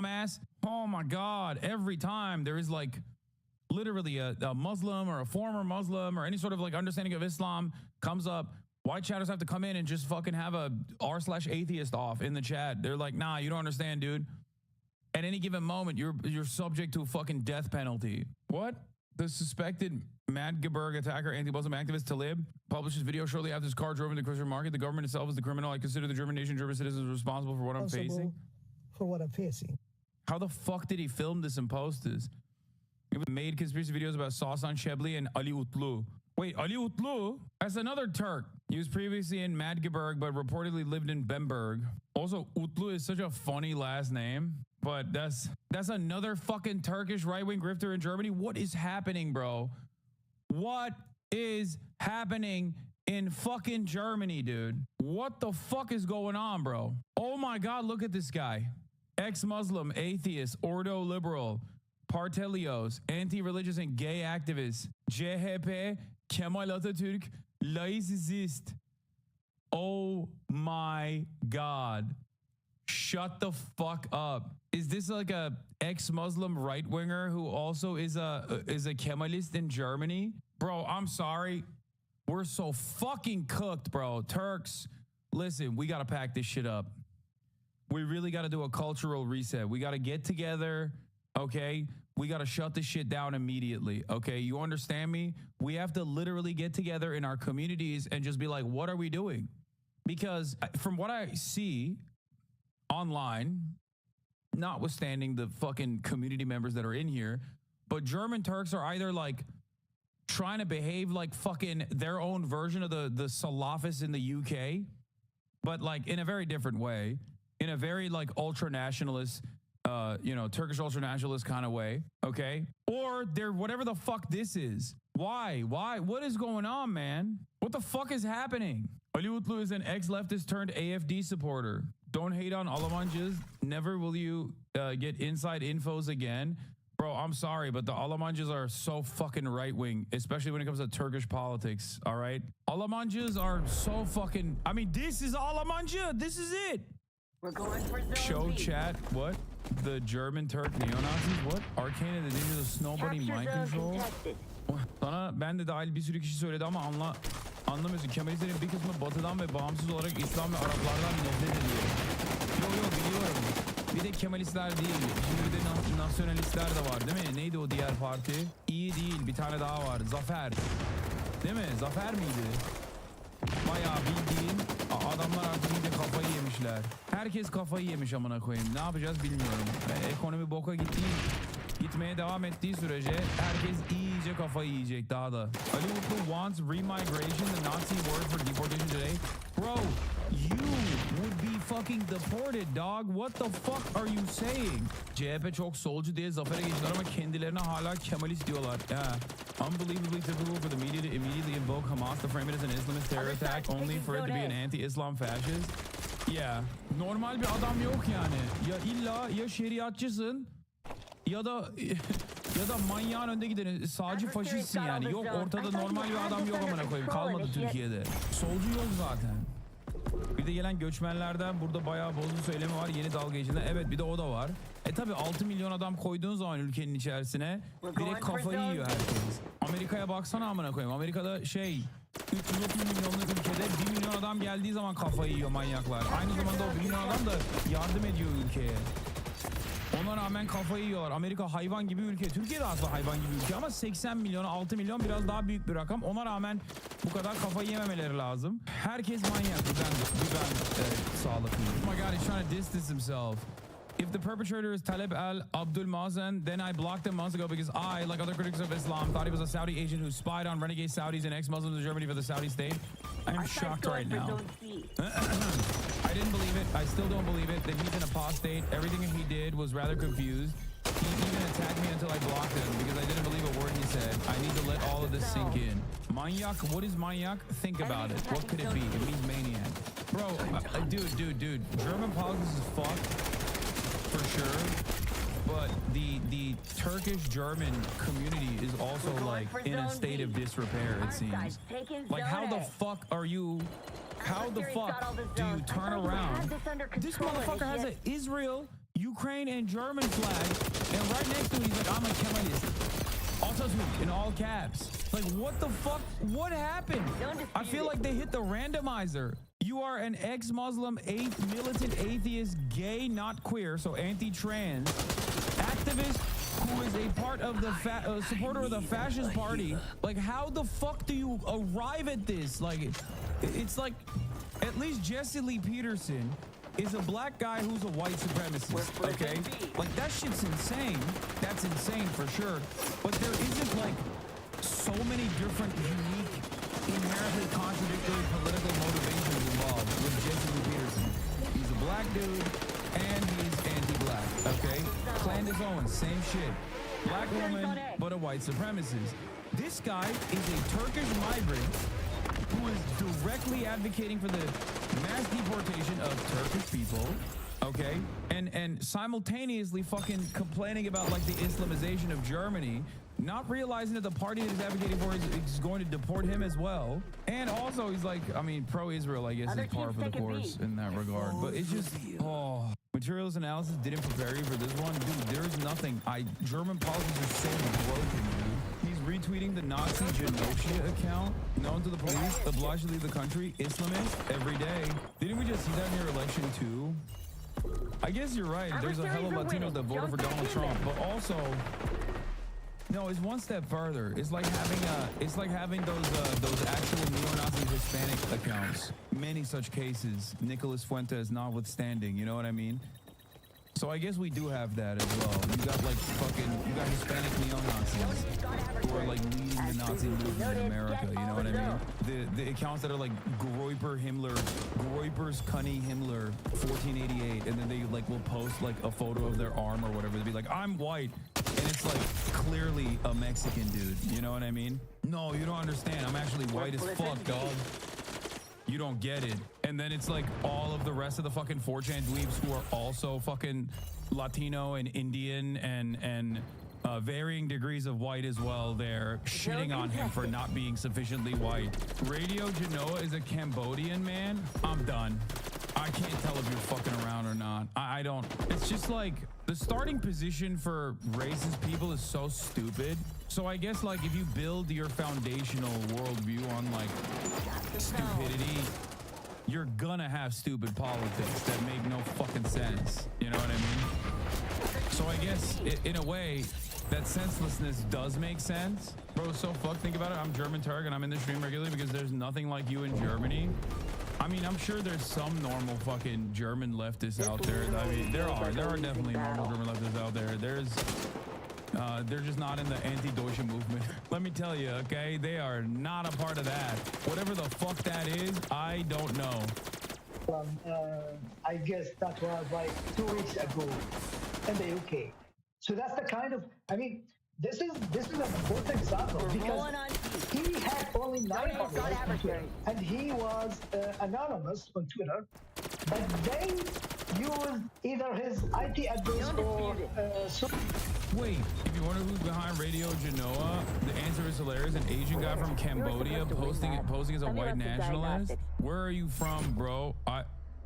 dumbass. Oh my God. Every time there is like literally a Muslim or a former Muslim or any sort of like understanding of Islam comes up, white chatters have to come in and just fucking have a r/atheist off in the chat. They're like, nah, you don't understand, dude. At any given moment, you're subject to a fucking death penalty. What? The suspected Magdeburg attacker, anti-Muslim activist Talib, published his video shortly after his car drove into the Christian market. The government itself is the criminal. I consider the German nation, German citizens responsible for what I'm facing. For what I'm facing. How the fuck did he film this and post this? He made conspiracy videos about Sasan Shebli and Ali Utlu. Wait, Ali Utlu? That's another Turk. He was previously in Magdeburg, but reportedly lived in Bamberg. Also, Utlu is such a funny last name. But that's another fucking Turkish right-wing grifter in Germany. What is happening, bro? What is happening in fucking Germany, dude? What the fuck is going on, bro? Oh my God, look at this guy. Ex-Muslim, atheist, ordo liberal, Partelios, anti-religious and gay activist, CHP, Kemal Atatürk, laicist. Oh my God. Shut the fuck up. Is this like a ex-Muslim right-winger who also is a Kemalist in Germany? Bro, I'm sorry. We're so fucking cooked, bro. Turks, listen, we got to pack this shit up. We really got to do a cultural reset. We got to get together, okay? We got to shut this shit down immediately, okay? You understand me? We have to literally get together in our communities and just be like, what are we doing? Because from what I see online, notwithstanding the fucking community members that are in here, but German Turks are either like trying to behave like fucking their own version of the Salafists in the UK, but like in a very different way, in a very like ultra-nationalist, Turkish ultra-nationalist kind of way, okay? Or they're whatever the fuck this is. Why? What is going on, man? What the fuck is happening? Ali Utlu is an ex-leftist turned AFD supporter. Don't hate on Almancıs. Never will you get inside infos again. Bro, I'm sorry, but the Almancıs are so fucking right-wing, especially when it comes to Turkish politics, all right? Almancıs are so fucking... I mean, this is Almancı. This is it. We're going for zone Show B. chat. What? The German Turk neo-Nazis? What? Arcane and the Ninjas of Snowbody Mind Control? Sana ben de dahil bir sürü kişi söyledi ama anlamıyorsun. Kemalistlerin bir kısmı batıdan ve bağımsız olarak İslam ve Araplardan nefret ediyor. Yok biliyorum. Bir de Kemalistler değil. Şimdi bir de nasyonalistler de var değil mi? Neydi o diğer parti? İyi değil. Bir tane daha var. Zafer. Değil mi? Zafer miydi? Bayağı bildiğin adamlar artık iyice kafayı yemişler. Herkes kafayı yemiş amına koyayım. Ne yapacağız bilmiyorum. Ekonomi boka gitmeye devam ettiği sürece herkes iyice kafayı yiyecek daha da. Ali Utlu wants remigration, the Nazi word for deportation today. Bro, you would be fucking deported, dog. What the fuck are you saying? CHP çok solcu diye zafere geçtiler ama kendilerine hala Kemalist diyorlar. Yeah. Unbelievably typical for the media to immediately invoke Hamas to frame it as an Islamist terror attack only for it to be an anti-Islam fascist. Yeah. Normal bir adam yok yani. Ya illa ya şeriatçısın ya da manyağın önde gideni sağcı faşistsin yani. Yok ortada normal bir adam yok amına koyayım. Kalmadı Türkiye'de. Solcu yok zaten. Bir de gelen göçmenlerden burada bayağı bozdu söylemi var yeni dalga geçtiğinde. Evet bir de o da var. Tabi 6 milyon adam koyduğun zaman ülkenin içerisine direkt kafayı yiyor herkes. Amerika'ya baksana amına koyayım. Amerika'da 330 milyonluk ülkede 1 milyon adam geldiği zaman kafayı yiyor manyaklar. Aynı zamanda o 1 milyon adam da yardım ediyor ülkeye. Ona rağmen kafayı yiyorlar. Amerika hayvan gibi ülke. Türkiye de aslında hayvan gibi ülke ama 80 milyon, 6 milyon biraz daha büyük bir rakam. Ona rağmen bu kadar kafayı yememeleri lazım. Herkes manyak. Ben sağlıklıyım. Oh my God, he's trying to distance himself. If the perpetrator is Talib al-Abdul-Mazen, then I blocked him months ago because I, like other critics of Islam, thought he was a Saudi agent who spied on renegade Saudis and ex-Muslims in Germany for the Saudi state. I am shocked right now. I didn't believe it. I still don't believe it that he's an apostate. Everything he did was rather confused. He even attacked me until I blocked him because I didn't believe a word he said. I need to let all of this sink in. Maniac? What is maniac? Think about it. What could it be? It means maniac. Bro, dude. German politics is fucked. For sure, but the Turkish-German community is also like in a state of disrepair, it seems. Like how the fuck are you, how the fuck do you turn around? This motherfucker has an Israel, Ukraine and German flag, and right next to it, he's like, I'm a Kemalist. Also in all caps. Like, what the fuck? What happened? I feel like they hit the randomizer. You are an ex-Muslim, militant atheist, gay, not queer, so anti-trans, activist who is a part of the supporter of the fascist party. Like, how the fuck do you arrive at this? Like, it's like, at least Jesse Lee Peterson is a black guy who's a white supremacist, okay? Like, that shit's insane. That's insane for sure. But there isn't, like, so many different, unique, inherently contradictory political motivations involved with Jesse Lee Peterson. He's a black dude, and he's anti-black, okay? Candace Owens, same shit. Black woman, but a white supremacist. This guy is a Turkish migrant who is directly advocating for the mass deportation of Turkish people, okay? And simultaneously fucking complaining about, like, the Islamization of Germany, not realizing that the party that he's advocating for is going to deport him as well. And also, he's like, I mean, pro-Israel, I guess, is par for the course in that regard. But it's just, oh, materials analysis didn't prepare you for this one. Dude, there's nothing. German politics are so broken, dude. He's retweeting the Nazi Genosha account, known to the police, obliged to leave the country, Islamist, every day. Didn't we just see that in your election too? I guess you're right. There's a hell of Latinos that voted for Donald Trump, but also, no, it's one step further. It's like having those actual neo-Nazi Hispanic accounts. Many such cases, Nicholas Fuentes notwithstanding. You know what I mean? So I guess we do have that as well. You got Hispanic neo-Nazis who are like leading the Nazi movement in America. You know what I mean? The accounts that are like Groiper Himmler, Groiper's Cunny Himmler, 1488, and then they like will post like a photo of their arm or whatever. They'll be like, I'm white, and it's like clearly a Mexican dude. You know what I mean? No, you don't understand. I'm actually white as fuck, dog. You don't get it. And then it's like all of the rest of the fucking 4chan dweebs who are also fucking Latino and Indian and varying degrees of white as well. They're shitting on him for not being sufficiently white. Radio Genoa is a Cambodian man. I'm done. I can't tell if you're fucking around or not. I don't. It's just like the starting position for racist people is so stupid. So I guess like if you build your foundational worldview on like stupidity, you're gonna have stupid politics that make no fucking sense. You know what I mean? So I guess in a way, that senselessness does make sense. Bro, so fuck, think about it. I'm German Turk and I'm in the stream regularly because there's nothing like you in Germany. I mean, I'm sure there's some normal fucking German leftists out there. I mean, there are definitely normal German leftists out there. They're just not in the anti-Deutsche movement. Let me tell you, okay? They are not a part of that. Whatever the fuck that is, I don't know. I guess that was like 2 weeks ago in the UK. So that's the kind of, I mean, this is a good example because he had only 9 followers on Twitter, and he was anonymous on Twitter, but they used either his IP address or Wait, if you wonder who's behind Radio Genoa, the answer is hilarious. An Asian guy from Cambodia posing as a white nationalist. Where are you from, bro?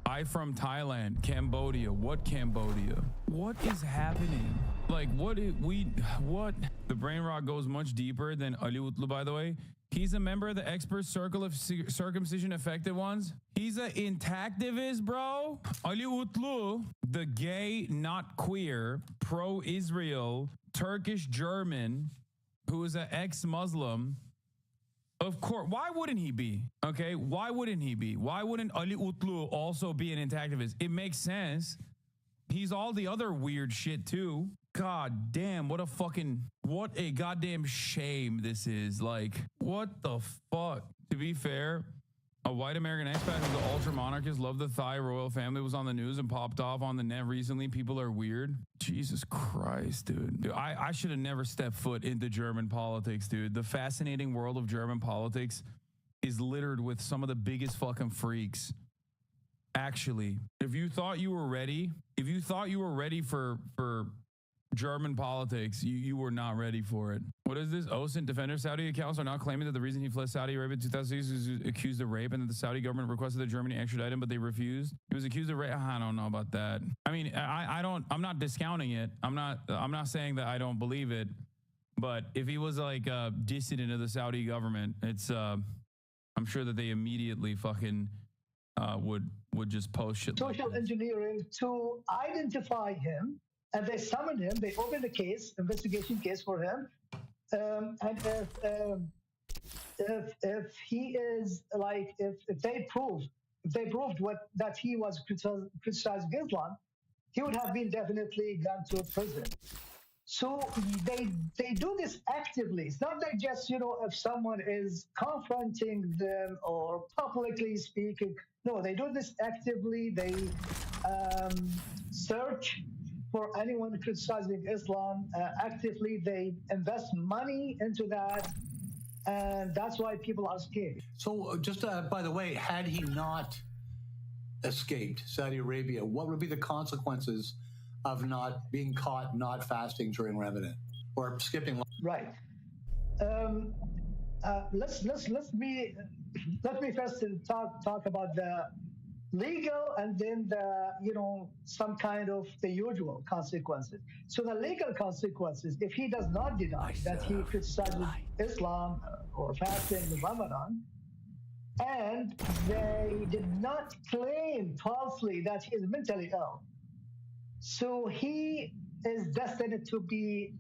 I from Thailand. Cambodia. What Cambodia? What is happening? Like, what? The brain rot goes much deeper than Ali Utlu, by the way. He's a member of the expert circle of circumcision affected ones. He's an intactivist, bro. Ali Utlu, the gay, not queer, pro-Israel, Turkish German, who is an ex-Muslim. Of course, why wouldn't he be? Okay, why wouldn't he be? Why wouldn't Ali Utlu also be an intactivist? It makes sense. He's all the other weird shit too. God damn, what a goddamn shame this is. Like, what the fuck? To be fair, a white American expat who's an ultra monarchist, loved the Thai royal family, was on the news and popped off on the net recently. People are weird. Jesus Christ, dude. I should have never stepped foot into German politics, dude. The fascinating world of German politics is littered with some of the biggest fucking freaks. Actually, if you thought you were ready for German politics, you were not ready for it. What is this? OSINT defender Saudi accounts are now claiming that the reason he fled Saudi Arabia in 2006 is accused of rape and that the Saudi government requested that Germany extradite him, but they refused. He was accused of rape. I don't know about that. I mean, I'm not discounting it. I'm not saying that I don't believe it, but if he was like a dissident of the Saudi government, it's I'm sure that they immediately fucking would just post shit. Social engineering to identify him, and they summoned him. They opened a case, investigation case for him. And if he is like, if they proved that he was criticizing Islam, he would have been definitely gone to prison. So they do this actively. It's not like just, you know, if someone is confronting them or publicly speaking. No, they do this actively. They search for anyone criticizing Islam actively. They invest money into that, and that's why people are scared. So just by the way, had he not escaped Saudi Arabia, what would be the consequences of not being caught not fasting during Ramadan or skipping? Right. Let me first talk about the legal and then the, you know, some kind of the usual consequences. So the legal consequences, if he does not deny that he criticizes Islam or fasting in Ramadan, and they did not claim falsely that he is mentally ill, so he is destined to be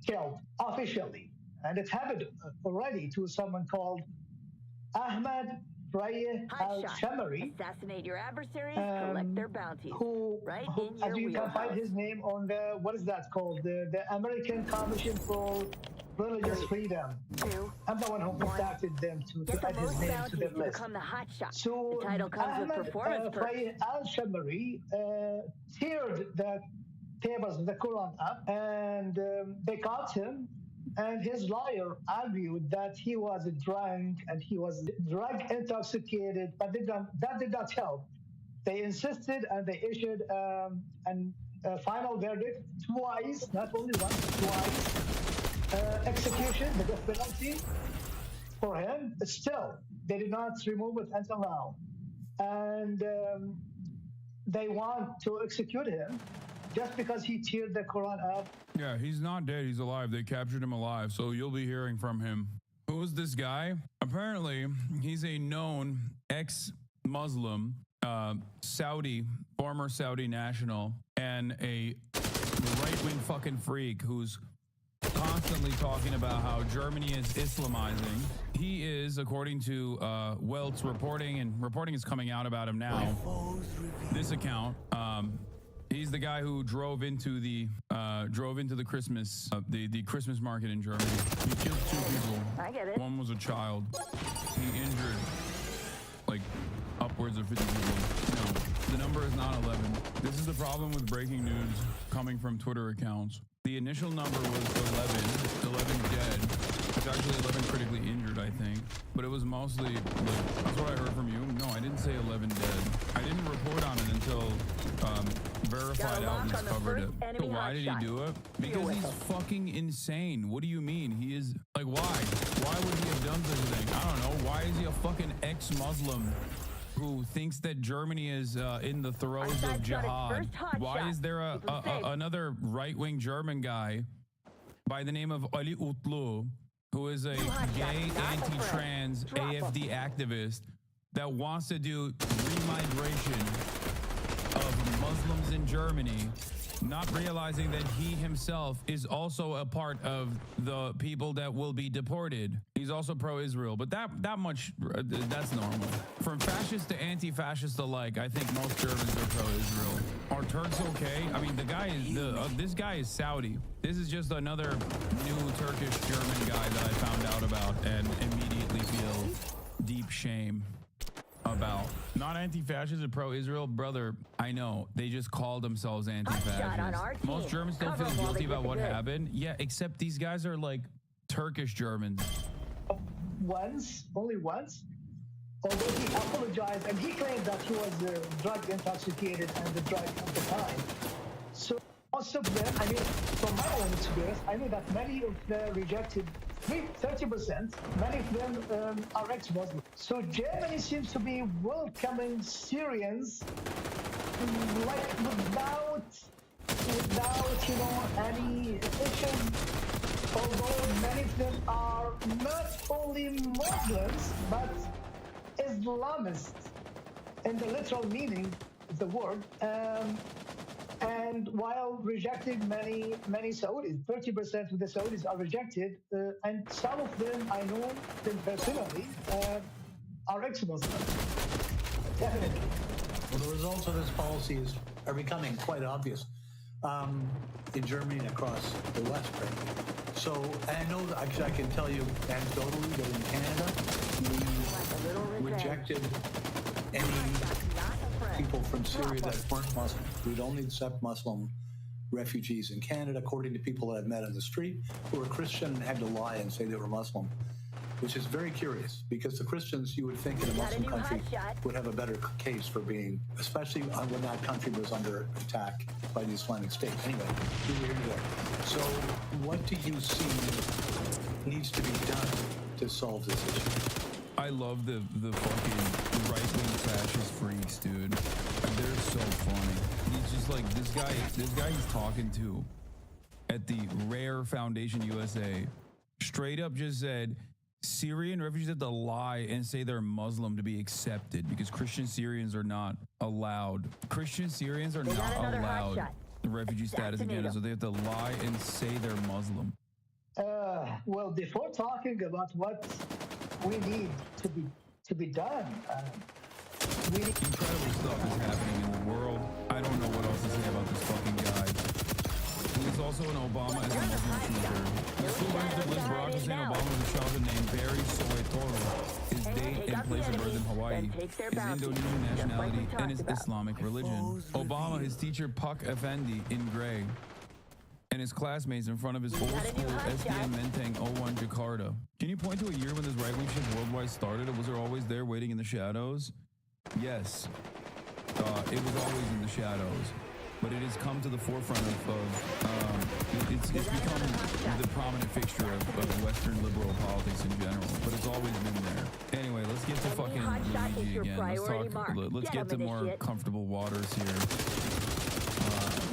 killed officially. And it happened already to someone called Ahmed Al-Shamari. Assassinate your adversaries, collect their bounties. Who as you can find his name on the, what is that called? The American Commission for Religious Freedom. I'm the one who contacted them to add his name to the list. So the title comes with performance Al-Shamari teared the tables of the Quran up, and they caught him. And his lawyer argued that he was drunk and he was drug intoxicated, but that did not help. They insisted and they issued a final verdict twice, not only once, twice. Execution, the death penalty for him. But still, they did not remove it until now. And they want to execute him just because he teared the Quran up. Yeah, he's not dead. He's alive. They captured him alive. So you'll be hearing from him. Who is this guy? Apparently, he's a known ex-Muslim, former Saudi national, and a right-wing fucking freak who's constantly talking about how Germany is Islamizing. He is, according to Welt's reporting, and reporting is coming out about him now, this account, he's the guy who drove into the Christmas the Christmas market in Germany. He killed 2 people. I get it. One was a child. He injured like upwards of 50 people. No, the number is not 11. This is the problem with breaking news coming from Twitter accounts. The initial number was 11 dead. It's actually 11 critically injured, I think. But it was mostly, that's what I heard from you. No, I didn't say 11 dead. I didn't report on it until verified outlets covered it. So why did he do it? Because he's fucking insane. What do you mean? He is, like, why? Why would he have done such a thing? I don't know. Why is he a fucking ex-Muslim who thinks that Germany is in the throes of jihad? Why is there another right-wing German guy by the name of Ali Utlu, who is a gay, anti-trans AFD activist that wants to do remigration of Muslims in Germany, not realizing that he himself is also a part of the people that will be deported? He's also pro-Israel, but that much, that's normal. From fascist to anti-fascist alike, I think most Germans are pro-Israel. Are Turks okay? I mean, the guy is, this guy is Saudi. This is just another new Turkish German guy that I found out about and immediately feel deep shame about. Not anti-fascist and pro-Israel, brother. I know they just call themselves anti-fascist. Most Germans still feel guilty about what happened. Yeah, except these guys are like Turkish Germans. Only once. Although he apologized and he claimed that he was drug intoxicated and the drug at the time. So most of them, I mean, from my own experience, I know that many of the rejected, 30%, many of them are ex-Muslim. So Germany seems to be welcoming Syrians like without any issues. Although many of them are not only Muslims but Islamists in the literal meaning of the word. And while rejecting many Saudis, 30% of the Saudis are rejected, and some of them, I know them personally, are ex-Muslim. Definitely. Well, the results of this policy are becoming quite obvious in Germany and across the West. Right? So, and I know that I can tell you anecdotally that in Canada, we rejected any people from Syria that weren't Muslim. We'd only accept Muslim refugees in Canada, according to people that I've met on the street who were Christian and had to lie and say they were Muslim, which is very curious because the Christians, you would think in a Muslim country, would have a better case for being, especially when that country was under attack by the Islamic State. Anyway, we were here. So what do you see needs to be done to solve this issue? I love the fucking right-wing fascist freaks, dude. They're so funny. He's just like, this guy he's talking to at the Rare Foundation USA straight up just said Syrian refugees have to lie and say they're Muslim to be accepted because Christian Syrians are not allowed. Christian Syrians are not allowed refugee status in Canada, so they have to lie and say they're Muslim. Well, before talking about what we need to be done, incredible stuff is happening in the world. I don't know what else to say about this fucking guy. He's also an Obama as a Muslim teacher. The school learns that Liz Barack Hussein Obama was a childhood named Barry Soetoro. His date and place of birth in Hawaii, his Indonesian nationality, and his Islamic religion. Obama, his teacher Puck Effendi in gray, and his classmates in front of his old school SDN Menteng 01 Jakarta. Can you point to a year when this right-wing shit worldwide started, or was there always there waiting in the shadows? Yes. It was always in the shadows. But it has come to the forefront it's become the prominent fixture of Western liberal politics in general. But it's always been there. Anyway, let's get to fucking Luigi again. Let's get to more comfortable waters here.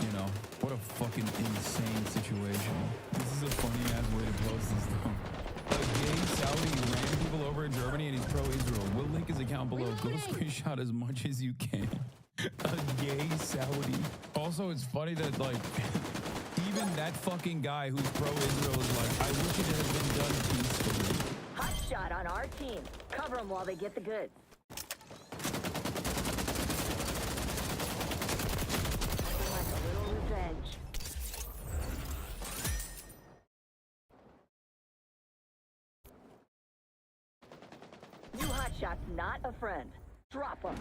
You know, what a fucking insane situation. This is a funny ass way to post this though. A gay Saudi ran people over in Germany and he's pro-Israel. We'll link his account below. Go screenshot as much as you can. A gay Saudi. Also, it's funny that like even that fucking guy who's pro-Israel is like, I wish it had been done peacefully. Hot shot on our team. Cover them while they get the goods. Like a little revenge. New hot shot's not a friend. Drop them.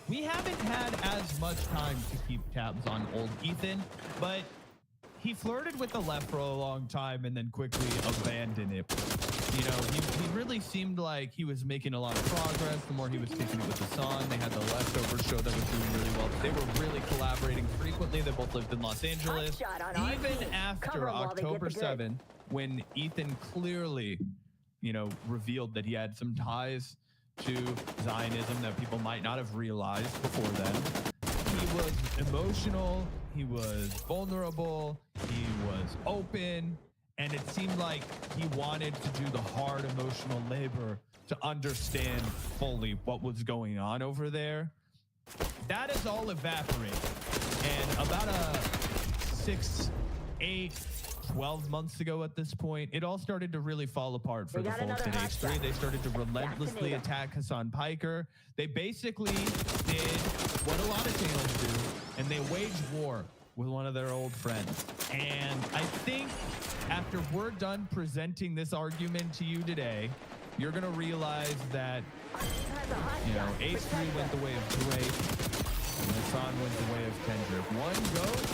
We haven't had as much time to keep tabs on old Ethan, but he flirted with the left for a long time and then quickly abandoned it. You know, he really seemed like he was making a lot of progress the more he was taking it with the song. They had the Leftover show that was doing really well. They were really collaborating frequently. They both lived in Los Angeles. Even after October 7th, when Ethan clearly, you know, revealed that he had some ties to Zionism that people might not have realized before then. He was emotional, he was vulnerable, he was open, and it seemed like he wanted to do the hard emotional labor to understand fully what was going on over there. That is all evaporated. And about 6, 8, 12 months ago at this point, it all started to really fall apart for the folks at H3. They started to relentlessly attack Hassan Piker. They basically did what a lot of channels do, and they waged war with one of their old friends. And I think after we're done presenting this argument to you today, you're going to realize that, you know, H3 went the way of Drake, and Hassan went the way of Kendrick. One goat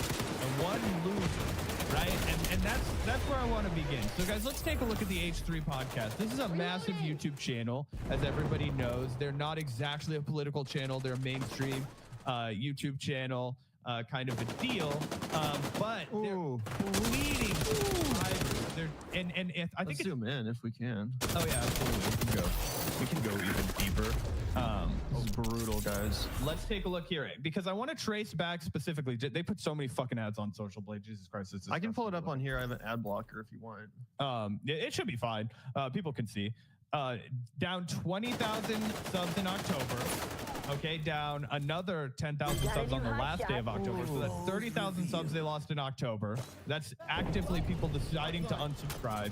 and one loser. right? And that's where I want to begin. So guys, let's take a look at the H3 podcast. This is a massive YouTube channel, as everybody knows. They're not exactly a political channel. They're a mainstream YouTube channel, kind of a deal. But they're bleeding subscribers. And I think Let's zoom in if we can. Oh yeah, absolutely. We can go even deeper. This is brutal, guys. Let's take a look here because I want to trace back specifically. They put so many fucking ads on Social Blade. Jesus Christ. I can pull it up on here. I have an ad blocker if you want. It should be fine. People can see. Down 20,000 subs in October. Okay, down another 10,000 subs on the last day of October. So that's 30,000 subs they lost in October. That's actively people deciding to unsubscribe.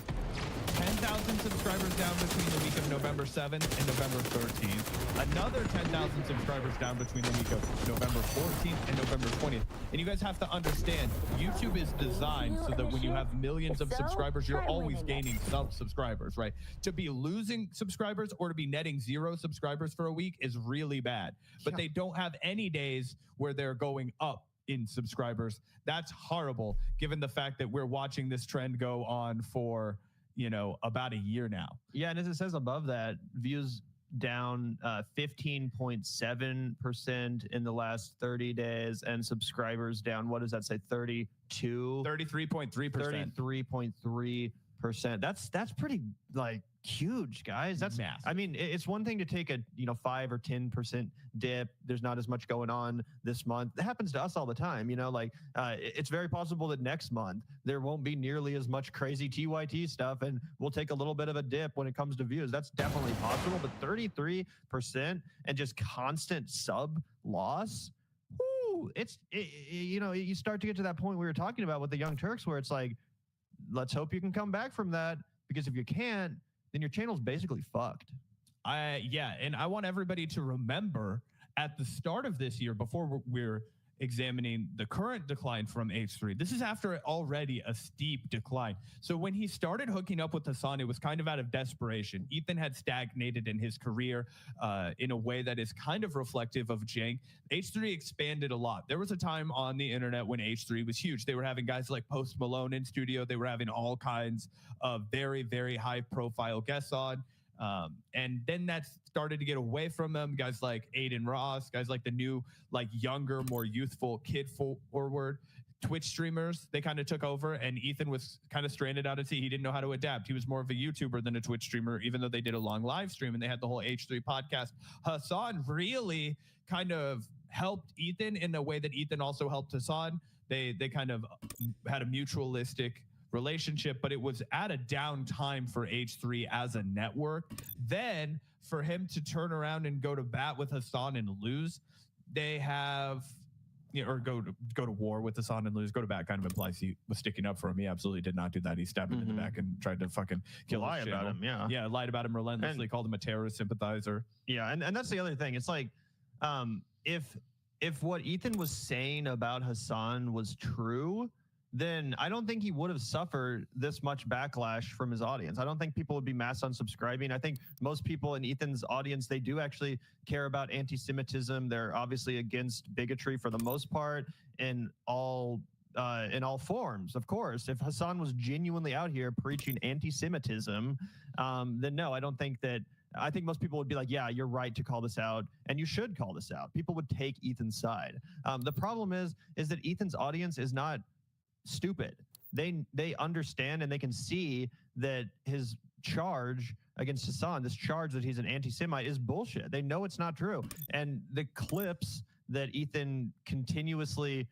10,000 subscribers down between the week of November 7th and November 13th. Another 10,000 subscribers down between the week of November 14th and November 20th. And you guys have to understand, YouTube is designed so that when you have millions of subscribers, you're always gaining subscribers, right? To be losing subscribers or to be netting 0 subscribers for a week is really bad. But they don't have any days where they're going up in subscribers. That's horrible, given the fact that we're watching this trend go on for, you know, about a year now. Yeah, and as it says above that, views down 15.7% in the last 30 days, and subscribers down, what does that say, 33.3%. 33.3%. That's pretty, like, huge, guys. That's massive. I mean, it's one thing to take a 5 or 10% dip. There's not as much going on this month. It happens to us all the time. It's very possible that next month there won't be nearly as much crazy TYT stuff, and we'll take a little bit of a dip when it comes to views. That's definitely possible. But 33% and just constant sub loss. Whoo, you start to get to that point we were talking about with the Young Turks, where it's like, let's hope you can come back from that, because if you can't, then your channel's basically fucked. Yeah, and I want everybody to remember at the start of this year, before we're examining the current decline from H3, this is after already a steep decline. So when he started hooking up with Hassan, it was kind of out of desperation. Ethan had stagnated in his career in a way that is kind of reflective of Jank. H3 expanded a lot. There was a time on the internet when H3 was huge. They were having guys like Post Malone in studio. They were having all kinds of very, very high profile guests on. And then that started to get away from them. Guys like Aiden Ross, guys like the new, like younger, more youthful, kid forward Twitch streamers, they kind of took over, and Ethan was kind of stranded out at sea. He didn't know how to adapt. He was more of a YouTuber than a Twitch streamer, even though they did a long live stream and they had the whole H3 podcast. Hassan really kind of helped Ethan in a way that Ethan also helped Hassan. They kind of had a mutualistic relationship, but it was at a down time for H3 as a network. Then for him to turn around and go to bat with Hassan and lose, they have, or go to war with Hassan and lose. Go to bat kind of implies he was sticking up for him. He absolutely did not do that. He stabbed him in the back and tried to fucking lie about him. Yeah, lied about him relentlessly, called him a terrorist sympathizer. Yeah, and that's the other thing. It's like, if what Ethan was saying about Hassan was true, then I don't think he would have suffered this much backlash from his audience. I don't think people would be mass unsubscribing. I think most people in Ethan's audience, they do actually care about anti-Semitism. They're obviously against bigotry for the most part in all forms, of course. If Hassan was genuinely out here preaching anti-Semitism, then no, I don't think that. I think most people would be like, yeah, you're right to call this out, and you should call this out. People would take Ethan's side. The problem is that Ethan's audience is not stupid. They understand, and they can see that his charge against Hassan, this charge that he's an anti-Semite, is bullshit. They know it's not true. And the clips that Ethan continuously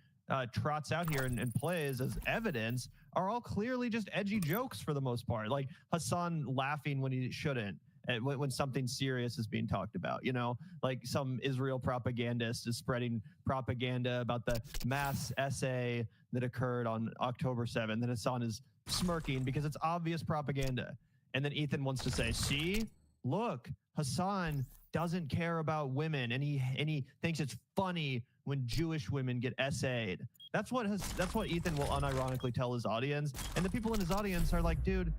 trots out here and plays as evidence are all clearly just edgy jokes for the most part. Like Hassan laughing when he shouldn't, when something serious is being talked about, like some Israel propagandist is spreading propaganda about the mass essay that occurred on October 7th. And Hassan is smirking because it's obvious propaganda. And then Ethan wants to say, see, look, Hassan doesn't care about women, and he thinks it's funny when Jewish women get essayed. That's what Ethan will unironically tell his audience. And the people in his audience are like, dude,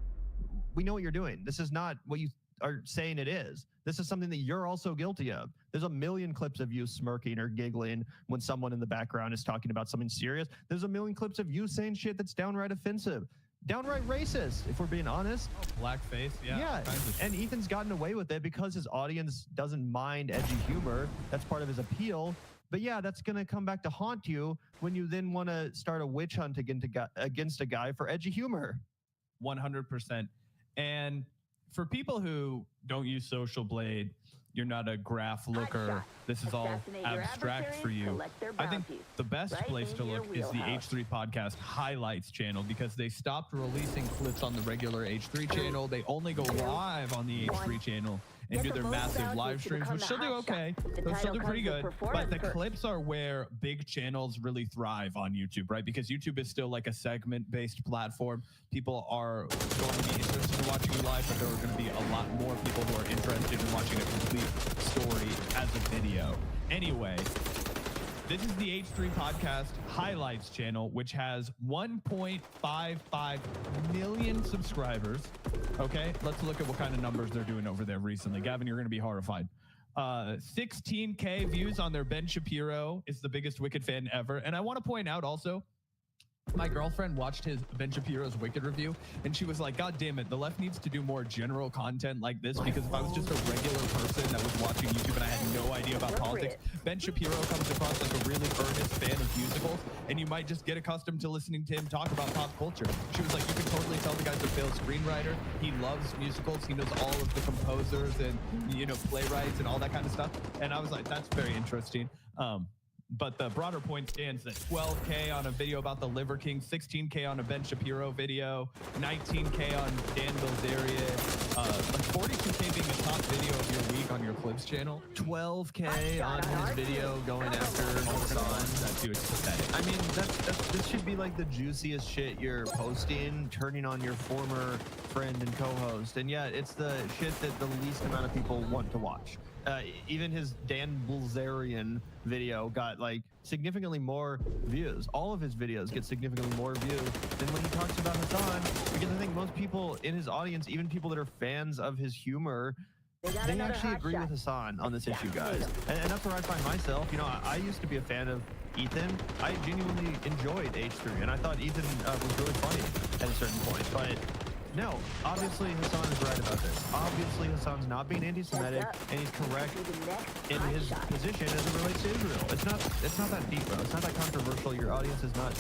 we know what you're doing. This is not what you are saying it is. This is something that you're also guilty of. There's a million clips of you smirking or giggling when someone in the background is talking about something serious. There's a million clips of you saying shit that's downright offensive, downright racist, if we're being honest. Blackface, yeah. Yeah, and Ethan's gotten away with it because his audience doesn't mind edgy humor. That's part of his appeal. But yeah, that's going to come back to haunt you when you then want to start a witch hunt against a guy for edgy humor. 100%. And for people who don't use Social Blade, you're not a graph looker, this is all abstract for you. I think the best place to look is the H3 Podcast Highlights channel, because they stopped releasing clips on the regular H3 channel. They only go live on the H3 channel and do their massive live streams, which still do okay. They'll still do pretty good. But the clips are where big channels really thrive on YouTube, right? Because YouTube is still like a segment-based platform. People are going to be interested in watching you live, but there are going to be a lot more people who are interested in watching a complete story as a video. Anyway, this is the H3 Podcast Highlights channel, which has 1.55 million subscribers. Okay, let's look at what kind of numbers they're doing over there recently. Gavin, you're going to be horrified. 16K views on their Ben Shapiro is the biggest Wicked fan ever. And I want to point out also, my girlfriend watched his Ben Shapiro's Wicked review, and she was like, God damn it, the left needs to do more general content like this, because if I was just a regular person that was watching YouTube and I had no idea about politics, Ben Shapiro comes across like a really earnest fan of musicals, and you might just get accustomed to listening to him talk about pop culture. She was like, you can totally tell the guy's a failed screenwriter. He loves musicals. He knows all of the composers and, you know, playwrights and all that kind of stuff. And I was like, that's very interesting. But the broader point stands that 12K on a video about the Liver King, 16K on a Ben Shapiro video, 19K on Dan Bilzerian, like 42K being a top video of your week on your Clips channel. 12K on his video going after Hassan. That dude's pathetic. I mean, this should be like the juiciest shit you're posting, turning on your former friend and co-host. And yeah, it's the shit that the least amount of people want to watch. Even his Dan Bilzerian video got like significantly more views. All of his videos get significantly more views than when he talks about Hassan, because I think most people in his audience, even people that are fans of his humor, they actually agree with Hassan on this issue, guys. And that's where I find myself. You know, I used to be a fan of Ethan. I genuinely enjoyed H3, and I thought Ethan was really funny at a certain point, but no, obviously Hassan is right about this. Obviously Hassan's not being anti-Semitic, and he's correct in his position as it relates to Israel. It's not that deep, bro. It's not that controversial. Your audience is not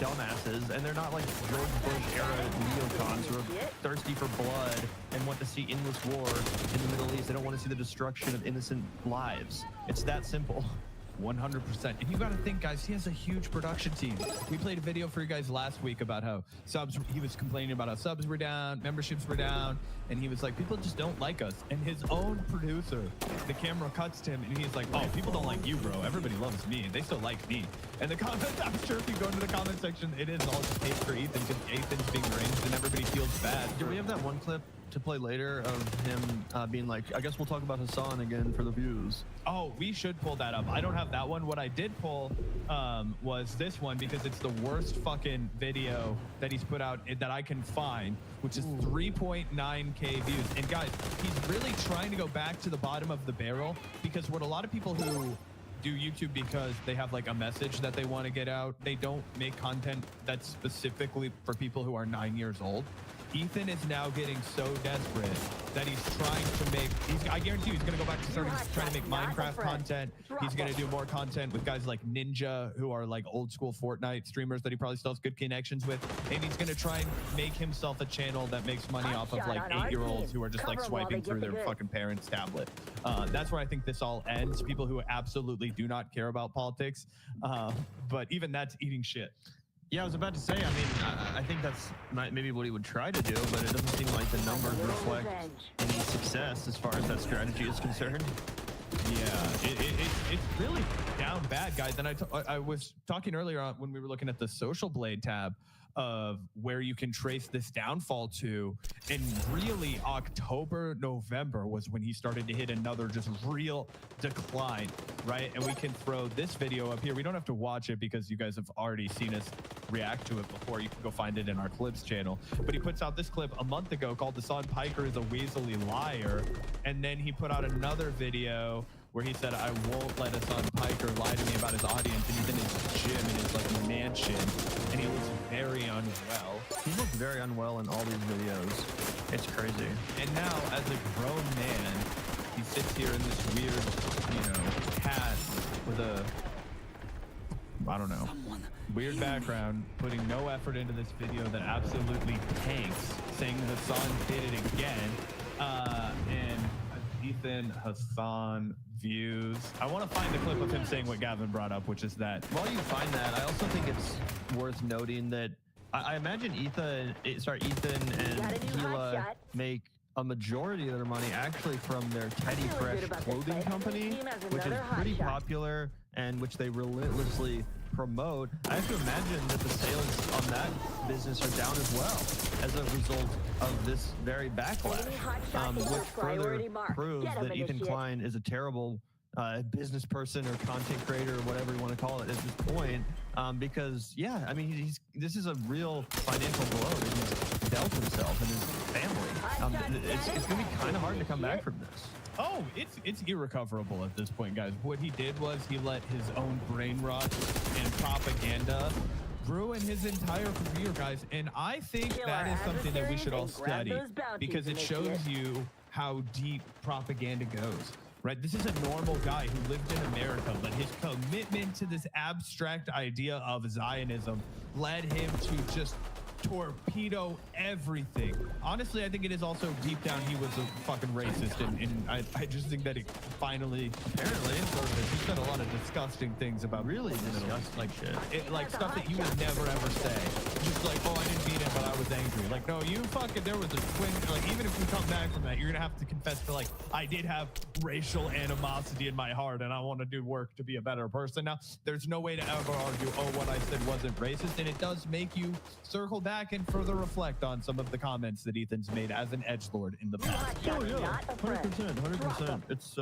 dumbasses, and they're not like George Bush era neocons who are thirsty for blood and want to see endless war in the Middle East. They don't want to see the destruction of innocent lives. It's that simple. 100%. And you got to think, guys, he has a huge production team. We played a video for you guys last week about how he was complaining about how subs were down, memberships were down, and he was like, people just don't like us. And his own producer, the camera cuts to him, and he's like, oh, people don't like you, bro. Everybody loves me. They still like me. And the comments, I'm sure if you go into the comment section, it is all just hate for Ethan, because Ethan's being ranged and everybody feels bad. Do we have that one clip to play later of him being like, I guess we'll talk about Hassan again for the views? Oh, we should pull that up. I don't have that one. What I did pull was this one, because it's the worst fucking video that he's put out that I can find, which is 3.9K views. And guys, he's really trying to go back to the bottom of the barrel, because what a lot of people who do YouTube because they have like a message that they want to get out, they don't make content that's specifically for people who are 9 years old. Ethan is now getting so desperate that he's trying to make, I guarantee you he's going to go back to trying to make Minecraft content. He's going to do more content with guys like Ninja, who are like old school Fortnite streamers that he probably still has good connections with. And he's going to try and make himself a channel that makes money off of like 8-year-olds who are just like swiping through their fucking parents' tablet. That's where I think this all ends. People who absolutely do not care about politics. But even that's eating shit. Yeah, I was about to say, I mean, I think that's maybe what he would try to do, but it doesn't seem like the numbers reflect any success as far as that strategy is concerned. Yeah, it's really down bad, guys. And I was talking earlier on when we were looking at the Social Blade tab. of where you can trace this downfall to. And really October, November was when he started to hit another just real decline, right? And we can throw this video up here. We don't have to watch it because you guys have already seen us react to it before. You can go find it in our clips channel. But he puts out this clip a month ago called "Hassan Piker is a Weaselly Liar." And then he put out another video where he said, "I won't let Hassan Piker lie to me about his audience." And he's in his gym in his like mansion, and he looks very unwell. He looks very unwell in all these videos. It's crazy. And now, as a grown man, he sits here in this weird, hat with a, I don't know, weird background, putting no effort into this video that absolutely tanks, saying Hassan did it again. And Ethan Hassan views. I want to find the clip of him saying what Gavin brought up, which is that While you find that, I also think it's worth noting that I imagine Ethan and Gila make a majority of their money actually from their Teddy Fresh clothing company, which is pretty popular and which they relentlessly promote. I have to imagine that the sales on that business are down as well as a result of this very backlash, which further proves that Ethan Klein is a terrible business person or content creator or whatever you want to call it at this point, because yeah, I mean this is a real financial blow that he's dealt himself and his family. It's gonna be kind of hard to come back from this. Oh, it's irrecoverable at this point, guys. What he did was he let his own brain rot and propaganda ruin his entire career, guys. And I think that is something that we should all study, because it shows you how deep propaganda goes, right? This is a normal guy who lived in America, but his commitment to this abstract idea of Zionism led him to just torpedo everything. Honestly, I think it is also deep down he was a fucking racist, and I just think that it finally apparently surfaced. He said a lot of disgusting things about Really disgusting like shit. like stuff that you would never ever say. Just like, oh, I didn't beat him, but I was angry. Like, no, you fucking, there was a twin. Like, even if we come back from that, you're gonna have to confess to, like, I did have racial animosity in my heart, and I want to do work to be a better person. Now, there's no way to ever argue, oh, what I said wasn't racist, and it does make you circle back and further reflect on some of the comments that Ethan's made as an edgelord in the past. Oh yeah, 100%. It's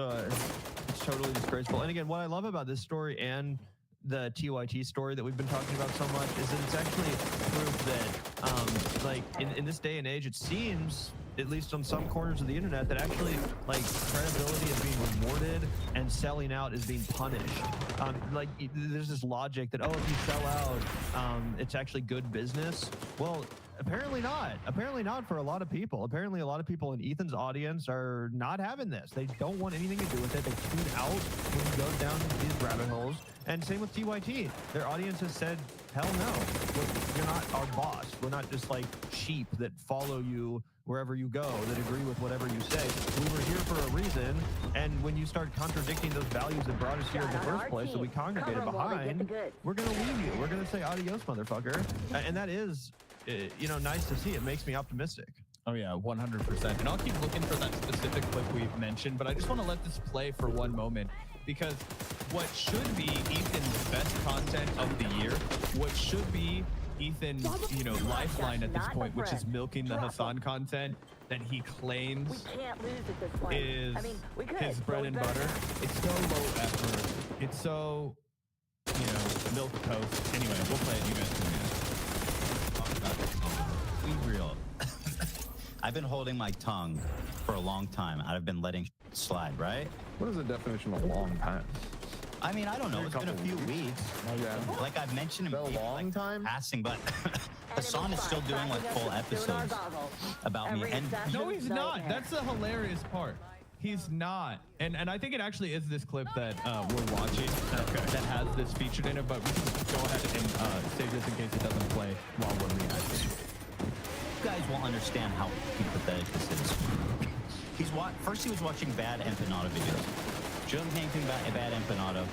totally disgraceful. And again, what I love about this story and the TYT story that we've been talking about so much is that it's actually proof that, like, in this day and age, it seems, at least on some corners of the internet, that actually, like, credibility is being rewarded and selling out is being punished. Like, there's this logic that, oh, if you sell out, it's actually good business. Well, apparently not. Apparently not for a lot of people. Apparently a lot of people in Ethan's audience are not having this. They don't want anything to do with it. They tune out when you go down these rabbit holes. And same with TYT. Their audience has said, hell no. You're not our boss. We're not just like sheep that follow you wherever you go, that agree with whatever you say. We were here for a reason, and when you start contradicting those values that brought us here in the first place that we congregated behind, we're gonna leave you. We're gonna say adios, motherfucker. And that is, nice to see. It makes me optimistic. Oh yeah, 100%. And I'll keep looking for that specific clip we mentioned, but I just want to let this play for one moment, because what should be Ethan's best content of the year, what should be Ethan's, lifeline at this point, which is milking the Hassan content that he claims is his bread and butter. It's so low effort. It's so, milk toast. Anyway, we'll play it. You guys can talk about it. Be real. I've been holding my tongue for a long time. I've been letting slide, right? What is the definition of long time? I mean, I don't know. It's been a few weeks. Yeah. Like I've mentioned, A long time? Passing, but Hassan is still doing like full episodes about me. And no, he's not. That's the hilarious part. He's not. And I think it actually is this clip that we're watching that has this featured in it, but we can go ahead and save this in case it doesn't play while we're reacting. you guys won't understand how pathetic this is. First he was watching bad empanada videos. Showed him painting bad empanada.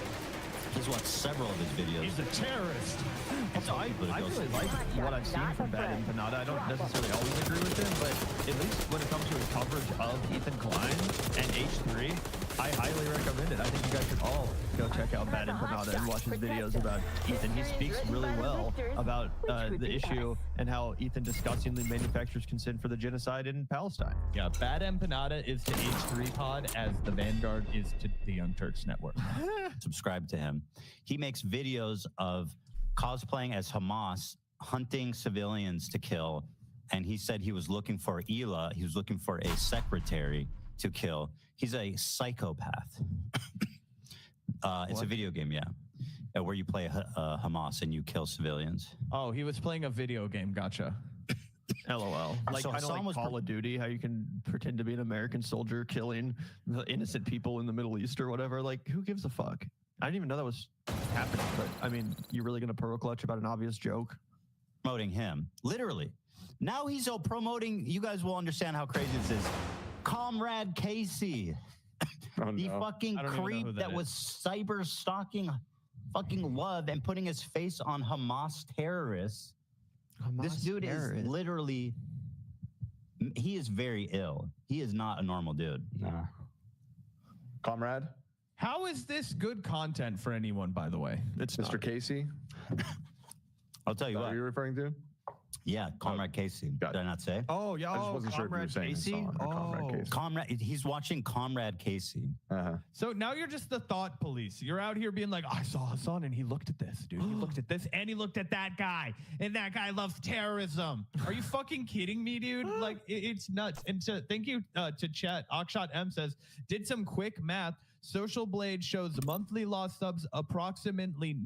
He's watched several of his videos. He's a terrorist. And so I really like what I've seen from Bad Empanada. I don't necessarily always agree with him, but at least when it comes to his coverage coverage of Ethan Klein and H3, I highly recommend it. I think you guys should all go check out Bad Empanada and watch his videos about Ethan. He speaks really well about the issue and how Ethan disgustingly manufactures consent for the genocide in Palestine. Yeah, Bad Empanada is to H3 Pod as the Vanguard is to the Young Turks Network. Subscribe to him. He makes videos of cosplaying as Hamas, hunting civilians to kill. And he said he was looking for Ela. He was looking for a secretary to kill. He's a psychopath. It's a video game, yeah, where you play Hamas and you kill civilians. Oh, he was playing a video game. Gotcha. LOL. Like, So kind of Hassan was like Call of Duty, how you can pretend to be an American soldier killing the innocent people in the Middle East or whatever. Like, who gives a fuck? I didn't even know that was happening. But I mean, you're really gonna pearl clutch about an obvious joke? Promoting him, literally. Now he's promoting. You guys will understand how crazy this is. Comrade Casey, the fucking I don't even know creep who that that was cyber stalking fucking Love and putting his face on Hamas terrorists. This dude is literally, he is very ill. He is not a normal dude. Nah. Comrade, How is this good content for anyone, by the way? It's Mr. not. Casey, I'll tell you what what. are you referring to? Yeah, Comrade Casey. got Did it. I not say? Oh, yeah. I just wasn't sure if you were Comrade saying Casey. Hassan or Comrade Casey. Comrade, he's watching Comrade Casey. So now you're just the thought police. You're out here being like, I saw Hassan and he looked at this, dude. He looked at this and he looked at that guy. And that guy loves terrorism. Are you fucking kidding me, dude? Like, it's nuts. And thank you to chat. Akshat M says, did some quick math. Social Blade shows monthly lost subs approximately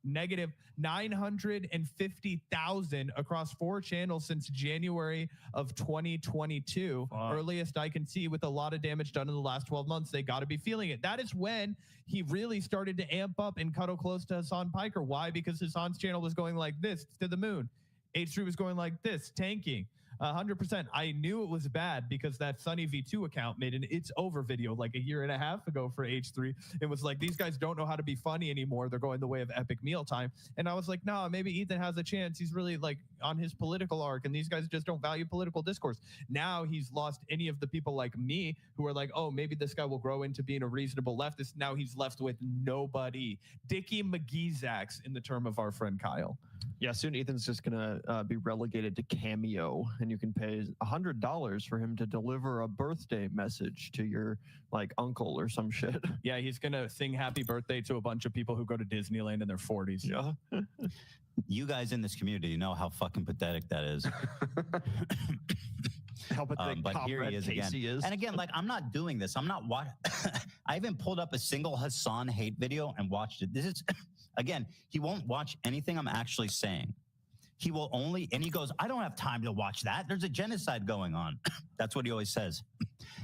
negative 950,000 across 4 channels since January of 2022. Wow. Earliest I can see, with a lot of damage done in the last 12 months. They got to be feeling it. That is when he really started to amp up and cuddle close to Hassan Piker. Why? Because Hassan's channel was going like this to the moon. H3 was going like this, tanking. 100%. I knew it was bad because that Sunny V2 account made an It's Over video like a year and a half ago for H3. It was like, these guys don't know how to be funny anymore. They're going the way of epic mealtime. And I was like, nah, maybe Ethan has a chance. He's really like on his political arc and these guys just don't value political discourse. Now he's lost any of the people like me who are like, oh, maybe this guy will grow into being a reasonable leftist. Now he's left with nobody. Dickie McGeezax, in the term of our friend Kyle. Yeah, soon Ethan's just gonna be relegated to Cameo, and you can pay $100 for him to deliver a birthday message to your like uncle or some shit. Yeah, he's gonna sing happy birthday to a bunch of people who go to Disneyland in their 40s. Yeah. You guys in this community know how fucking pathetic that is. How pathetic But here he is Casey again. is. And again, like, I'm not doing this. I'm not watching. I haven't pulled up a single Hassan hate video and watched it. This is, again, he won't watch anything I'm actually saying. He will only, and he goes, I don't have time to watch that. There's a genocide going on. That's what he always says.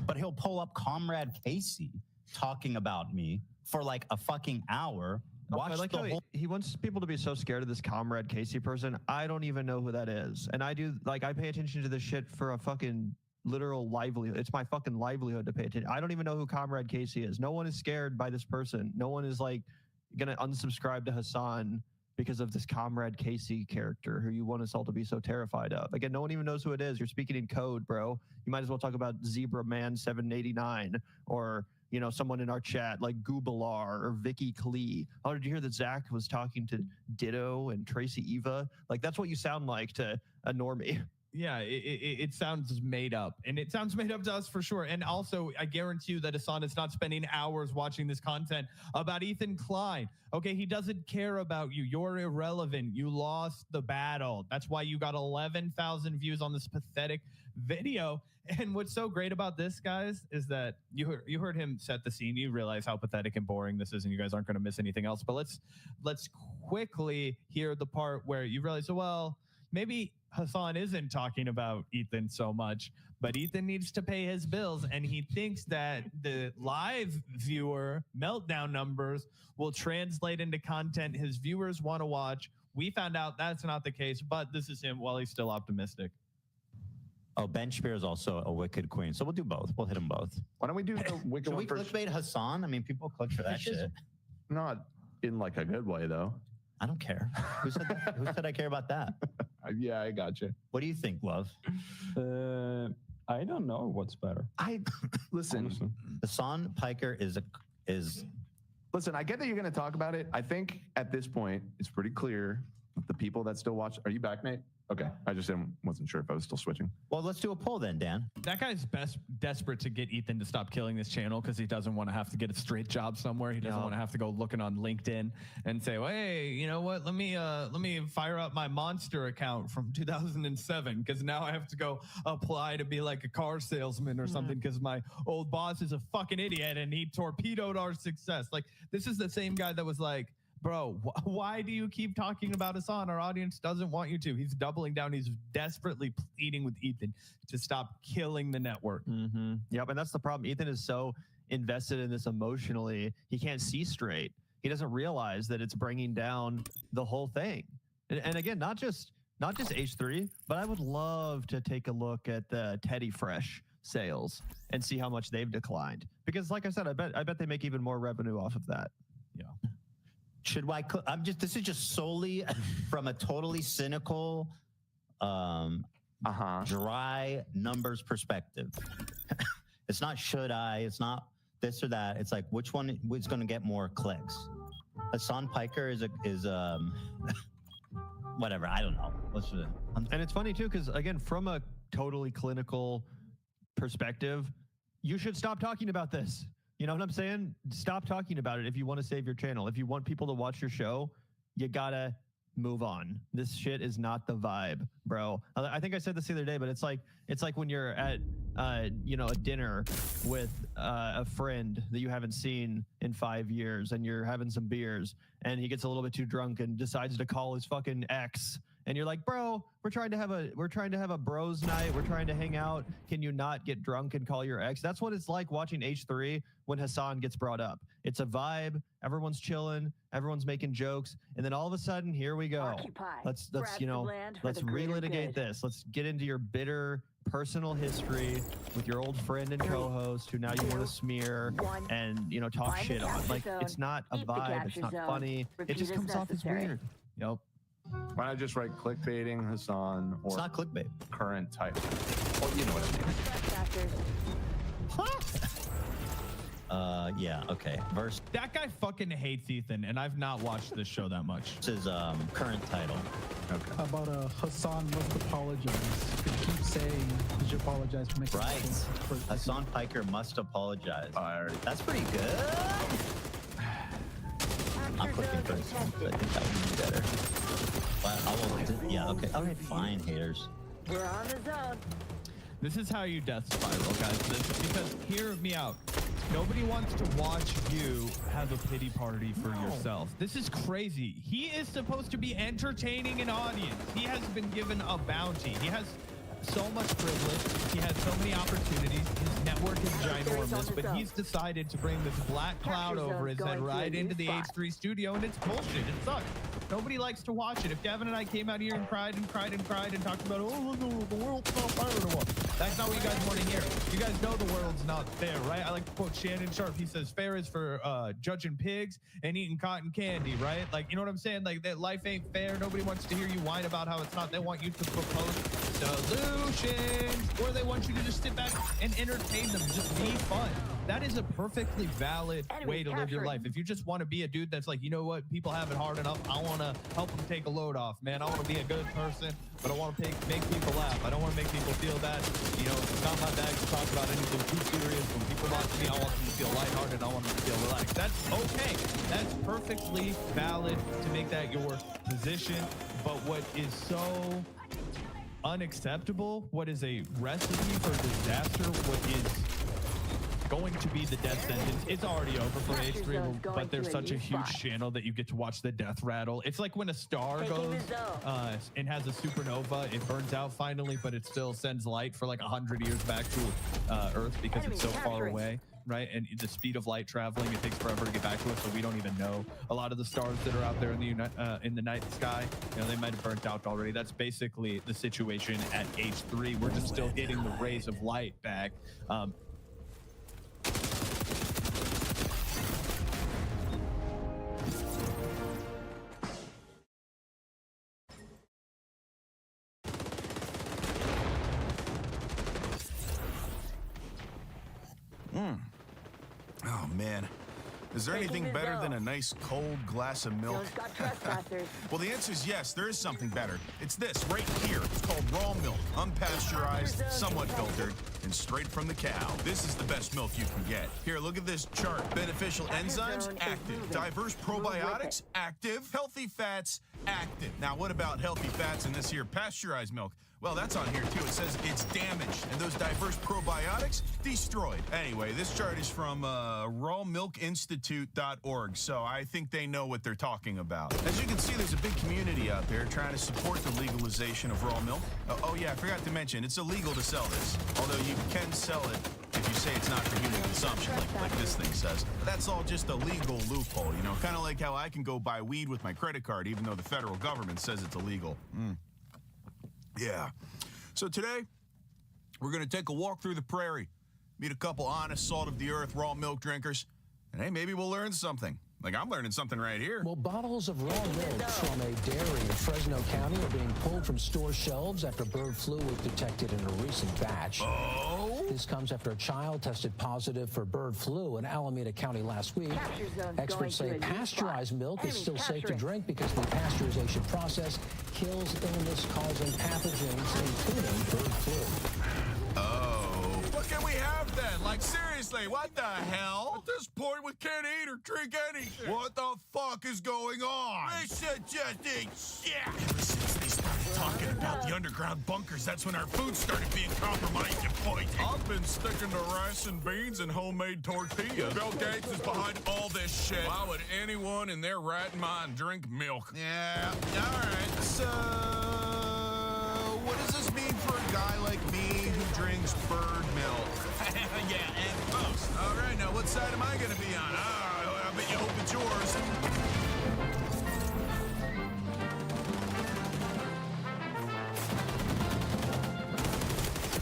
But he'll pull up Comrade Casey talking about me for like a fucking hour. Watch I like the how whole. he wants people to be so scared of this Comrade Casey person. I don't even know who that is. And I do, like, I pay attention to this shit for a fucking literal livelihood. It's my fucking livelihood to pay attention. I don't even know who Comrade Casey is. No one is scared by this person. No one is like going to unsubscribe to Hassan because of this Comrade Casey character who you want us all to be so terrified of. Again, no one even knows who it is. You're speaking in code, bro. You might as well talk about Zebra Man 789 or, you know, someone in our chat like Goobalar or Vicky Klee. Oh, did you hear that Zach was talking to Ditto and Tracy Eva? Like, that's what you sound like to a normie. Yeah, it sounds made up, and it sounds made up to us for sure. And also, I guarantee you that Hassan is not spending hours watching this content about Ethan Klein. Okay, he doesn't care about you. You're irrelevant. You lost the battle. That's why you got 11,000 views on this pathetic video. And what's so great about this, guys, is that you heard him set the scene. You realize how pathetic and boring this is, and you guys aren't going to miss anything else. But let's quickly hear the part where you realize, well, maybe Hassan isn't talking about Ethan so much, but Ethan needs to pay his bills, and he thinks that the live viewer meltdown numbers will translate into content his viewers want to watch. We found out that's not the case, but this is him while he's still optimistic. Oh, Ben Spear is also a wicked queen. So we'll do both. We'll hit them both. Why don't we do the wicked Should one we first? clickbait Hassan? I mean, people click for that shit. Not in like a good way, though. I don't care. Who said that? Who said I care about that? Yeah, I got you. What do you think, Love? I don't know what's better. I listen. Honestly. Hassan Piker is Listen, I get that you're going to talk about it. I think at this point, it's pretty clear the people that still watch. Are you back, Nate? Okay. I just wasn't sure if I was still switching. well. Let's do a poll then, Dan. That guy's desperate to get Ethan to stop killing this channel because he doesn't want to have to get a straight job somewhere. He doesn't want to have to go looking on LinkedIn and say, well, hey, you know what? Let me fire up my Monster account from 2007 because now I have to go apply to be like a car salesman or something because my old boss is a fucking idiot and he torpedoed our success. Like, this is the same guy that was like, bro, why do you keep talking about Hassan? Our audience doesn't want you to. He's doubling down. He's desperately pleading with Ethan to stop killing the network. Yep, and that's the problem. Ethan is so invested in this emotionally, he can't see straight. He doesn't realize that it's bringing down the whole thing. And again, not just H3, but I would love to take a look at the Teddy Fresh sales and see how much they've declined. Because, like I said, I bet they make even more revenue off of that. Yeah. Should I? This is just solely from a totally cynical, dry numbers perspective. It's not should I. It's not this or that. It's like which one is going to get more clicks. Hassan Piker is whatever. I don't know. And it's funny too, because again, from a totally clinical perspective, you should stop talking about this. You know what I'm saying? Stop talking about it if you want to save your channel. If you want people to watch your show, you gotta move on. This shit is not the vibe, bro. I think I said this the other day, but it's like when you're at a dinner with a friend that you haven't seen in 5 years, and you're having some beers, and he gets a little bit too drunk and decides to call his fucking ex. And you're like, bro, we're trying to have a bros night. We're trying to hang out. Can you not get drunk and call your ex? That's what it's like watching H3 when Hassan gets brought up. It's a vibe. Everyone's chilling. Everyone's making jokes. And then all of a sudden, here we go. Occupy. Let's let's relitigate this. Let's get into your bitter personal history with your old friend and co-host who now you want to smear and talk shit on. Like, it's not a vibe. It's not funny. It just comes off as weird. Yep. Why not just write clickbaiting Hassan or It's not clickbait. current title? Well, you know what I mean. Yeah. Okay. Verse. That guy fucking hates Ethan, and I've not watched this show that much. This is current title. Okay. How about Hassan must apologize? You keep saying you should apologize for making Right. mistakes. Hassan Piker must apologize. Alright. That's pretty good. I'm clicking first. I think that would be better. But yeah, okay. All right, fine, haters. We're on the zone. This is how you death spiral, guys. Because hear me out. Nobody wants to watch you have a pity party for yourself. This is crazy. He is supposed to be entertaining an audience. He has been given a bounty. He has so much privilege. He has so many opportunities. His network is ginormous, but he's decided to bring this black cloud over his head right into the H3 studio, and it's bullshit. It sucks. Nobody likes to watch it. If Gavin and I came out here and cried and cried and cried and talked about, oh, the world's not fair anymore, that's not what you guys want to hear. You guys know the world's not fair, right? I like to quote Shannon Sharp. He says, fair is for judging pigs and eating cotton candy, right? Like, you know what I'm saying? Like, that life ain't fair. Nobody wants to hear you whine about how it's not. They want you to propose solutions, or they want you to just sit back and entertain them. Just be fun. That is a perfectly valid way to live your life. If you just want to be a dude that's like, you know what, people have it hard enough. I want to help them take a load off, man. I want to be a good person, but I want to make people laugh. I don't want to make people feel bad. You know, it's not my bag to talk about anything too serious. When people watch me, I want them to feel lighthearted. I want them to feel relaxed. That's okay. That's perfectly valid to make that your position. But what is so unacceptable, what is a recipe for disaster, what is going to be the death sentence, it's already over for H3, but there's such a huge channel that you get to watch the death rattle. It's like when a star goes and has a supernova, it burns out finally, but it still sends light for like 100 years back to Earth because it's so far away, right? And the speed of light traveling, it takes forever to get back to us, so we don't even know. A lot of the stars that are out there in the night sky, you know, they might have burnt out already. That's basically the situation at H3. We're just still hitting the rays of light back. man. Is there anything better than a nice cold glass of milk? Joe's got trespassers. Well, the answer is yes, there is something better. It's this right here. It's called raw milk, unpasteurized, somewhat filtered, and straight from the cow. This is the best milk you can get. Here, look at this chart. Beneficial enzymes, active. Diverse probiotics, active. Healthy fats, active. Now, what about healthy fats in this here pasteurized milk? Well, that's on here too. It says it's damaged, and those diverse probiotics destroyed. Anyway, this chart is from rawmilkinstitute.org, so I think they know what they're talking about. As you can see, there's a big community out there trying to support the legalization of raw milk. Oh yeah, I forgot to mention, it's illegal to sell this, although you can sell it if you say it's not for human consumption, like this thing says. That's all just a legal loophole, you know, kind of like how I can go buy weed with my credit card, even though the federal government says it's illegal. Yeah. So today, we're going to take a walk through the prairie, meet a couple honest, salt-of-the-earth raw milk drinkers, and hey, maybe we'll learn something. Like I'm learning something right here. Well, bottles of raw milk from a dairy in Fresno County are being pulled from store shelves after bird flu was detected in a recent batch. Oh? This comes after a child tested positive for bird flu in Alameda County last week. Experts say pasteurized milk is still safe to drink because the pasteurization process kills illness-causing pathogens, including bird flu. Oh. What can we have then? Like, seriously, what the hell? At this point, we can't eat or drink anything. What the fuck is going on? We should just eat shit. Ever since they started talking about the underground bunkers, that's when our food started being compromised and poisoned. I've been sticking to rice and beans and homemade tortillas. Bill Gates is behind all this shit. Why would anyone in their right mind drink milk? Yeah, all right, so what does this mean for a guy like me who drinks bird milk? Yeah, and toast. All right, now what side am I going to be on? I bet you hope it's yours.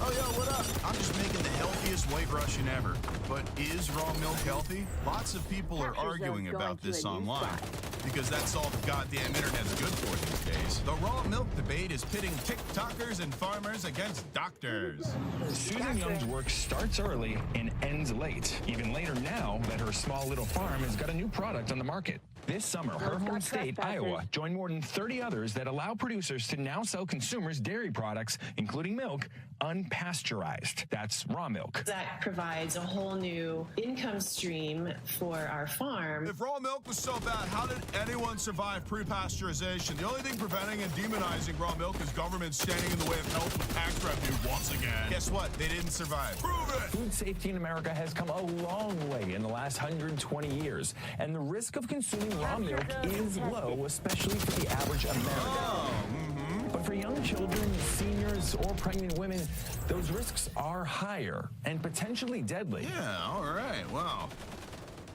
Oh, yo, what up? I'm just making the healthiest white Russian ever. But is raw milk healthy? Lots of people are arguing about this online because that's all the goddamn internet's good for these days. The raw milk debate is pitting TikTokers and farmers against doctors. Susan Young's work starts early and ends late. Even later now that her small little farm has got a new product on the market. This summer, her home state, Iowa, joined more than 30 others that allow producers to now sell consumers dairy products, including milk, unpasteurized. That's raw milk. That provides a whole new income stream for our farm. If raw milk was so bad, how did anyone survive pre-pasteurization? The only thing preventing and demonizing raw milk is government standing in the way of health with tax revenue once again. Guess what? They didn't survive. Prove it! Food safety in America has come a long way in the last 120 years, and the risk of consuming raw milk is low, especially for the average American. But for young children, seniors, or pregnant women, those risks are higher and potentially deadly. Yeah, all right, wow.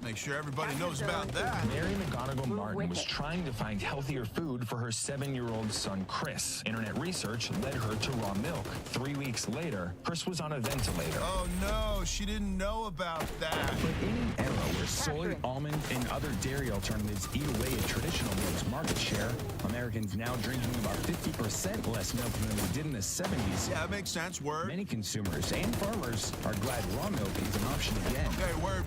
Make sure everybody knows about that. Mary McGonigal Martin was trying to find healthier food for her 7-year-old son, Chris. Internet research led her to raw milk. 3 weeks later, Chris was on a ventilator. Oh no, she didn't know about that. But in an era where soy, almond, and other dairy alternatives eat away at traditional milk's market share, Americans now drinking about 50% less milk than they did in the 70s. Yeah, that makes sense, word. Many consumers and farmers are glad raw milk is an option again. Okay, word.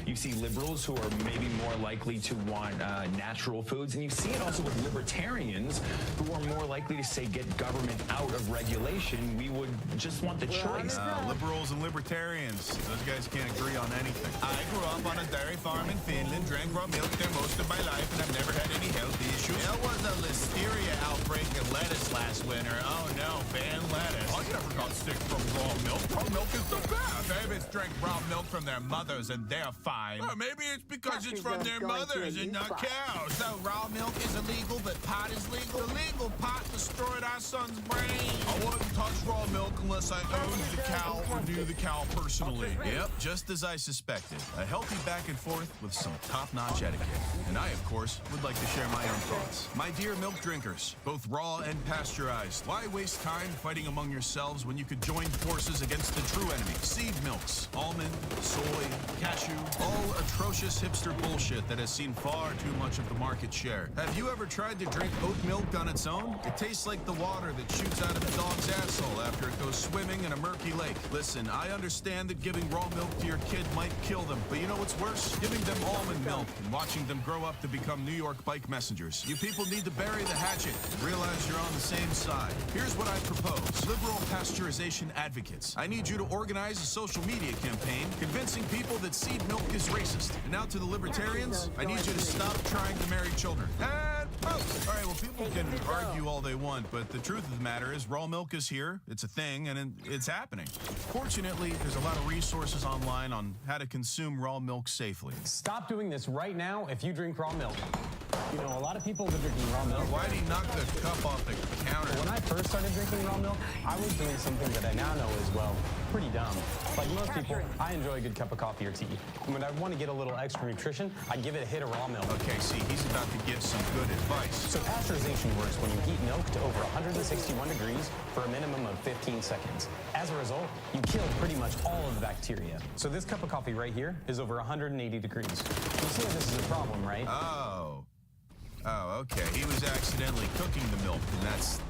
You see liberals who are maybe more likely to want natural foods, and you see it also with libertarians who are more likely to say get government out of regulation. We would just want the choice. Liberals and libertarians, those guys can't agree on anything. I grew up on a dairy farm in Finland, drank raw milk there most of my life, and I've never had any health issues. There was a listeria outbreak in lettuce last winter. Oh no, ban lettuce. I never got sick from raw milk. Raw milk is the best. Babies drink raw milk from their mothers and they're fine. Or maybe it's because it's from their mothers and not cows. So raw milk is illegal, but pot is legal. The legal pot destroyed our son's brain. I wouldn't touch raw milk unless I owned the cow or knew the cow personally. Yep, just as I suspected. A healthy back and forth with some top-notch etiquette. And I, of course, would like to share my own thoughts. My dear milk drinkers, both raw and pasteurized, why waste time fighting among yourselves themselves when you could join forces against the true enemy. Seed milks, almond, soy, cashew, all atrocious hipster bullshit that has seen far too much of the market share. Have you ever tried to drink oat milk on its own? It tastes like the water that shoots out of a dog's asshole after it goes swimming in a murky lake. Listen, I understand that giving raw milk to your kid might kill them, but you know what's worse? Giving them almond milk and watching them grow up to become New York bike messengers. You people need to bury the hatchet and realize you're on the same side. Here's what I propose. Liberal pasteurization advocates, I need you to organize a social media campaign convincing people that seed milk is racist. And now to the libertarians, I need you to stop trying to marry children. And post! All right, well, people can argue all they want, but the truth of the matter is raw milk is here, it's a thing, and it's happening. Fortunately, there's a lot of resources online on how to consume raw milk safely. Stop doing this right now if you drink raw milk. You know, a lot of people have been drinking raw milk. Why'd he knock the cup off the counter? When I first started drinking raw milk, I was doing something that I now know is, well, pretty dumb. Like most people, I enjoy a good cup of coffee or tea. When I want to get a little extra nutrition, I give it a hit of raw milk. Okay, see, he's about to give some good advice. So pasteurization works when you heat milk to over 161 degrees for a minimum of 15 seconds. As a result, you kill pretty much all of the bacteria. So this cup of coffee right here is over 180 degrees. You see how this is a problem, right? Oh, okay. He was accidentally cooking the milk, and that's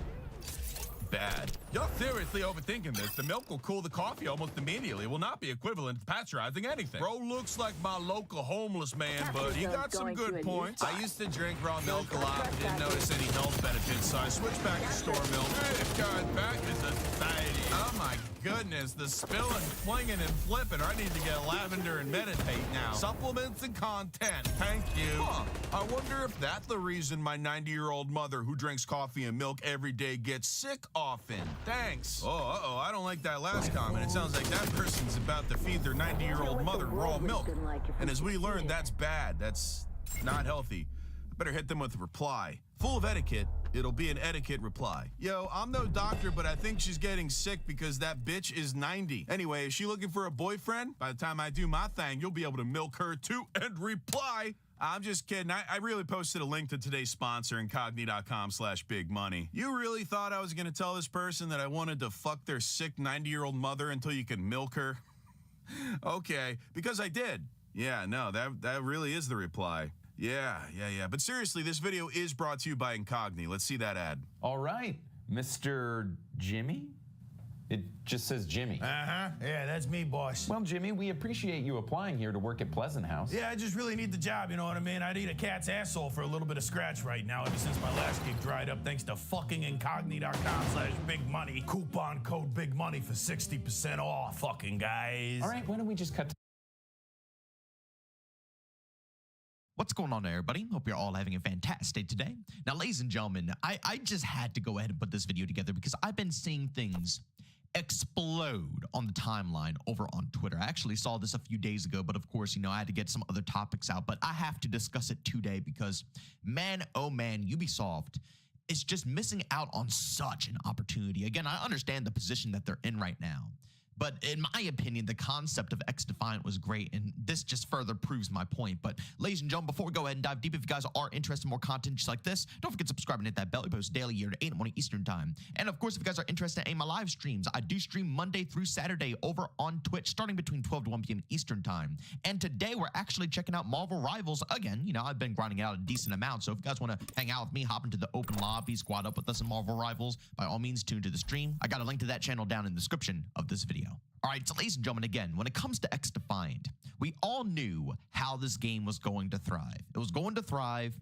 bad. You're seriously overthinking this. The milk will cool the coffee almost immediately. It will not be equivalent to pasteurizing anything. Bro looks like my local homeless man, but he got some good points. I used to drink raw milk a lot, but didn't notice any health benefits, so I switched back to store milk. Safeguard back to society. Oh my goodness, the spilling, flinging, and flipping. I need to get lavender and meditate now. Supplements and content. Thank you. Huh. I wonder if that's the reason my 90-year-old mother who drinks coffee and milk every day gets sick often. Thanks. Oh, I don't like that last comment. It sounds like that person's about to feed their 90-year-old mother raw milk. And as we learned, that's bad. That's not healthy. I better hit them with a reply. Full of etiquette, it'll be an etiquette reply. Yo, I'm no doctor, but I think she's getting sick because that bitch is 90. Anyway, is she looking for a boyfriend? By the time I do my thing, you'll be able to milk her too and reply. I'm just kidding. I really posted a link to today's sponsor, incogni.com/bigmoney. You really thought I was going to tell this person that I wanted to fuck their sick 90-year-old mother until you could milk her? Okay, because I did. Yeah, no, that really is the reply. Yeah. But seriously, this video is brought to you by Incogni. Let's see that ad. All right, Mr. Jimmy? It just says Jimmy. Uh-huh. Yeah, that's me, boss. Well, Jimmy, we appreciate you applying here to work at Pleasant House. Yeah, I just really need the job, you know what I mean? I'd eat a cat's asshole for a little bit of scratch right now ever since my last gig dried up thanks to fucking incogni.com/bigmoney. Coupon code BIGMONEY for 60% off, fucking guys. All right, why don't we just cut to What's going on, everybody? Hope you're all having a fantastic day today. Now, ladies and gentlemen, I just had to go ahead and put this video together because I've been seeing things explode on the timeline over on Twitter. I actually saw this a few days ago, but of course, I had to get some other topics out, but I have to discuss it today because, man, oh man, Ubisoft is just missing out on such an opportunity. Again, I understand the position that they're in right now, but in my opinion, the concept of XDefiant was great, and this just further proves my point. But ladies and gentlemen, before we go ahead and dive deep, if you guys are interested in more content just like this, don't forget to subscribe and hit that bell. We post daily here at 8 in the morning Eastern time. And of course, if you guys are interested in my live streams, I do stream Monday through Saturday over on Twitch, starting between 12 to 1 p.m. Eastern time. And today, we're actually checking out Marvel Rivals again. I've been grinding out a decent amount, so if you guys want to hang out with me, hop into the open lobby, squad up with us in Marvel Rivals, by all means, tune to the stream. I got a link to that channel down in the description of this video. All right, so ladies and gentlemen, again, when it comes to XDefiant, we all knew how this game was going to thrive. It was going to thrive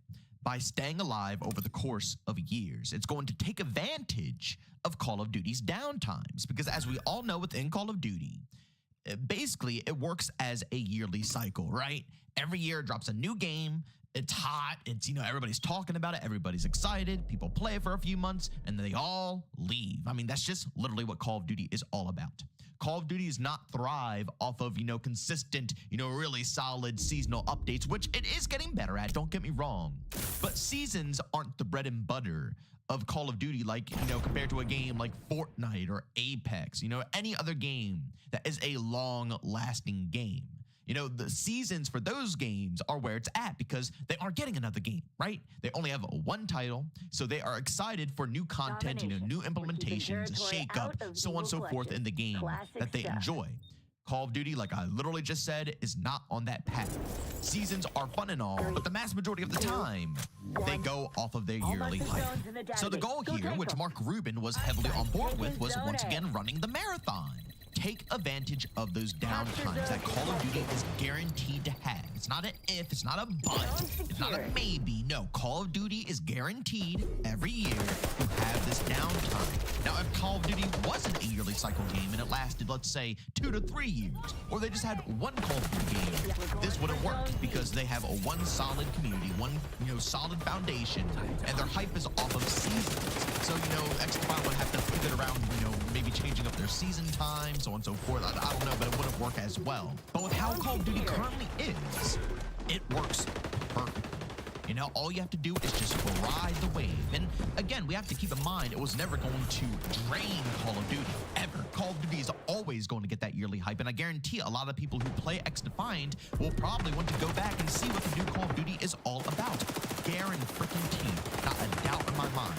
by staying alive over the course of years. It's going to take advantage of Call of Duty's downtimes, because as we all know within Call of Duty, basically it works as a yearly cycle, right? Every year it drops a new game. It's hot. It's, everybody's talking about it. Everybody's excited. People play it for a few months and then they all leave. I mean, that's just literally what Call of Duty is all about. Call of Duty does not thrive off of, consistent, really solid seasonal updates, which it is getting better at, don't get me wrong. But seasons aren't the bread and butter of Call of Duty, like, compared to a game like Fortnite or Apex, any other game that is a long-lasting game. You know, the seasons for those games are where it's at because they aren't getting another game, right? They only have one title, so they are excited for new content, you know, new implementations, shake up, so on and so forth in the game that they enjoy. Call of Duty, like I literally just said, is not on that path. Seasons are fun and all, but the mass majority of the time, they go off of their yearly hype. So the goal here, which Mark Rubin was heavily on board with, was once again running the marathon. Take advantage of those downtimes that Call of Duty is guaranteed to have. It's not an if, it's not a but, it's not a maybe. No, Call of Duty is guaranteed every year to have this downtime. Now, if Call of Duty wasn't a yearly cycle game and it lasted, let's say, 2 to 3 years, or they just had one Call of Duty game, this wouldn't work because they have a one solid community, one, you know, solid foundation, and their hype is off of seasons. So, you know, XDefiant would have to pivot around, you know, maybe changing up their season time, so on and so forth. I don't know, but it wouldn't work as well. But with how Call of Duty currently is, it works perfectly. You know, all you have to do is just ride the wave. And again, we have to keep in mind, it was never going to drain Call of Duty, ever. Call of Duty is always going to get that yearly hype, and I guarantee a lot of people who play XDefiant will probably want to go back and see what the new Call of Duty is all about. Guaranteed, not a doubt in my mind.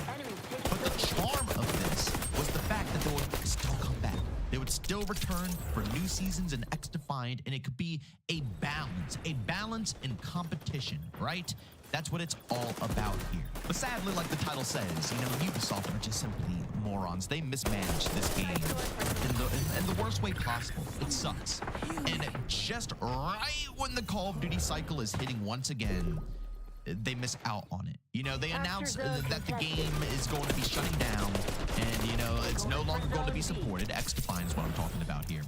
But the charm of this was the fact that they would still come back. They would still return for new seasons in XDefiant, and it could be a balance in competition, right? That's what it's all about here. But sadly, like the title says, you know, Ubisoft are just simply morons. They mismanaged this game in the worst way possible. It sucks. And just right when the Call of Duty cycle is hitting once again, they miss out on it. You know, they announced that the game is going to be shutting down, and, you know, it's no longer going to be supported. XDefiant is what I'm talking about here.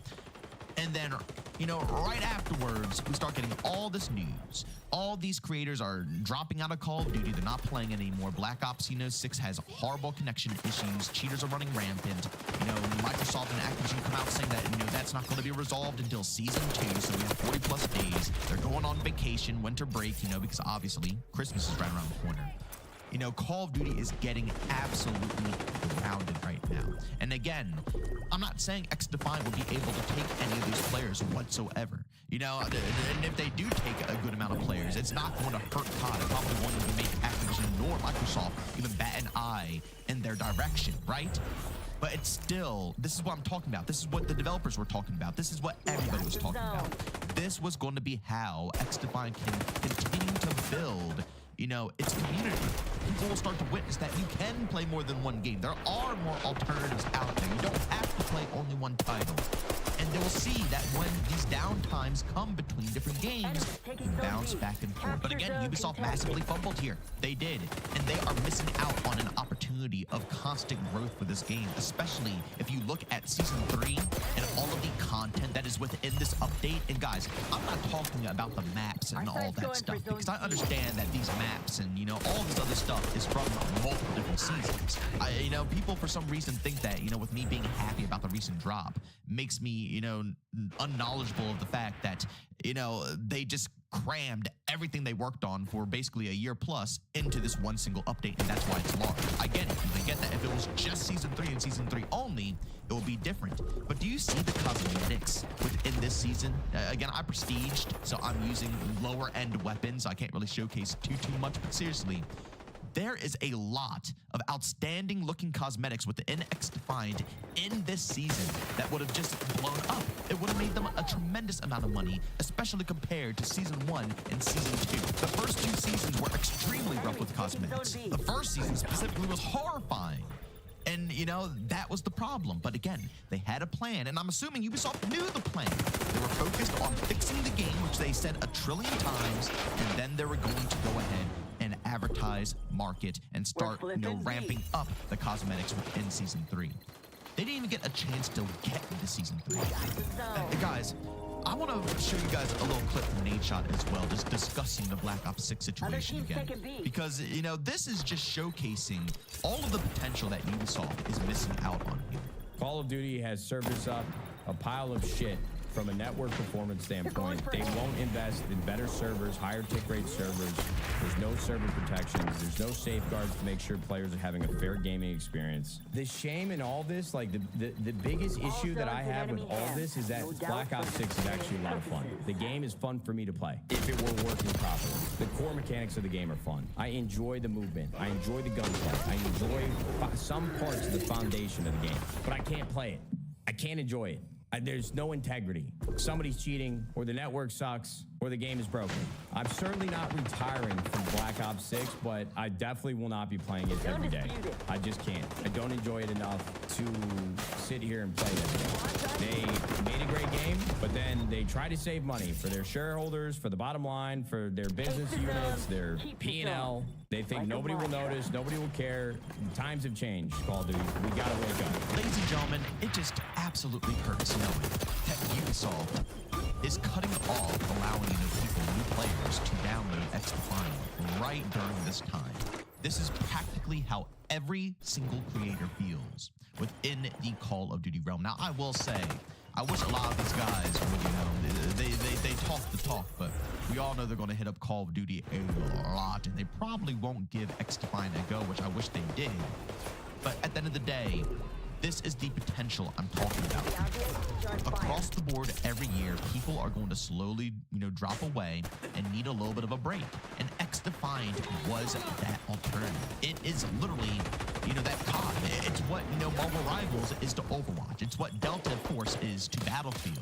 And then, you know, right afterwards, we start getting all this news. All these creators are dropping out of Call of Duty. They're not playing anymore. Black Ops, 6 has horrible connection issues. Cheaters are running rampant. You know, Microsoft and Activision come out saying that, that's not going to be resolved until Season 2. So we have 40 plus days. They're going on vacation, winter break, because obviously Christmas is right around the corner. Call of Duty is getting absolutely grounded right now. And again, I'm not saying XDefiant will be able to take any of these players whatsoever. And if they do take a good amount of players, it's not going to hurt COD. It probably won't even make Activision nor Microsoft even bat an eye in their direction, right? But it's still, this is what I'm talking about. This is what the developers were talking about. This is what everybody was talking about. This was going to be how XDefiant can continue to build its community. People will start to witness that you can play more than one game. There are more alternatives out there. You don't have to play only one title. And they will see that when these downtimes come between different games, you can bounce back and forth. But again, Ubisoft massively fumbled here. They did. And they are missing out on an opportunity of constant growth for this game, especially if you look at Season 3 and all of the content that is within this update. And guys, I'm not talking about the maps and all that stuff, because I understand that these maps and, all this other stuff is from multiple different seasons. People for some reason think that, with me being happy about the recent drop makes me, unknowledgeable of the fact that, they just crammed everything they worked on for basically a year plus into this one single update, and that's why it's large. I get it. I get that. If it was just Season 3 and Season 3 only, it would be different. But do you see the cosmetics within this season? Again, I prestiged, so I'm using lower end weapons. I can't really showcase too much, but seriously, there is a lot of outstanding looking cosmetics within XDefiant in this season that would have just blown up. It would have made them a tremendous amount of money, especially compared to Season 1 and Season 2. The first two seasons were extremely rough with cosmetics. The first season specifically was horrifying. And, that was the problem. But again, they had a plan, and I'm assuming Ubisoft knew the plan. They were focused on fixing the game, which they said 1 trillion times, and then they were going to go ahead and advertise, market, and start, ramping up the cosmetics within Season 3. They didn't even get a chance to get into Season 3. Guys, I want to show you guys a little clip from Nadeshot as well, just discussing the Black Ops 6 situation again. Because, this is just showcasing all of the potential that Ubisoft is missing out on here. Call of Duty has served us up a pile of shit from a network performance standpoint, they won't invest in better servers, higher tick rate servers. There's no server protections. There's no safeguards to make sure players are having a fair gaming experience. The shame in all this, like the biggest issue that I have with all this is that Black Ops 6 is actually a lot of fun. The game is fun for me to play if it were working properly. The core mechanics of the game are fun. I enjoy the movement. I enjoy the gunplay. I enjoy some parts of the foundation of the game, but I can't play it. I can't enjoy it. There's no integrity. Somebody's cheating, or the network sucks, or the game is broken. I'm certainly not retiring from Black Ops 6, but I definitely will not be playing it every day. I just can't. I don't enjoy it enough to sit here and play it every day. They made a great game, but then they try to save money for their shareholders, for the bottom line, for their business units, their P&L. They think nobody will notice, nobody will care. Times have changed, Call of Duty. We gotta wake up. Ladies and gentlemen, it just absolutely hurts knowing that Ubisoft is cutting off allowing people, new players, to download XDefiant right during this time. This is practically how every single creator feels within the Call of Duty realm. Now, I will say, I wish a lot of these guys would, they talk the talk, but we all know they're going to hit up Call of Duty a lot, and they probably won't give XDefiant a go, which I wish they did. But at the end of the day, this is the potential I'm talking about. Across the board, every year, people are going to slowly, drop away and need a little bit of a break. And XDefiant was that alternative. It is literally, that COD. It's what, Marvel Rivals is to Overwatch. It's what Delta Force is to Battlefield.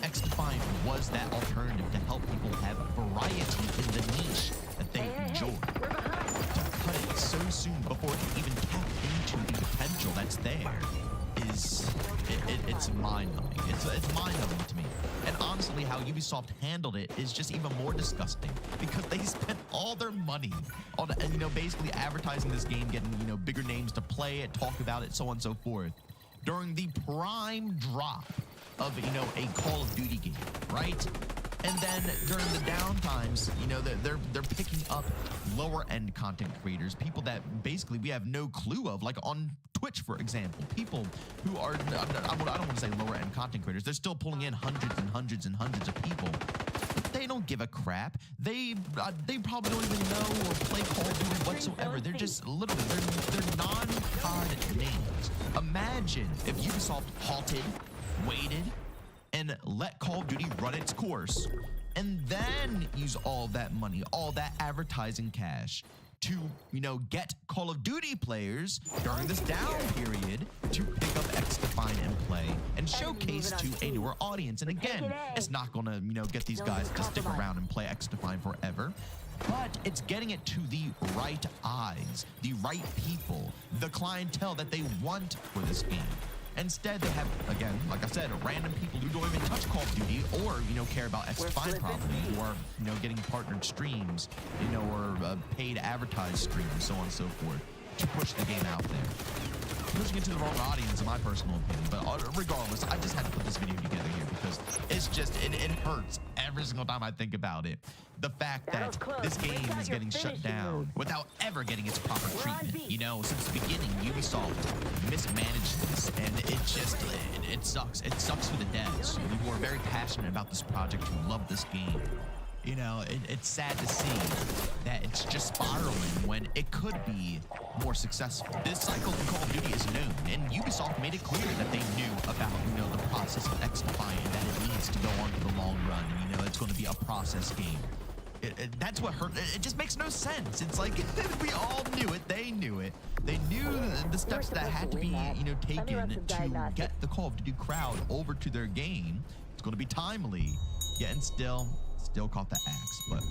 XDefiant was that alternative to help people have variety in the niche that they enjoy. To cut it so soon before it can even tap into the potential that's there is it's mind-numbing. It's mind-numbing to me. And honestly, how Ubisoft handled it is just even more disgusting because they spent all their money on basically advertising this game, getting bigger names to play it, talk about it, so on and so forth, during the prime drop of a Call of Duty game, right? And then during the downtimes, they're picking up lower end content creators, people that basically we have no clue of, like on Twitch, for example, people who are, I don't want to say lower end content creators. They're still pulling in hundreds and hundreds and hundreds of people. But they don't give a crap. They probably don't even know or play Call of Duty whatsoever. They're just literally, they're non-COD names. Imagine if Ubisoft halted, waited, and let Call of Duty run its course, and then use all that money, all that advertising cash to, get Call of Duty players during this down period to pick up XDefiant and play and showcase to a newer audience. And again, it's not gonna, get these guys to stick around and play XDefiant forever, but it's getting it to the right eyes, the right people, the clientele that they want for this game. Instead, they have, again, like I said, random people who don't even touch Call of Duty or, care about XDefiant properly, who are, getting partnered streams, or paid advertised streams, so on and so forth, to push the game out there. Pushing it to the wrong audience, in my personal opinion. But regardless, I just had to put this video together here because it's just, it hurts every single time I think about it. The fact that this game is getting shut down without ever getting its proper treatment. Since the beginning, Ubisoft mismanaged this, and it just, it sucks. It sucks for the devs who are very passionate about this project, who love this game. It's sad to see that it's just spiraling when it could be more successful. This cycle in Call of Duty is known, and Ubisoft made it clear that they knew about, the process of XDefiant, that it needs to go on for the long run, and, it's going to be a process game. That's what hurt. It just makes no sense. It's like we all knew it. They knew it. They knew the steps that had to be, taken to get the Call of Duty crowd over to their game. It's going to be timely, yet and still caught the axe. But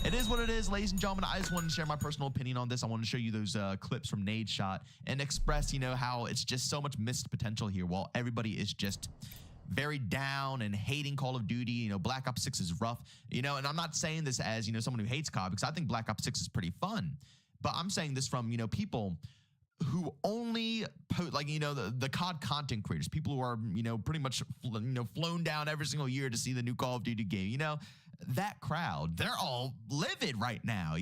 it is what it is, ladies and gentlemen. I just wanted to share my personal opinion on this. I wanted to show you those clips from Nade Shot and express, how it's just so much missed potential here while everybody is just very down and hating Call of Duty. Black Ops 6 is rough, and I'm not saying this as, someone who hates COD, because I think Black Ops 6 is pretty fun. But I'm saying this from, people who only the COD content creators, people who are, pretty much, flown down every single year to see the new Call of Duty game, that crowd, they're all livid right now,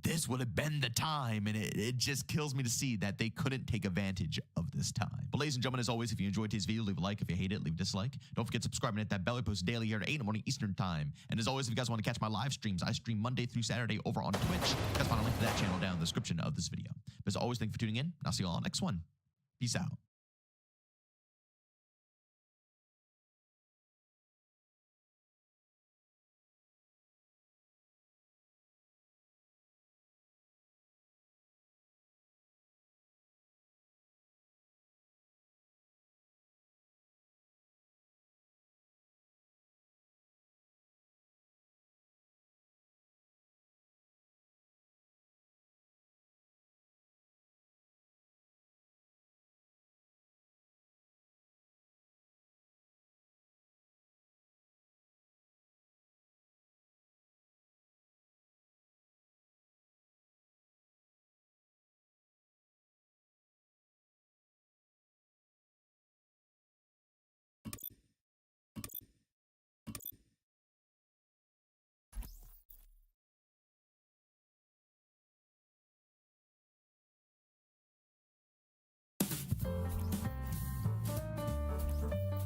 this would have been the time. And it just kills me to see that they couldn't take advantage of this time. But ladies and gentlemen, as always, if you enjoyed today's video, leave a like. If you hate it, leave a dislike. Don't forget to subscribe and hit that bell. I post daily here at 8 in the morning Eastern time. And as always, if you guys want to catch my live streams, I stream Monday through Saturday over on Twitch. You guys find a link to that channel down in the description of this video. But as always, thank you for tuning in. And I'll see you all on the next one. Peace out.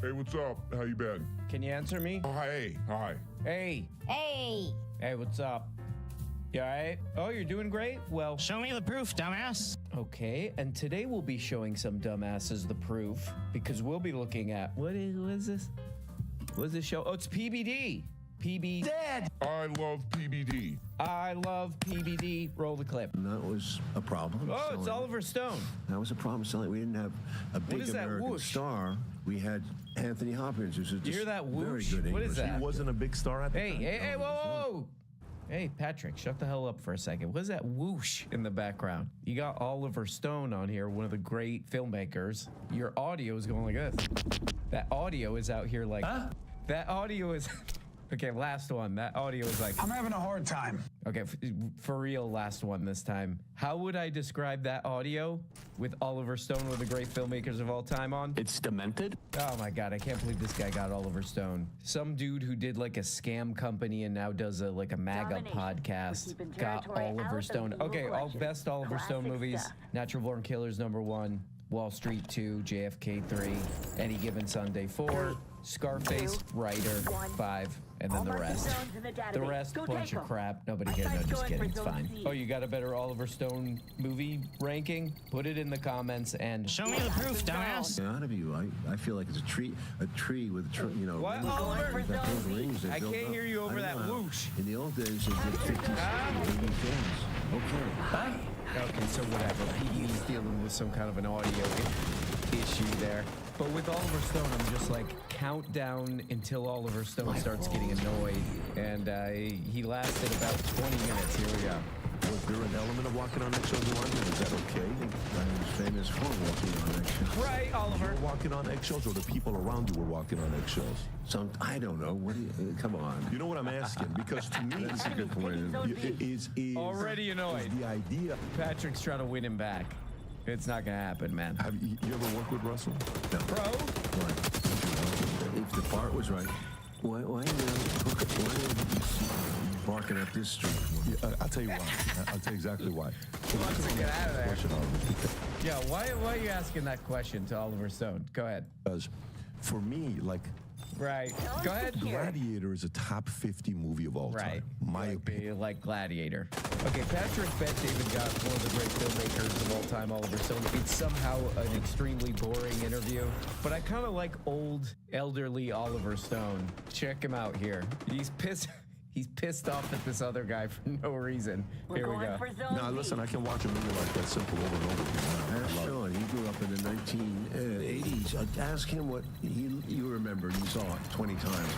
Hey, what's up? How you been? Can you answer me? Oh, hi. Hi. Hey. Hey. Hey, what's up? You all right? Oh, you're doing great? Well, show me the proof, dumbass. Okay, and today we'll be showing some dumbasses the proof because we'll be looking at what is this? What is this show? Oh, it's PBD. PB Dead. I love PBD. I love PBD. Roll the clip. That was a problem. Oh, it's Oliver Stone. That was a problem selling. We didn't have a big American star. We had Anthony Hopkins, who's You hear that whoosh? very good What is English. that? He wasn't a big star at the time. Hey, whoa. Hey, Patrick, shut the hell up for a second. What is that whoosh in the background? You got Oliver Stone on here, one of the great filmmakers. Your audio is going like this. That audio is out here like... Huh? That audio is... Okay, last one. That audio is like... I'm having a hard time. Okay, for real, last one this time. How would I describe that audio with Oliver Stone, one of the great filmmakers of all time on? It's demented. Oh my God, I can't believe this guy got Oliver Stone. Some dude who did like a scam company and now does a MAGA podcast got Oliver Stone. Okay, all best Oliver Stone movies. Natural Born Killers #1, Wall Street 2, JFK 3, Any Given Sunday 4, Scarface, Writer 5, and then the rest. The rest, bunch of crap. Nobody cares. No, just kidding. It's fine. Oh, you got a better Oliver Stone movie ranking? Put it in the comments and show me the proof, dumbass. Out of you, I feel like it's a tree with you know. What, Oliver? Rings I can't hear you over that whoosh. In the old days, they did 50, 80 films. Okay. Huh? Okay, so whatever. PB's dealing with some kind of an audio issue there. But with Oliver Stone, I'm just like, count down until Oliver Stone starts getting annoyed. And he lasted about 20 minutes. Here we go. Was there an element of walking on eggshells in London? Is that okay? He was famous for walking on eggshells. Right, Oliver. You were walking on eggshells, or the people around you were walking on eggshells? I don't know. What do you? Come on. You know what I'm asking? Because to me, that's a good point. Is already annoyed. The idea. Patrick's trying to win him back. It's not gonna happen, man. Have you ever worked with Russell? No. Bro? What? If the part was right, why are you barking up this street? Yeah, I'll tell you why. I'll tell you exactly why. He wants to get out of there. Yeah, why are you asking that question to Oliver Stone? Go ahead. Because for me, like... Right. Go ahead. Gladiator is a top 50 movie of all time. My opinion. Like Gladiator. Okay, Patrick Bet David got one of the great filmmakers of all time, Oliver Stone. It's somehow an extremely boring interview, but I kind of like old, elderly Oliver Stone. Check him out here. He's pissed. He's pissed off at this other guy for no reason. Here we go. Now, listen, I can watch a movie like that simple over and over again. Ask Sean. He grew up in the 1980s. Ask him what you remember. You saw it 20 times.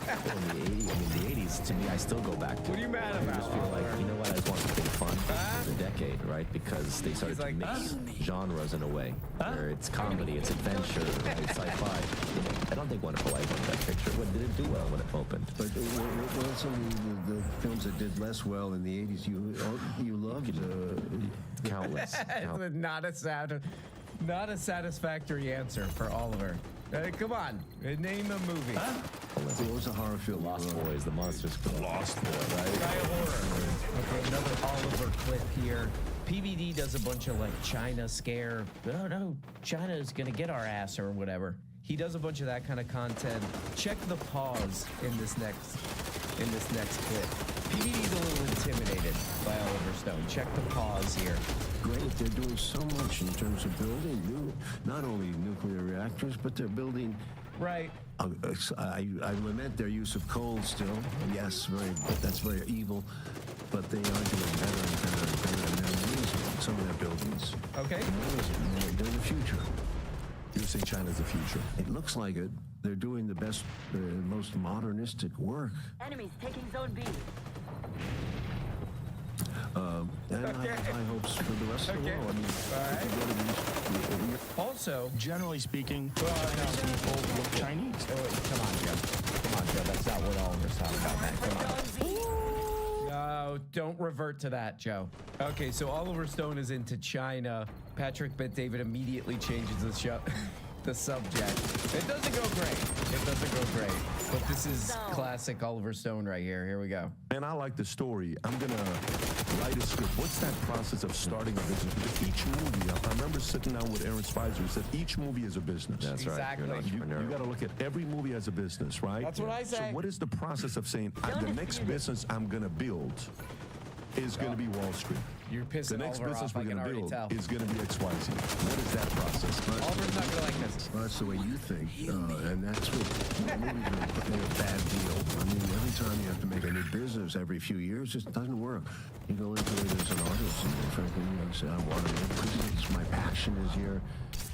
Well, in the 80s, the 80s, to me, I still go back to. What are you mad about? I just feel like, you know what, I just want something fun for the decade, right? Because they started to mix genres in a way. Where it's comedy, it's adventure, right? Sci-fi. I don't think Wonderful Life won that picture. What did it do well when it opened? But what are some of the films that did less well in the 80s you loved? Countless. Not a satisfactory answer for Oliver. Come on, name a movie. Huh? What was the horror film? Lost Boys, the Monsters Club. Lost Boy, right? Sky of Horror. Okay, another Oliver clip here. PBD does a bunch of like China scare. Oh no, China is gonna get our ass or whatever. He does a bunch of that kind of content. Check the pause in this next clip. PBD's a little intimidated by Oliver Stone. Check the pause here. Great, they're doing so much in terms of building not only nuclear reactors, but they're building. Right. I lament their use of coal still. Yes, that's very evil. But they are doing better and better and better, and they're amazing, some of their buildings. Okay. They're the future. You're saying China's the future? It looks like it. They're doing the best, most modernistic work. Enemies taking zone B. And I have high hopes for the rest of the world. I mean, Also, generally speaking, people look Chinese. Come on, Joe. That's not what Oliver's talking about, man. Come on. No, don't revert to that, Joe. Okay, so Oliver Stone is into China. Patrick Bet David immediately changes the subject. It doesn't go great. But this is classic Oliver Stone right here. Here we go. And I like the story. I'm gonna write a script. What's that process of starting a business? Because each movie, I remember sitting down with Aaron Spicer who said each movie is a business. That's exactly right. You got to look at every movie as a business, right? That's what I say. So what is the process of saying the next business I'm gonna build is gonna be Wall Street? You're pissing The next Oliver business off, we're I can gonna already build tell. is gonna be XYZ. What is that process? Oliver's not gonna like this. Well, that's the way you think, and that's what movies are a bad deal. I mean, every time you have to make a new business every few years, it just doesn't work. You go into it as an artist, and frankly, you say, I want to make this. My passion is here.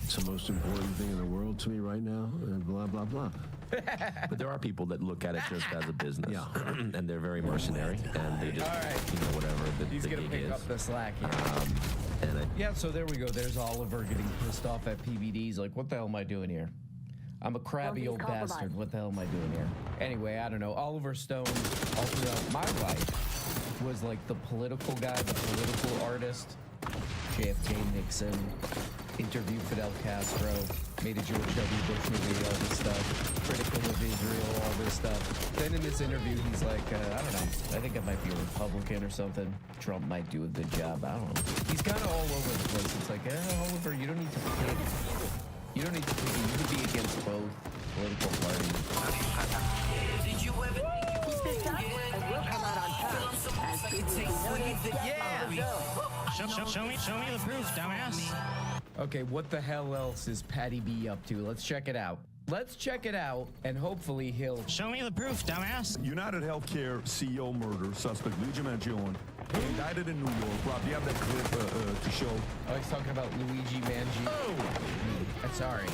It's the most important thing in the world to me right now, and blah, blah, blah. But there are people that look at it just as a business, and they're very mercenary, and they just, whatever He's the gonna gig pick is. up the slack here. And Yeah, so there we go. There's Oliver getting pissed off at PBD's like, what the hell am I doing here? I'm a crabby old bastard. What the hell am I doing here? Anyway, I don't know. Oliver Stone, all throughout my life, was like the political guy, the political artist. JFK, Nixon, interviewed Fidel Castro, made a George W. Bush movie, all this stuff, critical of Israel, all this stuff. Then in this interview, he's like, I don't know, I think I might be a Republican or something. Trump might do a good job. I don't know. He's kind of all over the place. It's like, Oliver, you don't need to pick. You don't need to pick. You could be against both political parties. Did you ever keep this up? And we'll come out on top. As Show me the proof, dumbass. Okay, what the hell else is Patty B up to? Let's check it out. Let's check it out, and hopefully he'll... Show me the proof, dumbass. United Healthcare CEO murder suspect Luigi Mangione indicted in New York. Rob, do you have that clip to show? Oh, he's talking about Luigi Mangione. Oh! Sorry.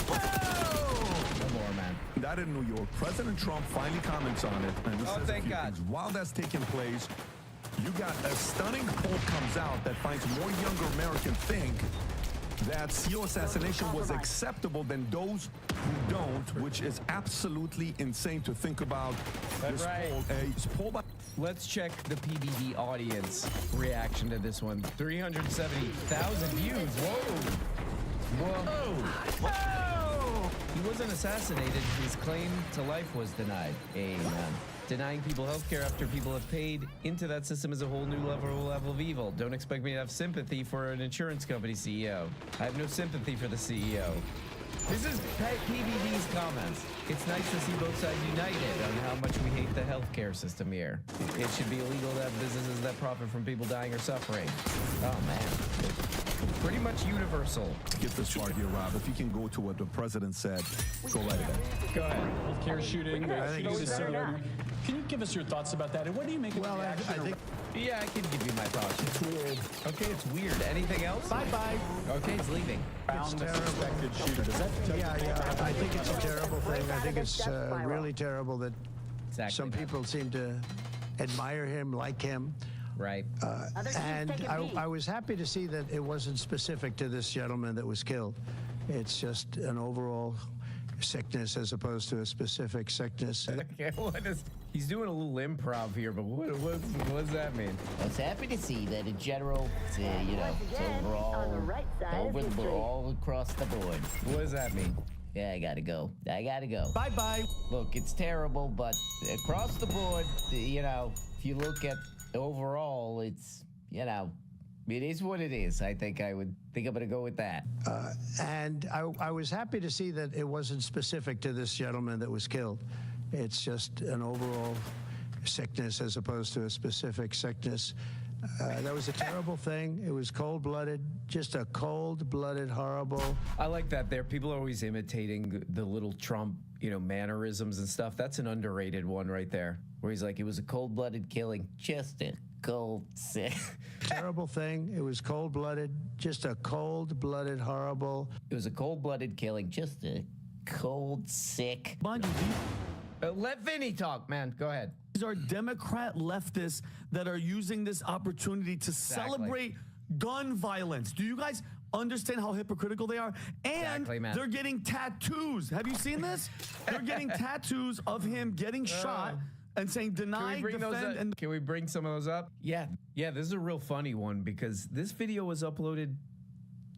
No more, man. Indicted in New York. President Trump finally comments on it. And this says thank God. Things. While that's taking place, you got a stunning poll comes out that finds more younger Americans think that CEO assassination was acceptable than those who don't, which is absolutely insane to think about. That's this right. poll. This poll by Let's check the PBD audience reaction to this one. 370,000 views. Whoa. Whoa. He wasn't assassinated. His claim to life was denied. Amen. Denying people healthcare after people have paid into that system is a whole new level of evil. Don't expect me to have sympathy for an insurance company CEO. I have no sympathy for the CEO. This is PBD's comments. It's nice to see both sides united on how much we hate the healthcare system here. It should be illegal to have businesses that profit from people dying or suffering. Oh, man. Pretty much universal. Get this far here, Rob. If you can go to what the president said, go right ahead. Go ahead. Healthcare shooting. Can you give us your thoughts about that? And what do you make of the reaction? I think... Yeah, I can give you my thoughts. It's weird. Okay, it's weird. Anything else? Bye-bye. Okay, it's leaving. Found the suspected shooter. Does that I think it's a terrible thing. I think it's really terrible that some people seem to admire him, like him. Right. And I was happy to see that it wasn't specific to this gentleman that was killed. It's just an overall sickness as opposed to a specific sickness. Okay, he's doing a little improv here, but what does that mean? I was happy to see that in general, it's overall, all across the board. What does that mean? Yeah, I gotta go. I gotta go. Bye-bye. Look, it's terrible, but across the board, you know, if you look at overall, it's, you know, it is what it is. I think I'm gonna go with that. And I was happy to see that it wasn't specific to this gentleman that was killed. It's just an overall sickness as opposed to a specific sickness. That was a terrible thing. It was cold-blooded, just a cold-blooded, horrible. I like that there. People are always imitating the little Trump, you know, mannerisms and stuff. That's an underrated one right there, where he's like, it was a cold-blooded killing, just a cold sick. Terrible thing. It was cold-blooded, just a cold-blooded, horrible. It was a cold-blooded killing, just a cold sick. Let Vinny talk, man. Go ahead. These are Democrat leftists that are using this opportunity to celebrate gun violence. Do you guys understand how hypocritical they are? And they're getting tattoos. Have you seen this? They're getting tattoos of him getting shot and saying deny, defend, and can we bring some of those up? Yeah, this is a real funny one because this video was uploaded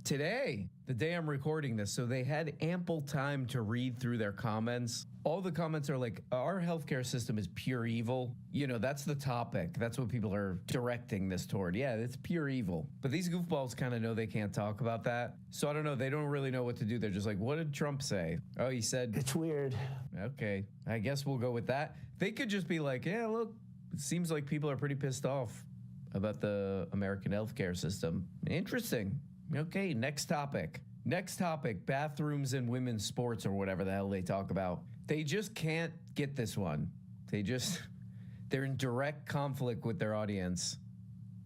today, the day I'm recording this, so they had ample time to read through their comments. All the comments are like, our healthcare system is pure evil. You know, that's the topic. That's what people are directing this toward. Yeah, it's pure evil. But these goofballs kind of know they can't talk about that. So I don't know. They don't really know what to do. They're just like, what did Trump say? Oh, he said... It's weird. Okay, I guess we'll go with that. They could just be like, yeah, look, it seems like people are pretty pissed off about the American healthcare system. Interesting. Okay, next topic. Next topic, bathrooms in women's sports or whatever the hell they talk about. They just can't get this one. They're in direct conflict with their audience.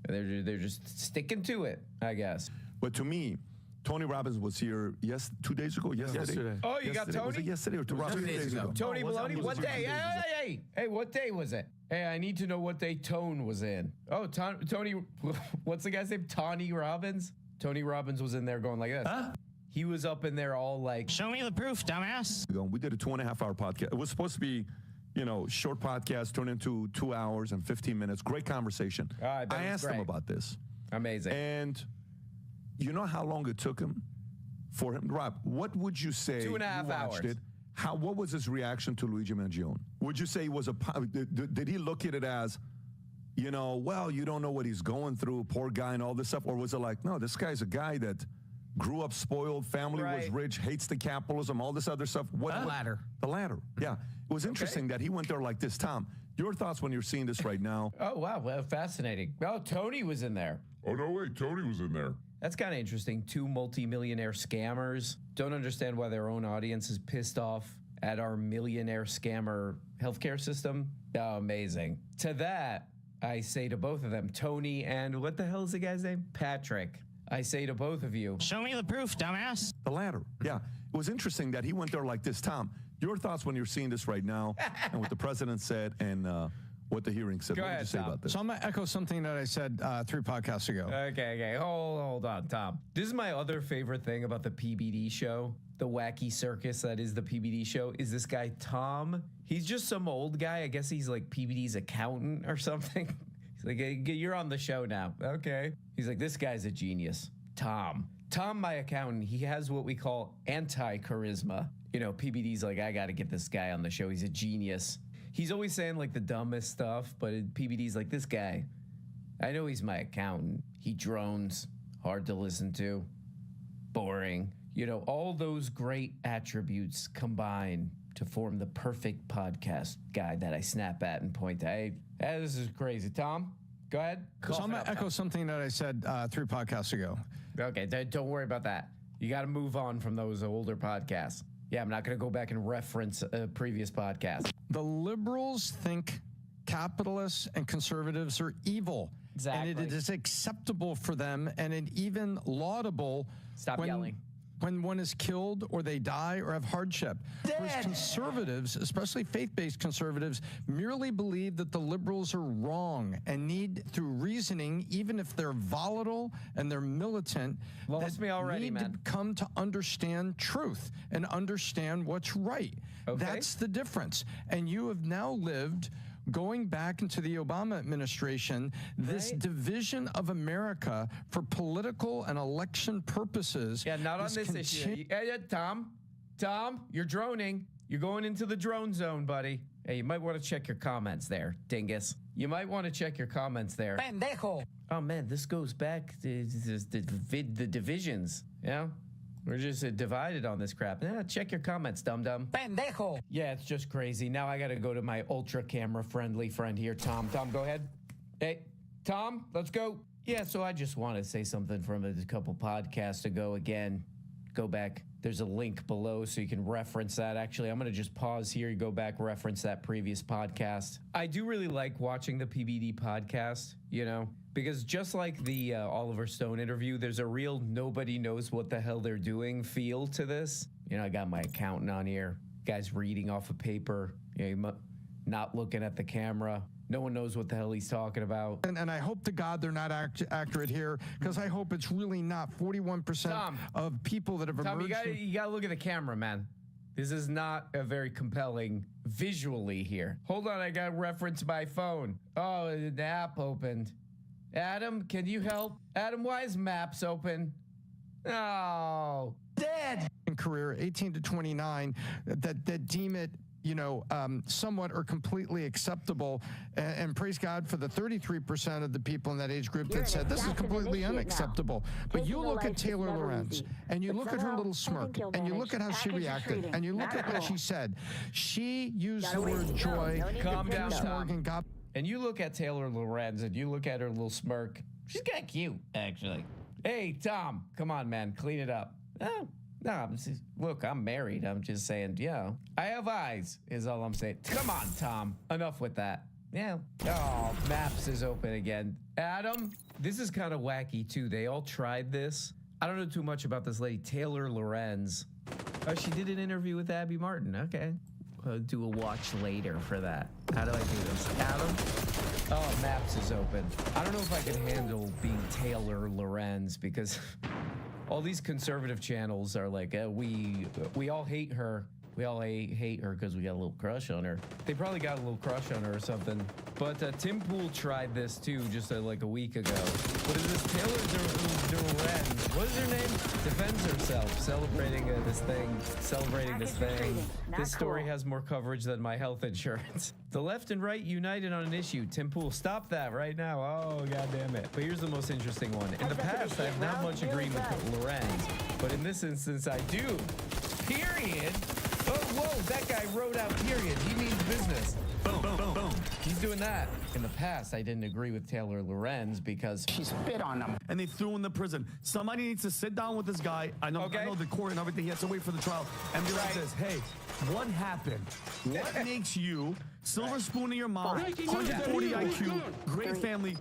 They're just sticking to it, I guess. But to me, Tony Robbins was here 2 days ago. Yesterday. Oh, you got Tony? Was it yesterday or 2 days ago? Tony Maloney, what day? Hey, what day was it? Hey, I need to know what day Tone was in. Oh, Tony, what's the guy's name? Tony Robbins? Tony Robbins was in there going like this. Huh? He was up in there all like, show me the proof, dumbass. We did a 2.5-hour podcast. It was supposed to be, you know, short podcast turned into 2 hours and 15 minutes. Great conversation. I asked him about this. Amazing. And you know how long it took him for him? Rob, what would you say? 2.5 hours. It, what was his reaction to Luigi Mangione? Would you say he was did he look at it as, you know, well, you don't know what he's going through, poor guy and all this stuff? Or was it like, no, this guy's a guy that grew up spoiled, family was rich, hates the capitalism, all this other stuff? The latter. The latter, yeah. It was interesting that he went there like this. Tom, your thoughts when you're seeing this right now? Oh, wow, well, fascinating. Oh, Tony was in there. Oh, no way, Tony was in there. That's kind of interesting. 2 multimillionaire scammers don't understand why their own audience is pissed off at our millionaire scammer healthcare system. Oh, amazing. To that, I say to both of them, Tony and what the hell is the guy's name? Patrick. I say to both of you, show me the proof, dumbass. The latter. Yeah. It was interesting that he went there like this. Tom, your thoughts when you're seeing this right now and what the president said and what the hearing said. Go what ahead, did you say Tom. about this? So I'm going to echo something that I said 3 podcasts ago. Okay. Hold on, Tom. This is my other favorite thing about the PBD show. The wacky circus that is the PBD show is this guy, Tom. He's just some old guy. I guess he's like PBD's accountant or something. He's like, hey, you're on the show now. Okay. He's like, this guy's a genius. Tom, my accountant, he has what we call anti-charisma. You know, PBD's like, I got to get this guy on the show. He's a genius. He's always saying like the dumbest stuff, but PBD's like, this guy, I know he's my accountant. He drones, hard to listen to, boring. You know, all those great attributes combine to form the perfect podcast guy that I snap at and point to. Hey, this is crazy. Tom, go ahead. So I'm going to echo something that I said 3 podcasts ago. Okay, don't worry about that. You got to move on from those older podcasts. Yeah, I'm not going to go back and reference a previous podcast. The liberals think capitalists and conservatives are evil. Exactly. And it is acceptable for them and it even laudable. Stop yelling. When one is killed or they die or have hardship. Whereas conservatives, especially faith-based conservatives, merely believe that the liberals are wrong and need, through reasoning, even if they're volatile and they're militant, need to come to understand truth and understand what's right. Okay. That's the difference. And you have now lived, going back into the Obama administration, this division of America for political and election purposes. Yeah, not on this issue. Tom, Tom, you're droning. You're going into the drone zone, buddy. Hey, you might want to check your comments there, dingus. You might want to check your comments there. Pendejo. Oh, man, this goes back to the divisions, yeah? We're just divided on this crap. Yeah, check your comments, dum-dum. Pendejo. Yeah, it's just crazy. Now I got to go to my ultra camera-friendly friend here, Tom. Tom, go ahead. Hey, Tom, let's go. Yeah, so I just want to say something from a couple podcasts ago again. Go back. There's a link below so you can reference that. Actually, I'm going to just pause here. You go back, reference that previous podcast. I do really like watching the PBD podcast, you know, because just like the Oliver Stone interview, there's a real nobody knows what the hell they're doing feel to this. You know, I got my accountant on here. Guy's reading off a paper, you know, not looking at the camera. No one knows what the hell he's talking about. And I hope to God they're not accurate here, because I hope it's really not 41% of people that have emerged. Tom, you gotta look at the camera, man. This is not a very compelling visually here. Hold on, I gotta reference my phone. Oh, the app opened. Adam, can you help? Adam, why is Maps open? Oh, dead. Career 18 to 29 that deem it, you know, somewhat or completely acceptable, and praise God for the 33% of the people in that age group that said this is completely unacceptable. But you look at Taylor Lorenz, and you look at her little smirk, and you look at how she reacted, and you look at what she said. She used the word joy. Calm down, Tom. And you look at Taylor Lorenz, and you look at her little smirk. She's kind of cute, actually. Hey, Tom, come on, man, clean it up. No, look, I'm married. I'm just saying, yeah. I have eyes, is all I'm saying. Come on, Tom. Enough with that. Yeah. Oh, Maps is open again. Adam, this is kind of wacky, too. They all tried this. I don't know too much about this lady, Taylor Lorenz. Oh, she did an interview with Abby Martin. Okay. I'll do a watch later for that. How do I do this? Adam? Oh, Maps is open. I don't know if I can handle being Taylor Lorenz, because all these conservative channels are like, we all hate her. We all hate her because we got a little crush on her. They probably got a little crush on her or something. But Tim Pool tried this too just like a week ago. What is this? Taylor Lorenz. What is her name? Defends herself, celebrating this thing. This story has more coverage than my health insurance. The left and right united on an issue. Tim Pool, stop that right now. Oh, God damn it. But here's the most interesting one. In the past, I have not much agreed with Lorenz, but in this instance, I do. Period. Oh, whoa, that guy wrote out period. He means business. Boom, boom, boom, boom. He's doing that. In the past, I didn't agree with Taylor Lorenz because she spit on him. And they threw him in the prison. Somebody needs to sit down with this guy. I know the court and everything. He has to wait for the trial and be like this. Hey, what happened? What makes you, silver spoon in your mouth, 140 IQ, great family,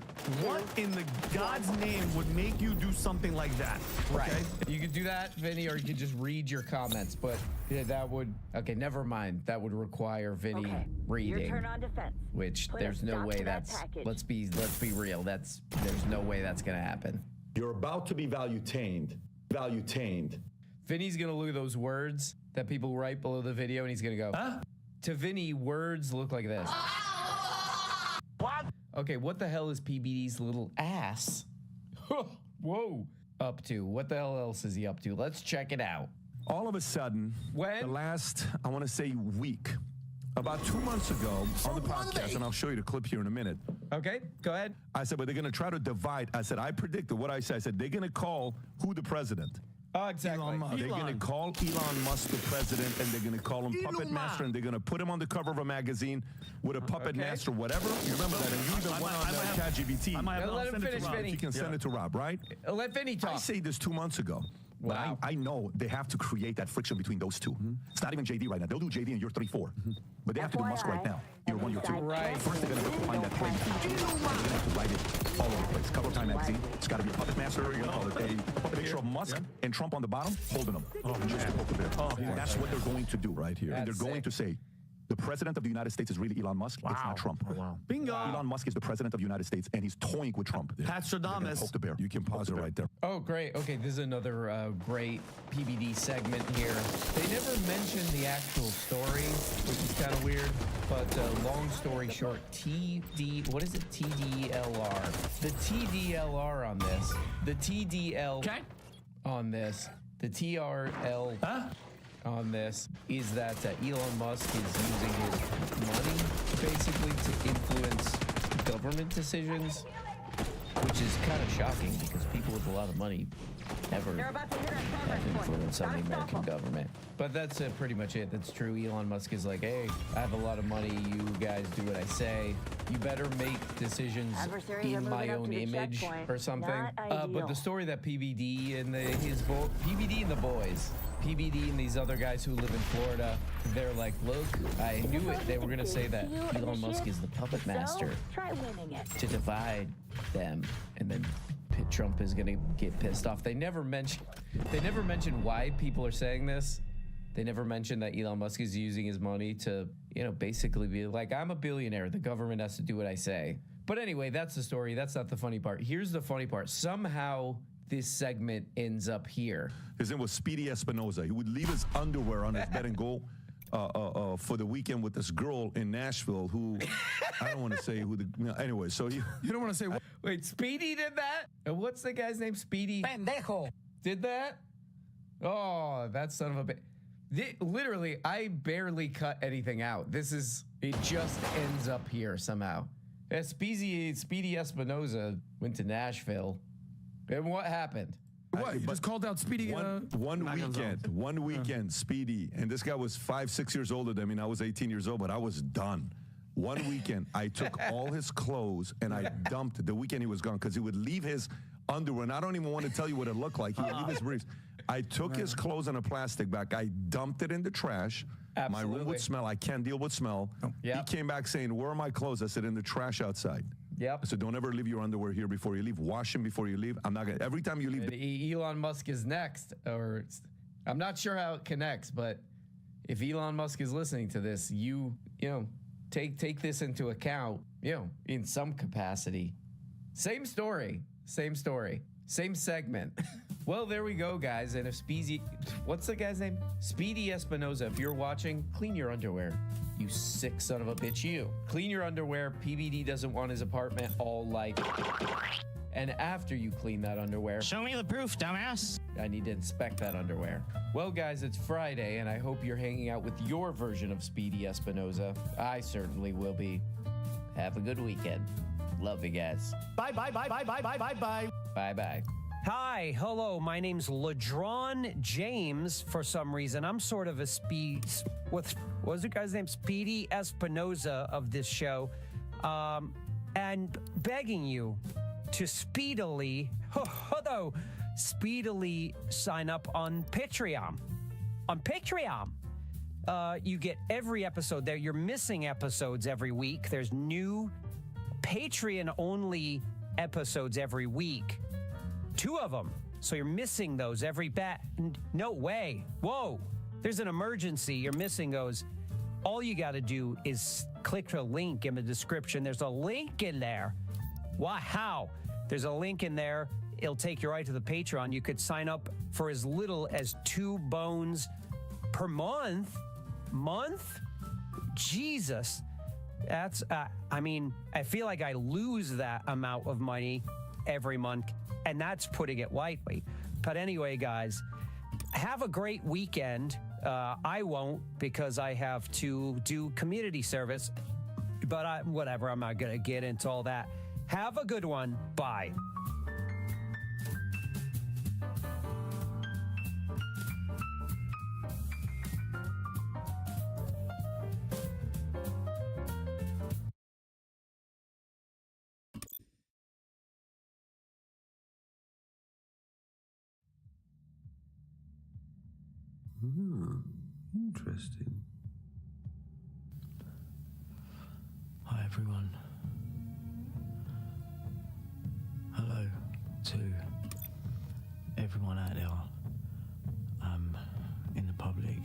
what in the God's name would make you do something like that? Right. You could do that, Vinny, or you could just read your comments. But yeah, that would, okay, never mind. That would require Vinny reading. Your turn on defense. Which there's no way that's, let's be real. There's no way that's gonna happen. You're about to be value-tained. Value-tained. Vinny's gonna look at those words that people write below the video and he's gonna go, huh? To Vinny, words look like this. What? Okay, what the hell is PBD's little ass? Whoa. Up to? What the hell else is he up to? Let's check it out. All of a sudden, the last, I want to say, week, about 2 months ago on the podcast, and I'll show you the clip here in a minute. Okay, go ahead. I said, but they're going to try to divide. I said, I predicted what I said. I said, they're going to call who the president? Oh, exactly. They're going to call Elon Musk the president, and they're going to call him Puppet Master, and they're going to put him on the cover of a magazine with a Puppet Master, whatever. You remember that? And you even went on ChatGPT. Let him finish, Vinny. You can send it to Rob, right? Let Vinny talk. I say this 2 months ago. Wow. I know they have to create that friction between those two. It's not even JD right now. They'll do JD and you're 3-4. But they have to do Musk right now. You're 1, you're 2. Right. First, they're going to go find that plane. They're going to have to write it all over the place. Cover Time magazine. It's got to be a Puppet Master. You're going to call it a picture of Musk and Trump on the bottom, holding them. Just to poke the bear. That's what they're going to do right here. And they're going to say, the president of the United States is really Elon Musk. It's not Trump. Bingo. Elon Musk is the president of the United States, and he's toying with Trump. Pastradamus. Poke the bear. You can pause it right there. Oh, great. Okay, this is another great PBD segment here. They never mentioned the actual story, which is kind of weird. But long story short, what is it? TDLR. The TDLR on this. The TDL on this. The TRL. on this is that Elon Musk is using his money basically to influence government decisions, which is kind of shocking because people with a lot of money never have influence on the American government. But that's pretty much it. That's true. Elon Musk is like, hey, I have a lot of money. You guys do what I say. You better make decisions in my own image or something. But the story that PBD and PBD and the boys, PBD and these other guys who live in Florida, they're like, look, I knew it. They were going to say that Elon Musk is the puppet master to divide them, and then Trump is going to get pissed off. They never mention why people are saying this. They never mention that Elon Musk is using his money to, basically be like, I'm a billionaire. The government has to do what I say. But anyway, that's the story. That's not the funny part. Here's the funny part. Somehow this segment ends up here. His name was Speedy Espinoza. He would leave his underwear on his bed and go for the weekend with this girl in Nashville who, I don't want to say who anyway, so you don't want to say what? Wait, Speedy did that? And what's the guy's name? Speedy? Pendejo. Did that? Oh, that son of a bitch. Literally, I barely cut anything out. It just ends up here somehow. Yeah, Speedy Espinoza went to Nashville. And what happened? What? You just called out Speedy? One weekend, Speedy. And this guy was 5-6 years older than me. And I was 18 years old, but I was done. One weekend, I took all his clothes and I dumped the weekend he was gone because he would leave his underwear. And I don't even want to tell you what it looked like. He would leave his briefs. I took his clothes in a plastic bag. I dumped it in the trash. Absolutely. My room would smell. I can't deal with smell. Yep. He came back saying, where are my clothes? I said, in the trash outside. Yep. I said, don't ever leave your underwear here before you leave. Wash them before you leave. I'm not going to. Every time you leave. Elon Musk is next. Or I'm not sure how it connects, but if Elon Musk is listening to this, you take this into account, in some capacity. Same story. Same segment. Well, there we go, guys. And if what's the guy's name? Speedy Espinoza. If you're watching, clean your underwear. You sick son of a bitch, you. Clean your underwear. PBD doesn't want his apartment all like. And after you clean that underwear, show me the proof, dumbass. I need to inspect that underwear. Well, guys, it's Friday, and I hope you're hanging out with your version of Speedy Espinoza. I certainly will be. Have a good weekend. Love you guys. Bye, bye, bye, bye, bye, bye, bye, bye. Bye, bye. Hi, hello, my name's LeDron James. For some reason, I'm sort of a what was the guy's name? Speedy Espinoza of this show. And begging you to speedily sign up on Patreon. On Patreon. You get every episode there. You're missing episodes every week. There's new Patreon-only episodes every week. 2 of them. So you're missing those every no way. Whoa. There's an emergency. You're missing those. All you got to do is click the link in the description. There's a link in there. Wow. There's a link in there. It'll take you right to the Patreon. You could sign up for as little as 2 bones per month. Jesus. That's, I feel like I lose that amount of money every month, and that's putting it lightly. But anyway, guys, have a great weekend. I won't, because I have to do community service, but whatever, I'm not going to get into all that. Have a good one. Bye. Interesting. Hi, everyone. Hello to everyone out there in the public.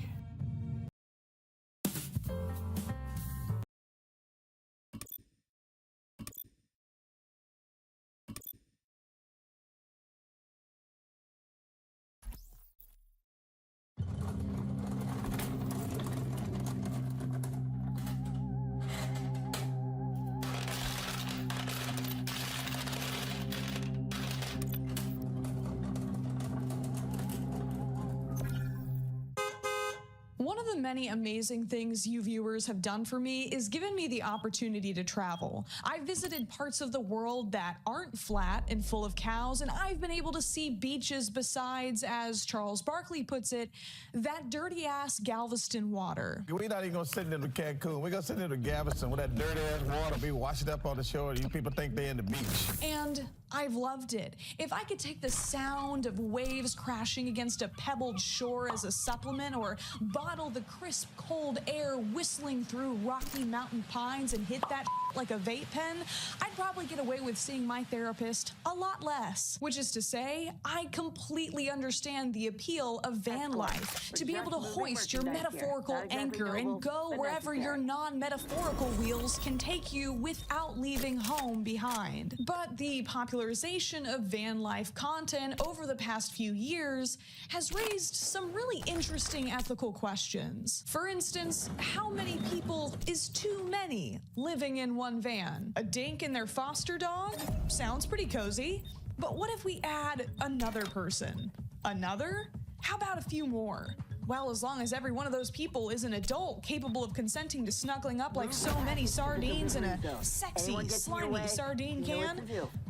of the many amazing things you viewers have done for me is given me the opportunity to travel. I've visited parts of the world that aren't flat and full of cows, and I've been able to see beaches besides, as Charles Barkley puts it, that dirty-ass Galveston water. We're not even going to send them to Cancun. We're going to send them to Galveston where that dirty-ass water be washing up on the shore and you people think they're in the beach. And I've loved it. If I could take the sound of waves crashing against a pebbled shore as a supplement, or bottle the crisp, cold air whistling through Rocky Mountain pines and hit that like a vape pen, I'd probably get away with seeing my therapist a lot less. Which is to say, I completely understand the appeal of van life. To be able to hoist your metaphorical anchor and go wherever your non-metaphorical wheels can take you without leaving home behind. But the popularization of van life content over the past few years has raised some really interesting ethical questions. For instance, how many people is too many living in one van? A dink and their foster dog? Sounds pretty cozy. But what if we add another person? Another? How about a few more? Well, as long as every one of those people is an adult capable of consenting to snuggling up like so many sardines in a sexy, slimy sardine can,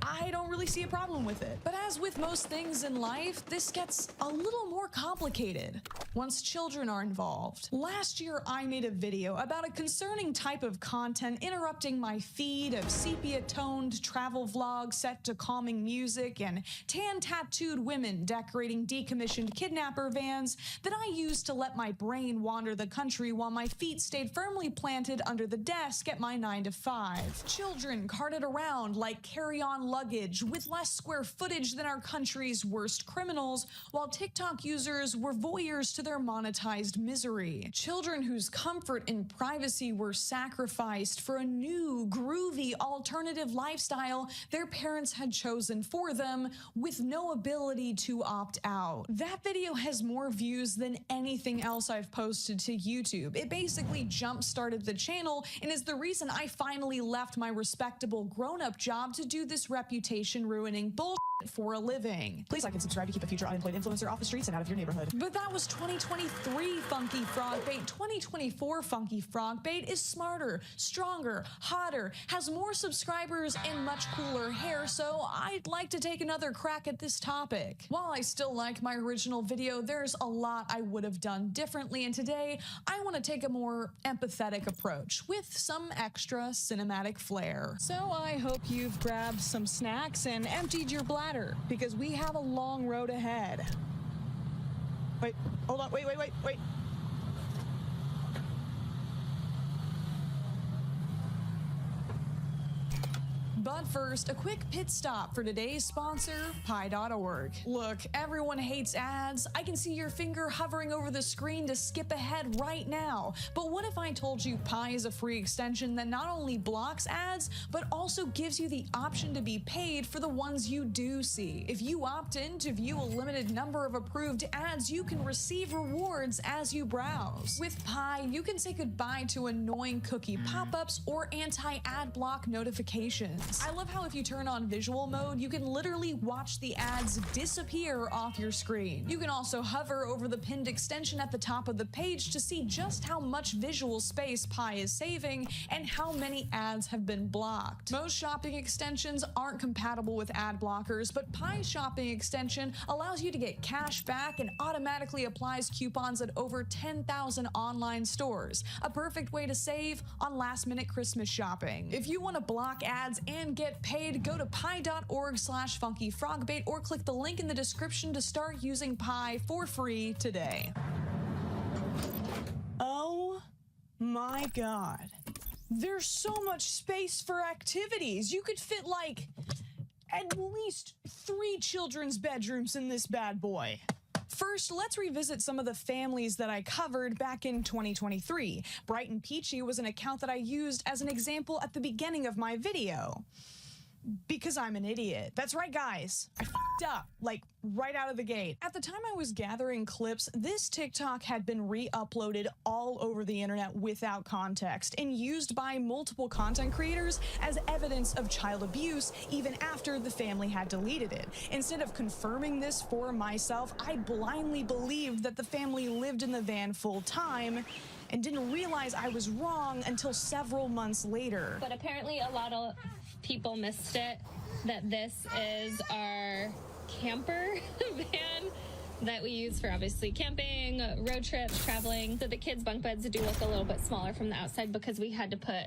I don't really see a problem with it. But as with most things in life, this gets a little more complicated once children are involved. Last year, I made a video about a concerning type of content interrupting my feed of sepia-toned travel vlogs set to calming music and tan-tattooed women decorating decommissioned kidnapper vans that I used to let my brain wander the country while my feet stayed firmly planted under the desk at my 9 to 5. Children carted around like carry-on luggage with less square footage than our country's worst criminals, while TikTok users were voyeurs to their monetized misery. Children whose comfort and privacy were sacrificed for a new, groovy alternative lifestyle their parents had chosen for them with no ability to opt out. That video has more views than anything else I've posted to YouTube. It basically jump-started the channel and is the reason I finally left my respectable grown-up job to do this reputation-ruining bullshit for a living. Please like and subscribe to keep a future unemployed influencer off the streets and out of your neighborhood. But that was 2023 Funky Frog Bait. 2024 Funky Frog Bait is smarter, stronger, hotter, has more subscribers and much cooler hair, so I'd like to take another crack at this topic. While I still like my original video, there's a lot I would have done differently, and today I want to take a more empathetic approach with some extra cinematic flair. So I hope you've grabbed some snacks and emptied your bladder, because we have a long road ahead. Wait, hold on, wait. But first, a quick pit stop for today's sponsor, Pi.org. Look, everyone hates ads. I can see your finger hovering over the screen to skip ahead right now. But what if I told you Pi is a free extension that not only blocks ads, but also gives you the option to be paid for the ones you do see? If you opt in to view a limited number of approved ads, you can receive rewards as you browse. With Pi, you can say goodbye to annoying cookie pop-ups or anti-ad block notifications. I love how if you turn on visual mode, you can literally watch the ads disappear off your screen. You can also hover over the pinned extension at the top of the page to see just how much visual space Pi is saving and how many ads have been blocked. Most shopping extensions aren't compatible with ad blockers, but Pi's shopping extension allows you to get cash back and automatically applies coupons at over 10,000 online stores. A perfect way to save on last-minute Christmas shopping. If you want to block ads and get paid, go to pi.org/funkyfrogbait or click the link in the description to start using Pi for free today. Oh my God. There's so much space for activities. You could fit like at least 3 children's bedrooms in this bad boy. First, let's revisit some of the families that I covered back in 2023. Bright and Peachy was an account that I used as an example at the beginning of my video. Because I'm an idiot. That's right, guys. I f***ed up, like, right out of the gate. At the time I was gathering clips, this TikTok had been re-uploaded all over the internet without context and used by multiple content creators as evidence of child abuse even after the family had deleted it. Instead of confirming this for myself, I blindly believed that the family lived in the van full time and didn't realize I was wrong until several months later. But apparently a lot of people missed it, that this is our camper van that we use for obviously camping, road trips, traveling. So the kids' bunk beds do look a little bit smaller from the outside because we had to put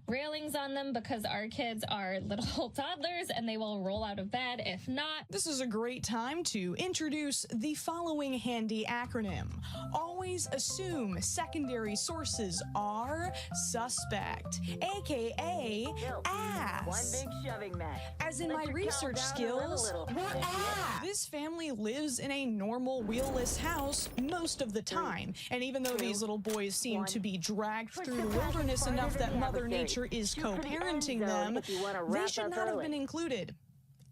railings on them because our kids are little toddlers and they will roll out of bed if not. This is a great time to introduce the following handy acronym. Always assume secondary sources are suspect, aka ass. One big shoving match. As in my research skills, we're ass. This family lives in a normal wheelless house most of the time, and even though these little boys seem to be dragged through the wilderness enough that Mother Nature is co-parenting them, they should not have been included.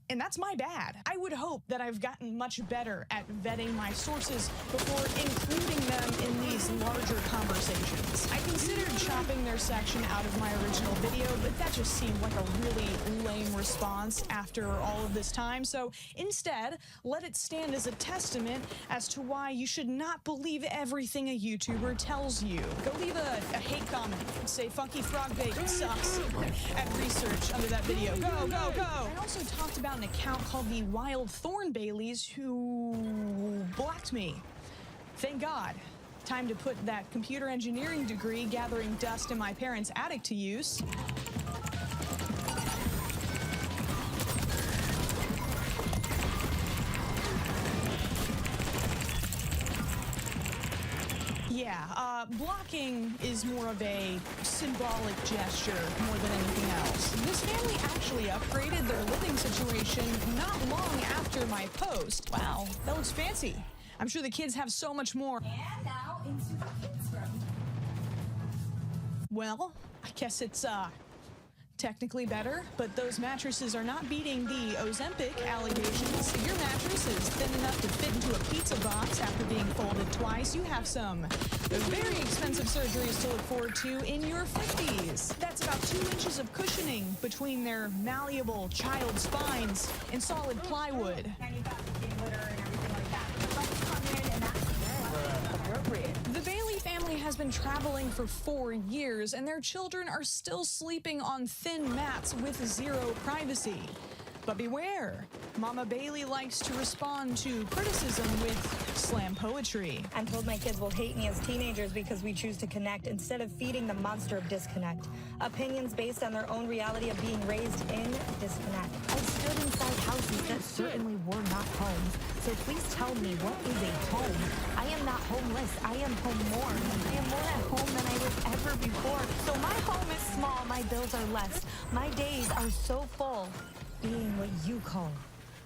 And that's my bad. I would hope that I've gotten much better at vetting my sources before including them in these larger conversations. I considered chopping their section out of my original video, but that just seemed like a really lame response after all of this time. So instead, let it stand as a testament as to why you should not believe everything a YouTuber tells you. Go leave a hate comment. Say Funky Frog Bacon sucks at research under that video. Go, go, go! I also talked about an account called the Wild Thorn Baileys who blocked me. Thank God. Time to put that computer engineering degree gathering dust in my parents' attic to use. Yeah, blocking is more of a symbolic gesture more than anything else. This family actually upgraded their living situation not long after my post. Wow, that looks fancy. I'm sure the kids have so much more. And now into the kids' room. Well, I guess it's, technically better, but those mattresses are not beating the Ozempic allegations. Your mattress is thin enough to fit into a pizza box after being folded twice. You have some very expensive surgeries to look forward to in your 50s. That's about 2 inches of cushioning between their malleable child spines and solid plywood. The Bailey family has been traveling for 4 years, and their children are still sleeping on thin mats with zero privacy. But beware, Mama Bailey likes to respond to criticism with slam poetry. I'm told my kids will hate me as teenagers because we choose to connect instead of feeding the monster of disconnect. Opinions based on their own reality of being raised in disconnect. I've stood inside houses that certainly were not homes. So please tell me, what is a home? I am not homeless. I am home more. I am more at home than I was ever before. So my home is small. My bills are less. My days are so full. Being what you call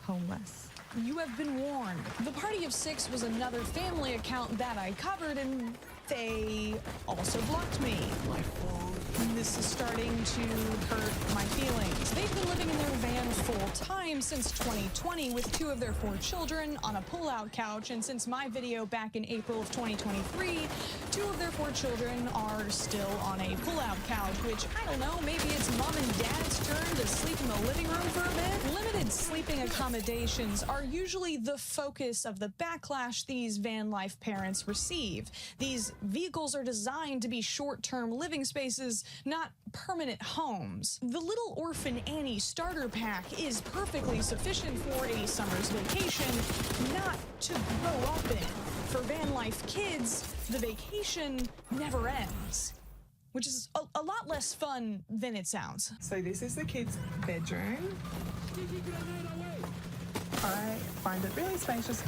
homeless. You have been warned. The Party of Six was another family account that I covered, and they also blocked me. My phone. This is starting to hurt my feelings. They've been living in their van full time since 2020 with 2 of their 4 children on a pull-out couch, and since my video back in April of 2023, 2 of their 4 children are still on a pull-out couch, which, I don't know, maybe it's mom and dad's turn to sleep in the living room for a bit? Limited sleeping accommodations are usually the focus of the backlash these van life parents receive. These vehicles are designed to be short-term living spaces, not permanent homes. The Little Orphan Annie starter pack is perfectly sufficient for a summer's vacation, not to grow up in. For van life kids, the vacation never ends, which is a lot less fun than it sounds. So this is the kids' bedroom. I find it really spacious.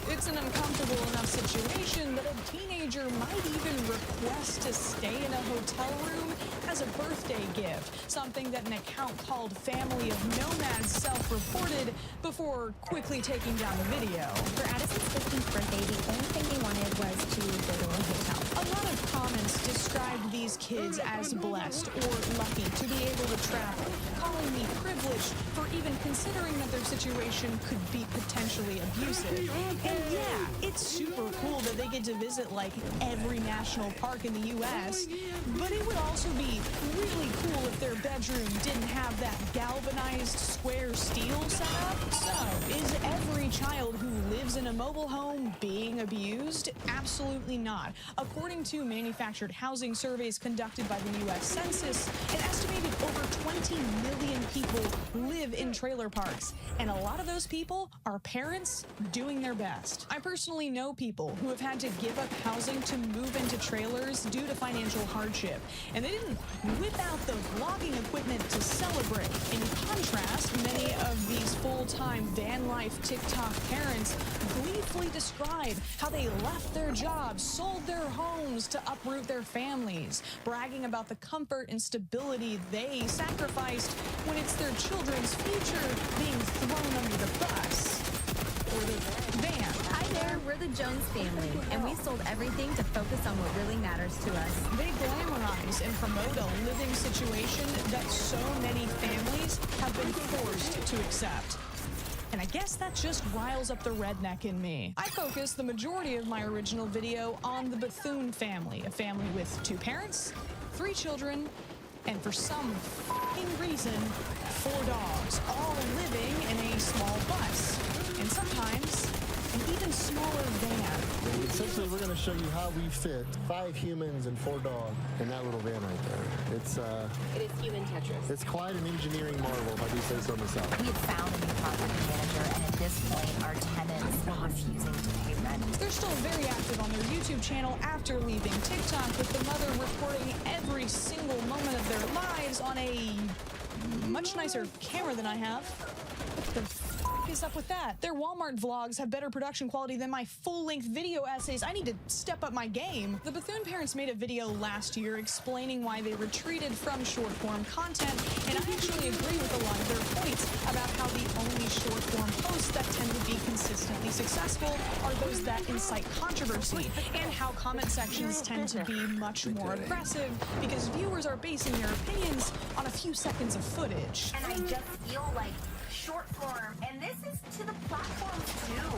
It's an uncomfortable enough situation that a teenager might even request to stay in a hotel room as a birthday gift, something that an account called Family of Nomads self-reported before quickly taking down the video. For Addison's 15th birthday, the only thing we wanted was to go to a hotel. A lot of comments described these kids as blessed or lucky to be able to travel, calling me privileged for even considering that their situation could be potentially abusive. And yeah, it's super cool that they get to visit like every national park in the US, but it would also be really cool if their bedroom didn't have that galvanized square steel setup. So, is every child who lives in a mobile home being abused? Absolutely not. According to manufactured housing surveys conducted by the U.S. Census, an estimated over 20 million people live in trailer parks, and a lot of those people are parents doing their best. I personally know people who have had to give up housing to move into trailers due to financial hardship, and they didn't whip out the vlogging equipment to celebrate. In contrast, many of these full-time van life TikTok parents gleefully describe how they left their jobs, sold their homes to uproot their families, bragging about the comfort and stability they sacrificed when it's their children's future being thrown under the bus or the van. Hi there, we're the Jones family, and we sold everything to focus on what really matters to us. They glamorize and promote a living situation that so many families have been forced to accept. And I guess that just riles up the redneck in me. I focus the majority of my original video on the Bethune family, a family with 2 parents, 3 children, and for some f***ing reason, 4 dogs, all living in a small bus, and sometimes an even smaller van. Essentially, we're going to show you how we fit 5 humans and 4 dogs in that little van right there. It is human Tetris. It's quite an engineering marvel, if I do say so myself. We had found a new property manager, and at this point, our tenants were refusing to pay rent. They're still very active on their YouTube channel after leaving TikTok, with the mother recording every single moment of their lives on a much nicer camera than I have. What the f*** is up with that? Their Walmart vlogs have better production quality than my full-length video essays. I need to step up my game. The Bethune parents made a video last year explaining why they retreated from short-form content, and I actually agree with a lot of their points about how the only short-form posts that tend to be consistently successful are those that incite controversy, and how comment sections tend to be much more aggressive because viewers are basing their opinions on a few seconds of footage. And I just feel like short form, and this is to the platform too,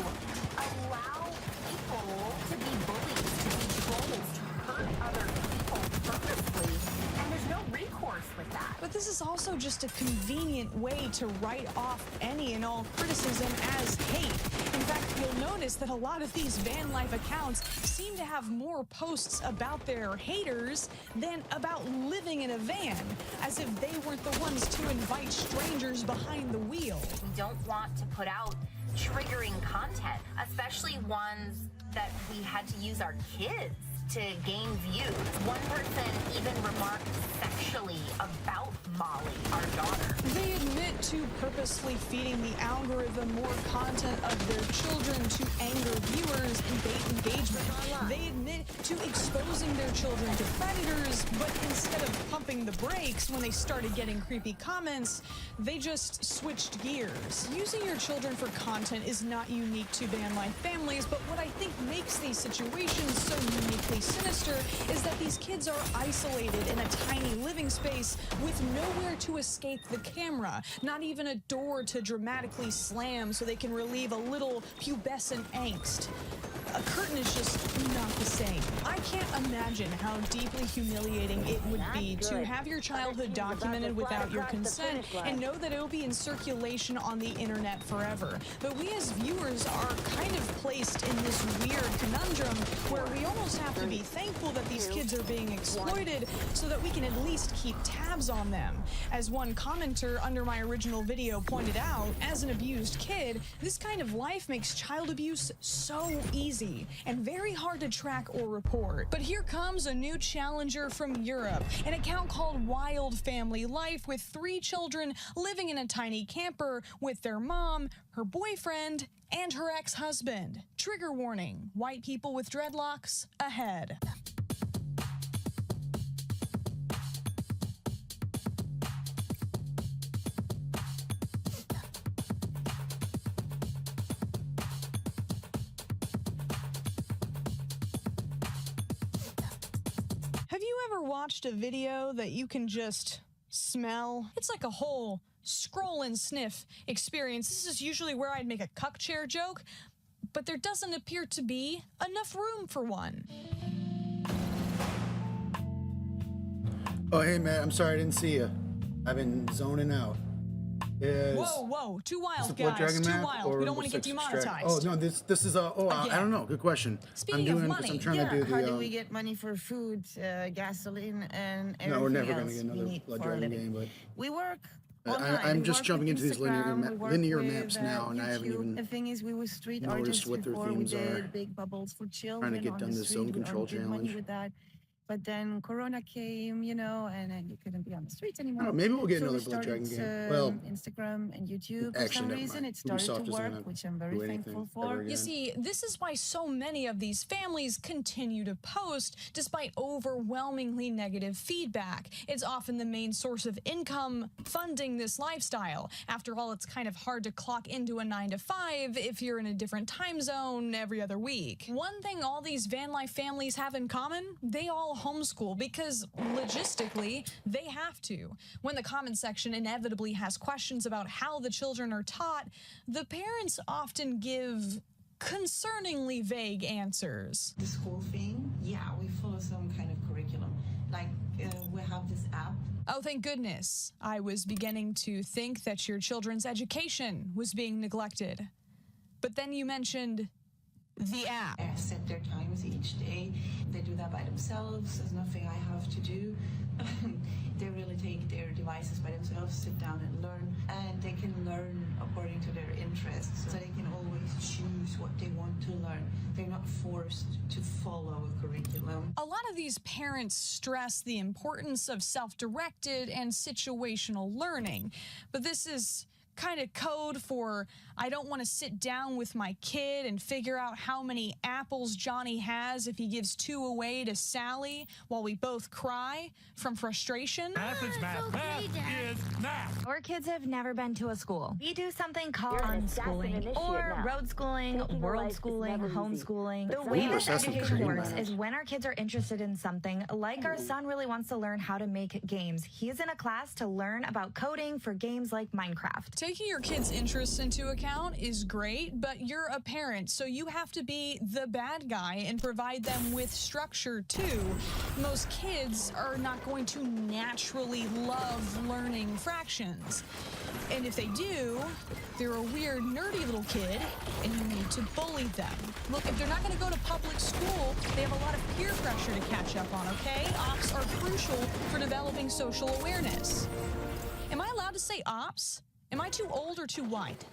allow people to be bullies, to be trolls, to hurt other people purposely, and there's no recourse with that. But this is also just a convenient way to write off any and all criticism as hate. In fact, you'll notice that a lot of these van life accounts seem to have more posts about their haters than about living in a van, as if they weren't the ones to invite strangers behind the wheel. We don't want to put out triggering content, especially ones that we had to use our kids to gain views. One person even remarked sexually about Molly, our daughter. They admit to purposely feeding the algorithm more content of their children to anger viewers and bait engagement. They admit to exposing their children to predators, but instead of pumping the brakes when they started getting creepy comments, they just switched gears. Using your children for content is not unique to van life families, but what I think makes these situations so uniquely sinister is that these kids are isolated in a tiny living space with nowhere to escape the camera, not even a door to dramatically slam so they can relieve a little pubescent angst. A curtain is just not the same. I can't imagine how deeply humiliating it would be to have your childhood documented without your consent and know that it will be in circulation on the internet forever. But we as viewers are kind of placed in this weird conundrum where we almost have to be thankful that these kids are being exploited so that we can at least keep tabs on them. As one commenter under my original video pointed out, as an abused kid, this kind of life makes child abuse so easy and very hard to track or report. But here comes a new challenger from Europe, an account called Wild Family Life with 3 children living in a tiny camper with their mom, her boyfriend, and her ex-husband. Trigger warning, white people with dreadlocks ahead. ever watched a video that you can just smell? It's like a whole scroll and sniff experience. This is usually where I'd make a cuck chair joke, but there doesn't appear to be enough room for one. Oh, hey, Matt, I'm sorry I didn't see you. I've been zoning out. Whoa, too wild, guys, too wild. We don't want to get demonetized. Oh, no, this is, I don't know, good question. Speaking of money, I'm trying to do the, how do we get money for food, gasoline, and everything no, we're never going else to get another we need blood for a dragon living? game, but We work online. I'm We just work jumping with into these Instagram, we work linear with, maps now, and I haven't YouTube. even The thing is, we were street noticed artists what their before. We themes are. did big bubbles for children Trying to get on done the this street. zone We control earned good money challenge. with that. But then Corona came, you know, and then you couldn't be on the streets anymore. Oh, maybe we'll get So another we Blood Dragon started, game. Well, Instagram and YouTube. For actually, some never reason, mind. it started Ubisoft to isn't work, gonna which I'm do very anything thankful ever for. again. You see, this is why so many of these families continue to post despite overwhelmingly negative feedback. It's often the main source of income funding this lifestyle. After all, it's kind of hard to clock into a 9 to 5 if you're in a different time zone every other week. One thing all these van life families have in common, they all homeschool because logistically, they have to. When the comment section inevitably has questions about how the children are taught, the parents often give concerningly vague answers. The school thing, yeah, we follow some kind of curriculum. Like, we have this app. Oh, thank goodness. I was beginning to think that your children's education was being neglected. But then you mentioned the app. I set their times each day. They do that by themselves. There's nothing I have to do. They really take their devices by themselves, sit down and learn. And they can learn according to their interests. So they can always choose what they want to learn. They're not forced to follow a curriculum. A lot of these parents stress the importance of self-directed and situational learning. But this is kind of code for I don't want to sit down with my kid and figure out how many apples Johnny has if he gives 2 away to Sally while we both cry from frustration. Math is math. Math is math. Our kids have never been to a school. We do something called unschooling or road schooling, world schooling, homeschooling. The way this education works is when our kids are interested in something, like our son really wants to learn how to make games. He's in a class to learn about coding for games like Minecraft. Taking your kids' interests into account is great, but you're a parent, so you have to be the bad guy and provide them with structure too. Most kids are not going to naturally love learning fractions. And if they do, they're a weird, nerdy little kid, and you need to bully them. Look, if they're not going to go to public school, they have a lot of peer pressure to catch up on, okay? Ops are crucial for developing social awareness. Am I allowed to say ops? Am I too old or too white?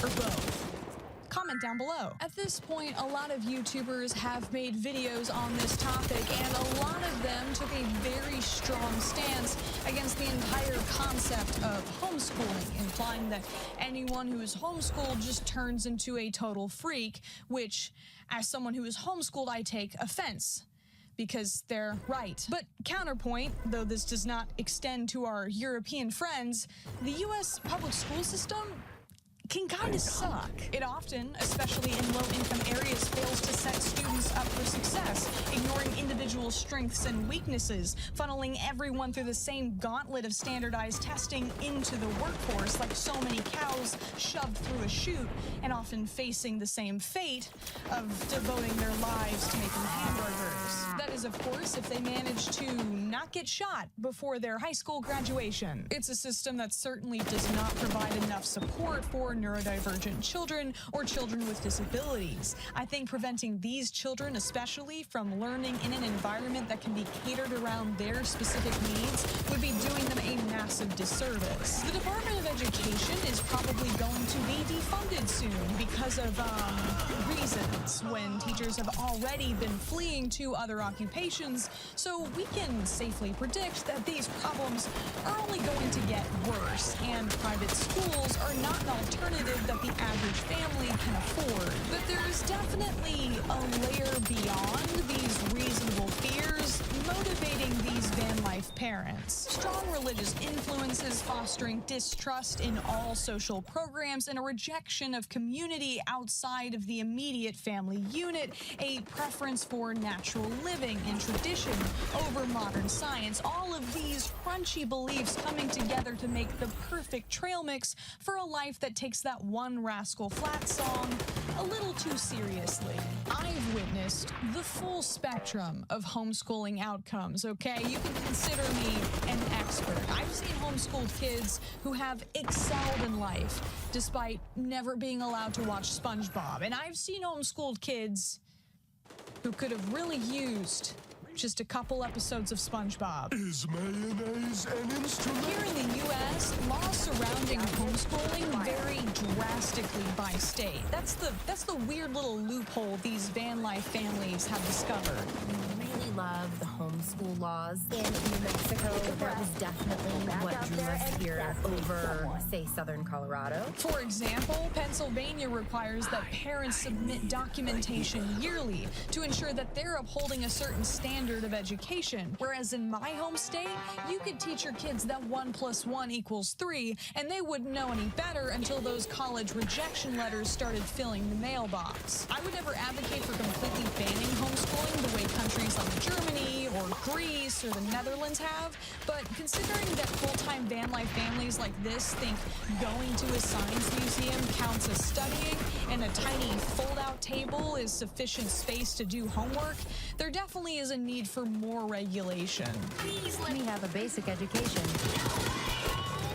Or both? Comment down below. At this point, a lot of YouTubers have made videos on this topic, and a lot of them took a very strong stance against the entire concept of homeschooling, implying that anyone who is homeschooled just turns into a total freak, which, as someone who is homeschooled, I take offense, because they're right. But counterpoint, though this does not extend to our European friends, the US public school system can kind of suck. It often, especially in low-income areas, fails to set students up for success, ignoring individual strengths and weaknesses, funneling everyone through the same gauntlet of standardized testing into the workforce like so many cows shoved through a chute, and often facing the same fate of devoting their lives to making hamburgers. That is, of course, if they manage to not get shot before their high school graduation. It's a system that certainly does not provide enough support for neurodivergent children or children with disabilities. I think preventing these children, especially from learning in an environment that can be catered around their specific needs, would be doing them a massive disservice. The Department of Education is probably going to be defunded soon because of reasons, when teachers have already been fleeing to other occupations, so we can safely predict that these problems are only going to get worse, and private schools are not an alternative that the average family can afford. But there's definitely a layer beyond these reasonable fears motivating these van life parents parents. Strong religious influences fostering distrust in all social programs and a rejection of community outside of the immediate family unit, a preference for natural living and tradition over modern science. All of these crunchy beliefs coming together to make the perfect trail mix for a life that takes that One Rascal Flatts song a little too seriously. I've witnessed the full spectrum of homeschooling outcomes, okay? You can consider me an expert. I've seen homeschooled kids who have excelled in life despite never being allowed to watch SpongeBob. And I've seen homeschooled kids who could have really used just a couple episodes of SpongeBob. Is mayonnaise an instrument? Here in the U.S., laws surrounding homeschooling vary drastically by state. That's the weird little loophole these van life families have discovered. Really love the homeschool laws in New Mexico. That was definitely what drew us here over, say, southern Colorado. For example, Pennsylvania requires that parents submit documentation yearly to ensure that they're upholding a certain standard of education. Whereas in my home state, you could teach your kids that 1 + 1 = 3, and they wouldn't know any better until those college rejection letters started filling the mailbox. I would never advocate for completely banning homeschooling the way countries like Germany or Greece or the Netherlands have, but considering that full-time van life families like this think going to a science museum counts as studying and a tiny fold-out table is sufficient space to do homework, there definitely is a need for more regulation. Please let me have a basic education.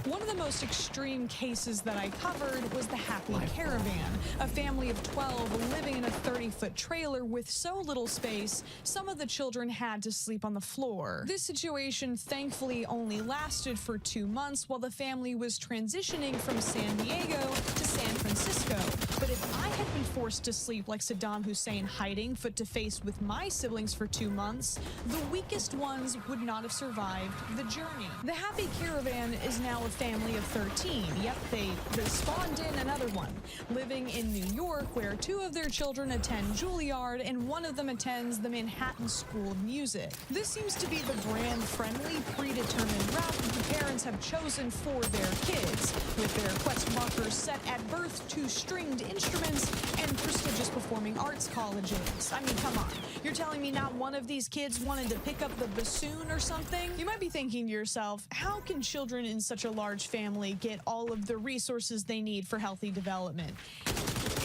One of the most extreme cases that I covered was the Happy Caravan, a family of 12 living in a 30-foot trailer with so little space, some of the children had to sleep on the floor. This situation thankfully only lasted for 2 months while the family was transitioning from San Diego to San Francisco. But if I had been forced to sleep like Saddam Hussein hiding foot to face with my siblings for 2 months, the weakest ones would not have survived the journey. The Happy Caravan is now a family of 13. Yep, they spawned in another one, living in New York, where 2 of their children attend Juilliard and 1 of them attends the Manhattan School of Music. This seems to be the brand-friendly, predetermined route that the parents have chosen for their kids, with their quest markers set at birth to stringed instruments and prestigious performing arts colleges. I mean, come on. You're telling me not one of these kids wanted to pick up the bassoon or something? You might be thinking to yourself, how can children in such a large family get all of the resources they need for healthy development?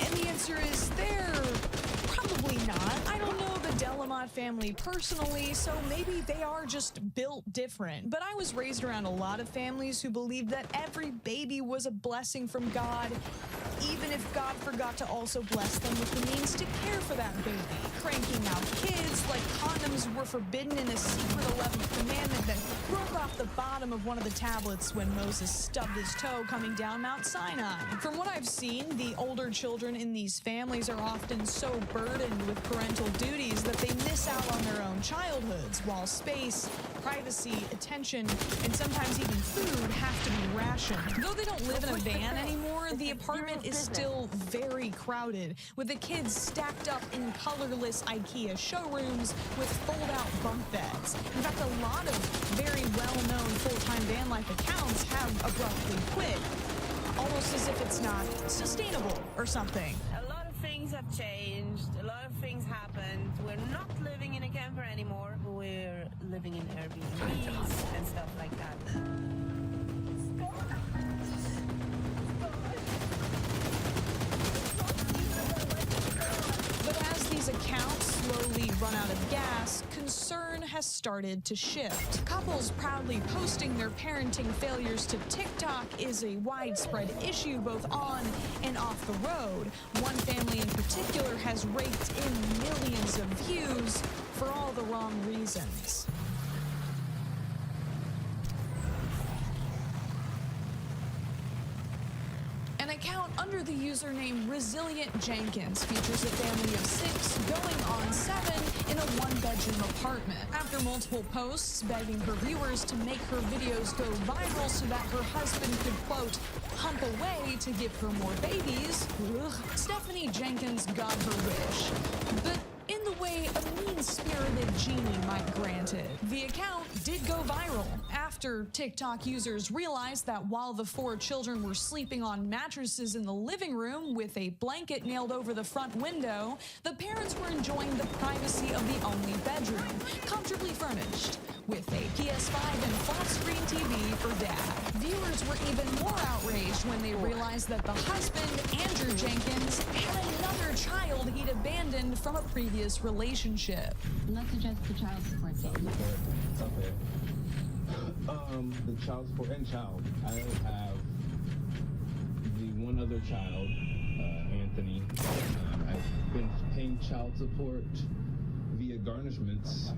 And the answer is they're probably not. I don't know the Delamont family personally, so maybe they are just built different. But I was raised around a lot of families who believed that every baby was a blessing from God, even if God forgot to also bless them with the means to care for that baby. Cranking out kids like condoms were forbidden in a secret 11th commandment that broke off the bottom of one of the tablets when Moses stubbed his toe coming down Mount Sinai. From what I've seen, the older children in these families are often so burdened with parental duties that they miss out on their own childhoods, while space, privacy, attention, and sometimes even food have to be rationed. Though they don't live in a van anymore, the apartment is still very crowded, with the kids stacked up in colorless IKEA showrooms with fold-out bunk beds. In fact, a lot of very well-known full-time van life accounts have abruptly quit, almost as if it's not sustainable or something. A lot of things have changed. A lot of things happened. We're not living in a camper anymore. We're living in Airbnbs and stuff like that. But as these accounts slowly run out of gas, concern has started to shift. Couples proudly posting their parenting failures to TikTok is a widespread issue both on and off the road. One family in particular has raked in millions of views for all the wrong reasons. An account under the username Resilient Jenkins features a family of 6 going on 7 in a 1-bedroom apartment. After multiple posts begging her viewers to make her videos go viral so that her husband could, quote, hump away to give her more babies, Stephanie Jenkins got her wish. But in the way a mean mean-spirited genie might grant it. The account did go viral after TikTok users realized that while the 4 children were sleeping on mattresses in the living room with a blanket nailed over the front window, the parents were enjoying the privacy of the only bedroom, comfortably furnished, with a PS5 and flat-screen TV for dad. Viewers were even more outraged when they realized that the husband, Andrew Jenkins, had another child he'd abandoned from a previous relationship. Let's address the child support thing. Okay. The child support and child. I have the one other child, Anthony. I've been paying child support via garnishments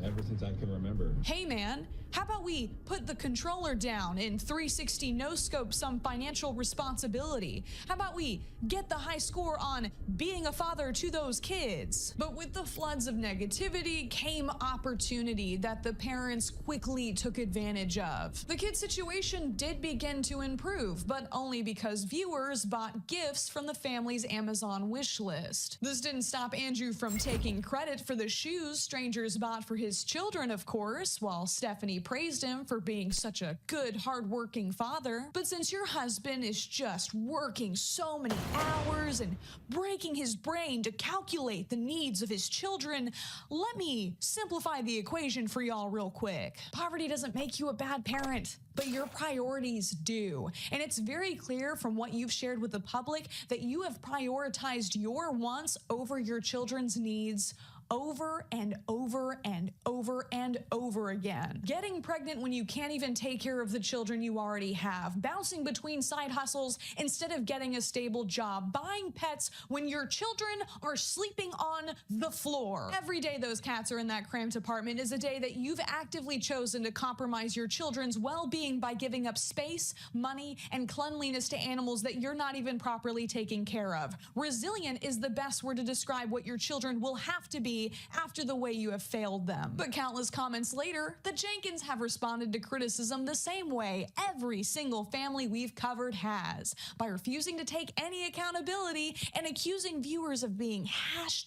ever since I can remember. Hey man, how about we put the controller down and 360 no-scope some financial responsibility? How about we get the high score on being a father to those kids? But with the floods of negativity came opportunity that the parents quickly took advantage of. The kid situation did begin to improve, but only because viewers bought gifts from the family's Amazon wish list. This didn't stop Andrew from taking credit for the shoes strangers bought for his children, of course, while Stephanie praised him for being such a good, hardworking father. But since your husband is just working so many hours and breaking his brain to calculate the needs of his children, let me simplify the equation for y'all real quick. Poverty doesn't make you a bad parent, but your priorities do. And it's very clear from what you've shared with the public that you have prioritized your wants over your children's needs over and over and over and over again. Getting pregnant when you can't even take care of the children you already have, bouncing between side hustles instead of getting a stable job, buying pets when your children are sleeping on the floor. Every day those cats are in that cramped apartment is a day that you've actively chosen to compromise your children's well-being by giving up space, money, and cleanliness to animals that you're not even properly taking care of. Resilient is the best word to describe what your children will have to be after the way you have failed them. But countless comments later, the Jenkins have responded to criticism the same way every single family we've covered has, by refusing to take any accountability and accusing viewers of being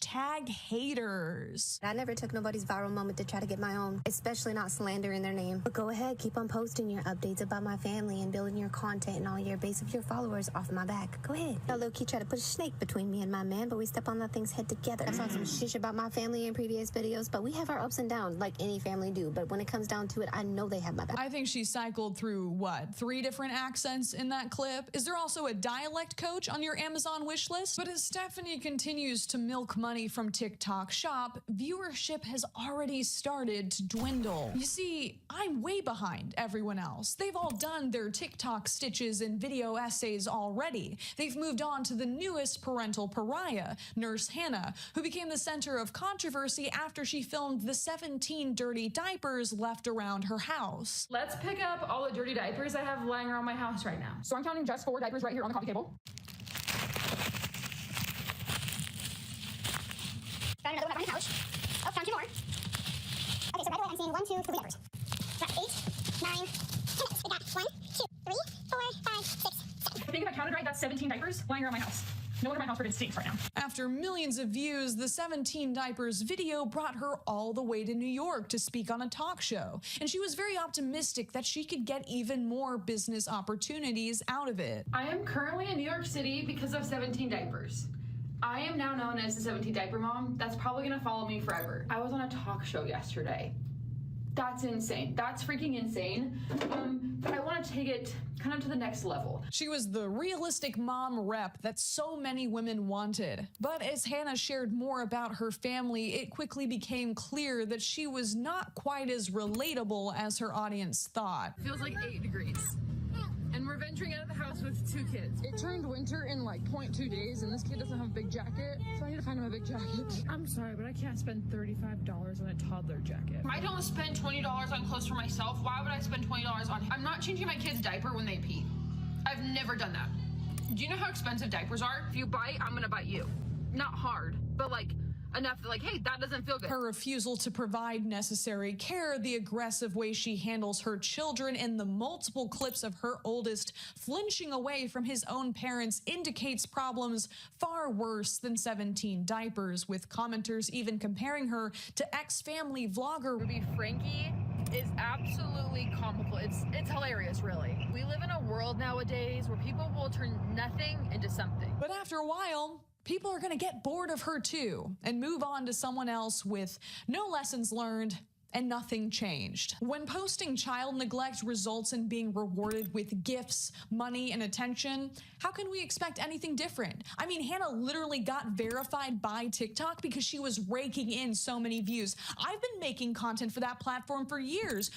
#haters. I never took nobody's viral moment to try to get my own, especially not slandering their name. But go ahead, keep on posting your updates about my family and building your content and all your base of your followers off my back. Go ahead. Now low-key try to put a snake between me and my man, but we step on that thing's head together. I've talked some shish about my family in previous videos, but we have our ups and downs like any family do. But when it comes down to it, I know they have my back. I think she cycled through, what, 3 different accents in that clip? Is there also a dialect coach on your Amazon wish list? But as Stephanie continues to milk money from TikTok Shop, viewership has already started to dwindle. You see, I'm way behind everyone else. They've all done their TikTok stitches and video essays already. They've moved on to the newest parental pariah, Nurse Hannah, who became the center of controversy after she filmed the 17 dirty diapers left around her house. Let's pick up all the dirty diapers I have lying around my house right now. So I'm counting just 4 diapers right here on the coffee table. Got another one on the couch. Oh, found 2 more. Okay, so right away I'm seeing 1, 2, 3 diapers. Got 8, 9, 10 diapers. We got 1, 2, 3, 4, 5, 6, 7. I think if I counted right, that's 17 diapers lying around my house. No wonder my house freaking stinks right now. After millions of views, the 17 diapers video brought her all the way to New York to speak on a talk show. And she was very optimistic that she could get even more business opportunities out of it. I am currently in New York City because of 17 diapers. I am now known as the 17 diaper mom. That's probably gonna follow me forever. I was on a talk show yesterday. That's insane. That's freaking insane. But I want to take it kind of to the next level. She was the realistic mom rep that so many women wanted. But as Hannah shared more about her family, it quickly became clear that she was not quite as relatable as her audience thought. Feels like 8 degrees. And we're venturing out of the house with 2 kids. It turned winter in like 0.2 days, and this kid doesn't have a big jacket, so I need to find him a big jacket. I'm sorry, but I can't spend $35 on a toddler jacket. I don't spend $20 on clothes for myself. Why would I spend $20 on him? I'm not changing my kid's diaper when they pee. I've never done that. Do you know how expensive diapers are? If you bite, I'm gonna bite you. Not hard, but like, enough that, like, hey, that doesn't feel good. Her refusal to provide necessary care, the aggressive way she handles her children, and the multiple clips of her oldest flinching away from his own parents indicates problems far worse than 17 diapers, with commenters even comparing her to ex-family vlogger Ruby Frankie is absolutely comical. It's hilarious, really. We live in a world nowadays where people will turn nothing into something. But after a while, people are going to get bored of her too and move on to someone else with no lessons learned and nothing changed. When posting child neglect results in being rewarded with gifts, money, and attention, how can we expect anything different? I mean, Hannah literally got verified by TikTok because she was raking in so many views. I've been making content for that platform for years.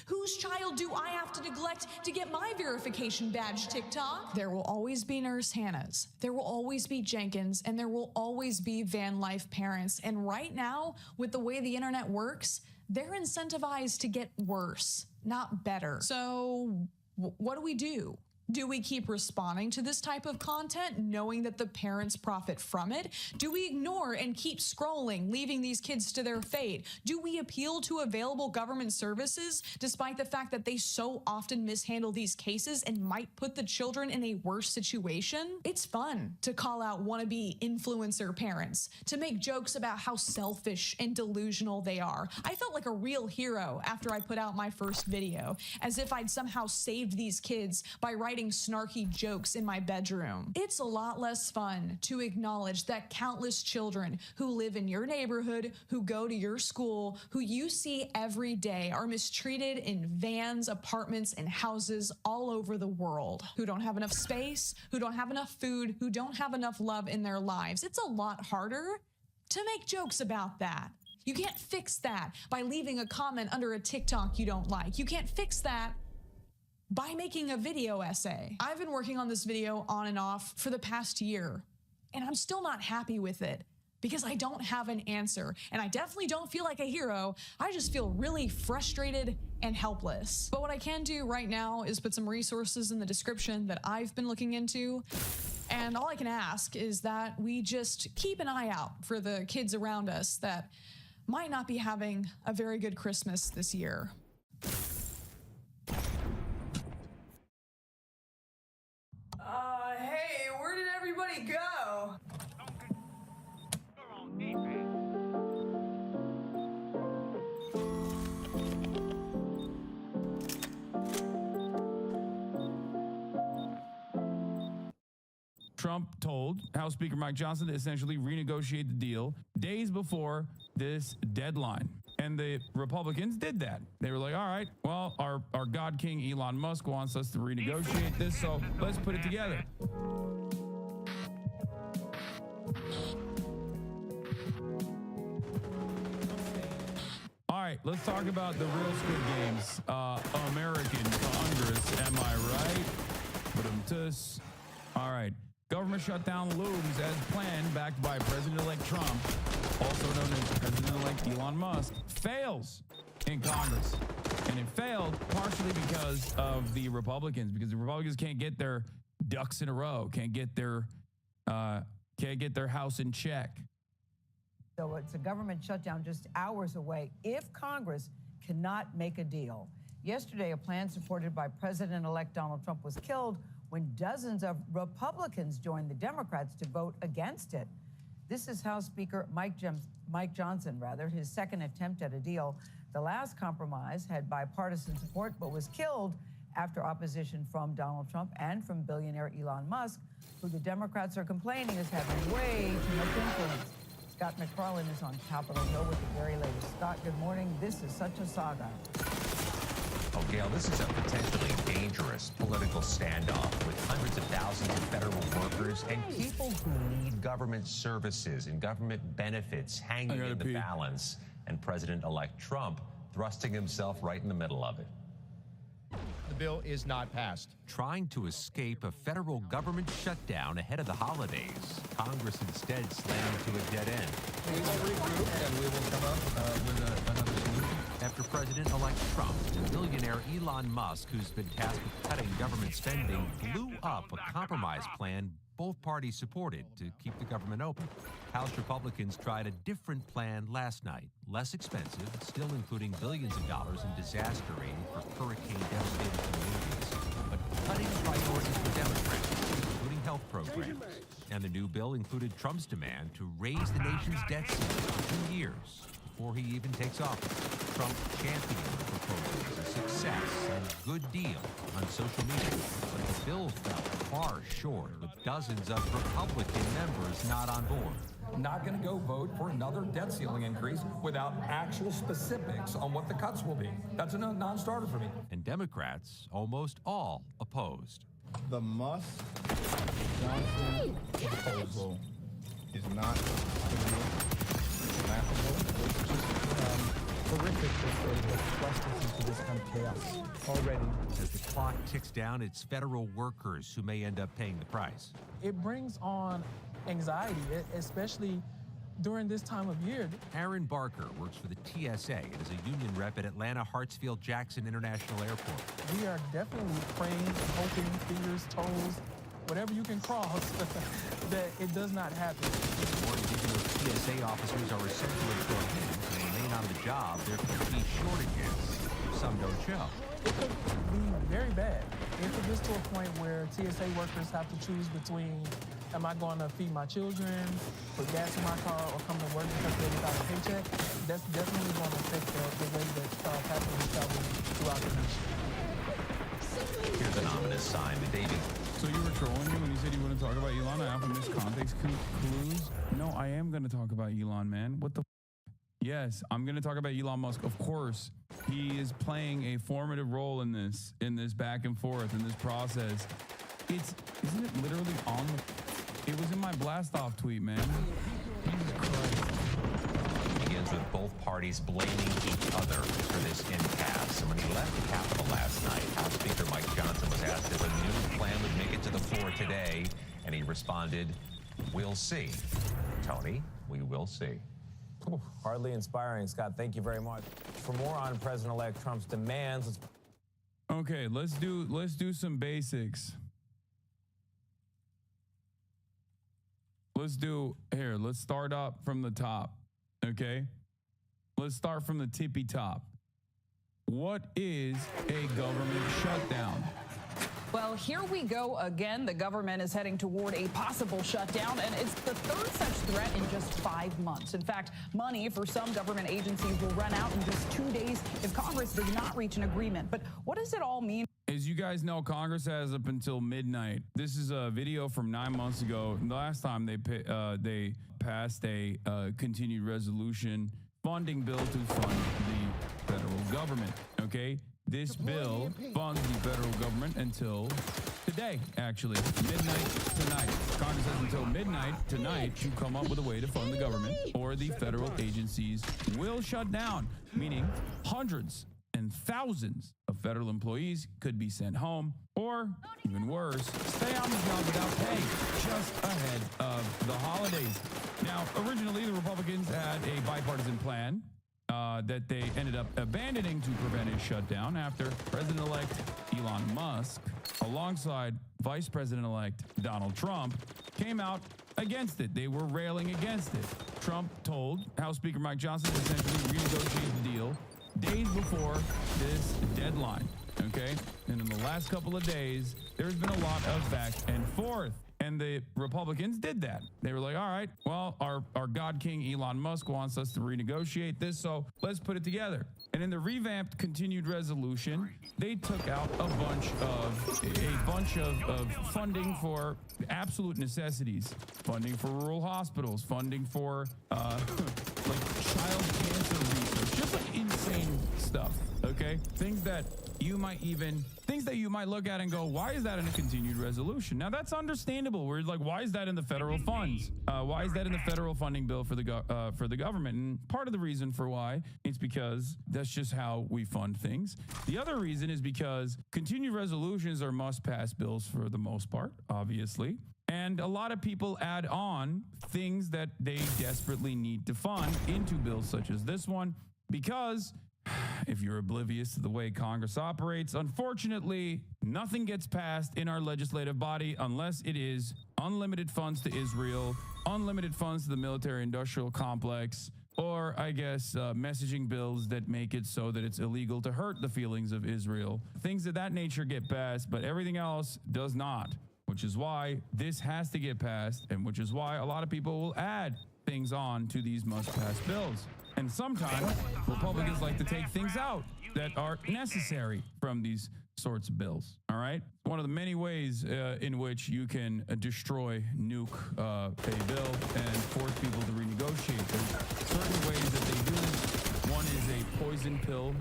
Whose child do I have to neglect to get my verification badge, TikTok? There will always be Nurse Hannahs. There will always be Jenkins, and there will always be van life parents. And right now, with the way the internet works, they're incentivized to get worse, not better. So what do? Do we keep responding to this type of content knowing that the parents profit from it? Do we ignore and keep scrolling, leaving these kids to their fate? Do we appeal to available government services despite the fact that they so often mishandle these cases and might put the children in a worse situation? It's fun to call out wannabe influencer parents, to make jokes about how selfish and delusional they are. I felt like a real hero after I put out my first video, as if I'd somehow saved these kids by writing snarky jokes in my bedroom. It's a lot less fun to acknowledge that countless children who live in your neighborhood, who go to your school, who you see every day are mistreated in vans, apartments, and houses all over the world, who don't have enough space, who don't have enough food, who don't have enough love in their lives. It's a lot harder to make jokes about that. You can't fix that by leaving a comment under a TikTok you don't like. You can't fix that by making a video essay. I've been working on this video on and off for the past year, and I'm still not happy with it because I don't have an answer, and I definitely don't feel like a hero. I just feel really frustrated and helpless. But what I can do right now is put some resources in the description that I've been looking into, and all I can ask is that we just keep an eye out for the kids around us that might not be having a very good Christmas this year. Hey, where did everybody go? Trump told House Speaker Mike Johnson to essentially renegotiate the deal days before this deadline. And the Republicans did that. They were like, all right, well, our God King Elon Musk wants us to renegotiate this, so let's put it together. All right, let's talk about the real Squid Games. American Congress, am I right? Ba-dum-tus. All right. Government shutdown looms as planned, backed by President-elect Trump, also known as President-elect Elon Musk, fails in Congress. And it failed partially because of the Republicans, because the Republicans can't get their ducks in a row, can't get their house in check. So it's a government shutdown just hours away if Congress cannot make a deal. Yesterday, a plan supported by President-elect Donald Trump was killed when dozens of Republicans joined the Democrats to vote against it. This is House Speaker Mike Johnson, his second attempt at a deal. The last compromise had bipartisan support, but was killed after opposition from Donald Trump and from billionaire Elon Musk, who the Democrats are complaining is having way too much influence. Scott McFarlane is on Capitol Hill with the very latest. Scott, good morning. This is such a saga. Oh, Gail, this is a potentially dangerous political standoff with hundreds of thousands of federal workers and people who need government services and government benefits hanging in the balance, and President-elect Trump thrusting himself right in the middle of it. The bill is not passed. Trying to escape a federal government shutdown ahead of the holidays, Congress instead slammed to a dead end. Please regroup, and we will come up with another solution. After President-elect Trump and billionaire Elon Musk, who's been tasked with cutting government spending, blew up a compromise plan both parties supported to keep the government open. House Republicans tried a different plan last night, less expensive, still including billions of dollars in disaster aid for hurricane-devastated communities, but cutting priorities for Democrats, including health programs. And the new bill included Trump's demand to raise the nation's debt ceiling for 2 years before he even takes office. Trump championed the proposal as a success and good deal on social media, but the bill fell far short, with dozens of Republican members not on board. Not going to go vote for another debt ceiling increase without actual specifics on what the cuts will be. That's a non-starter for me. And Democrats almost all opposed. The Musk-Johnson proposal is not laughable. It's just horrific that they have thrust us into this kind of chaos already. As the clock ticks down, it's federal workers who may end up paying the price. It brings on anxiety, especially during this time of year. Aaron Barker works for the TSA and is a union rep at Atlanta Hartsfield-Jackson International Airport. We are definitely praying, hoping, fingers, toes, whatever you can cross, that it does not happen. More indigenous TSA officers are essential employees and remain on the job. There could be shortages. Some don't show. It could be very bad. If it gets to a point where TSA workers have to choose between, am I going to feed my children, put gas in my car, or come to work because they're without a paycheck, that's definitely going to affect the way that passengers travel throughout the nation. Here's an ominous sign. The David. So you were trolling me when you said you wouldn't talk about Elon? I have missed context clues. No, I am going to talk about Elon, man. What the Yes, I'm going to talk about Elon Musk. Of course, he is playing a formative role in this back and forth, in this process. Isn't it literally on the... It was in my blast off tweet, man. Jesus Christ. It begins with both parties blaming each other for this impasse. And when he left the Capitol last night, House Speaker Mike Johnson was asked if a new plan would make it to the floor today, and he responded, "We'll see." Tony, we will see. Ooh, hardly inspiring, Scott. Thank you very much. For more on President-elect Trump's demands, Okay, let's do some basics. Let's start up from the top, okay? Let's start from the tippy top. What is a government shutdown? Well, here we go again. The government is heading toward a possible shutdown, and it's the third such threat in just 5 months. In fact, money for some government agencies will run out in just 2 days if Congress does not reach an agreement. But what does it all mean? As you guys know, Congress has up until midnight. This is a video from 9 months ago. The last time they passed a continued resolution funding bill to fund the federal government, okay? This bill funds the federal government until today, actually, midnight tonight. Congress has until midnight tonight to come up with a way to fund the government, or the federal agencies will shut down, meaning hundreds and thousands of federal employees could be sent home, or even worse, stay on the job without pay just ahead of the holidays. Now, originally, the Republicans had a bipartisan plan that they ended up abandoning to prevent a shutdown after President-elect Elon Musk, alongside Vice President-elect Donald Trump, came out against it. They were railing against it. Trump told House Speaker Mike Johnson to essentially renegotiate the deal days before this deadline, okay? And in the last couple of days, there's been a lot of back and forth. And the Republicans did that. They were like, all right, well, our God King Elon Musk wants us to renegotiate this, so let's put it together. And in the revamped continued resolution, they took out a bunch of funding for absolute necessities, funding for rural hospitals, funding for like child cancer research, just like insane stuff, okay? Things that you might look at and go, why is that in a continued resolution? Now, that's understandable. We're like, why is that in the federal funds? Why is that in the federal funding bill for the government? And part of the reason for why is because that's just how we fund things. The other reason is because continued resolutions are must-pass bills for the most part, obviously. And a lot of people add on things that they desperately need to fund into bills such as this one, because if you're oblivious to the way Congress operates, unfortunately, nothing gets passed in our legislative body unless it is unlimited funds to Israel, unlimited funds to the military-industrial complex, or I guess messaging bills that make it so that it's illegal to hurt the feelings of Israel. Things of that nature get passed, but everything else does not, which is why this has to get passed, and which is why a lot of people will add things on to these must-pass bills. And sometimes Republicans like to take things out that are necessary from these sorts of bills. All right. One of the many ways in which you can destroy, nuke a bill and force people to renegotiate. There's certain ways that they do this. One is a poison pill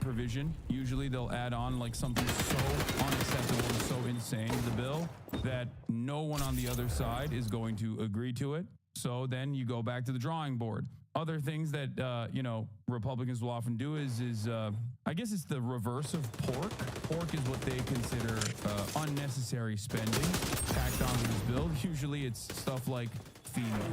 provision. Usually they'll add on like something so unacceptable and so insane to the bill that no one on the other side is going to agree to it. So then you go back to the drawing board. Other things that, Republicans will often do is I guess it's the reverse of pork. Pork is what they consider unnecessary spending tacked onto this bill. Usually it's stuff like FEMA,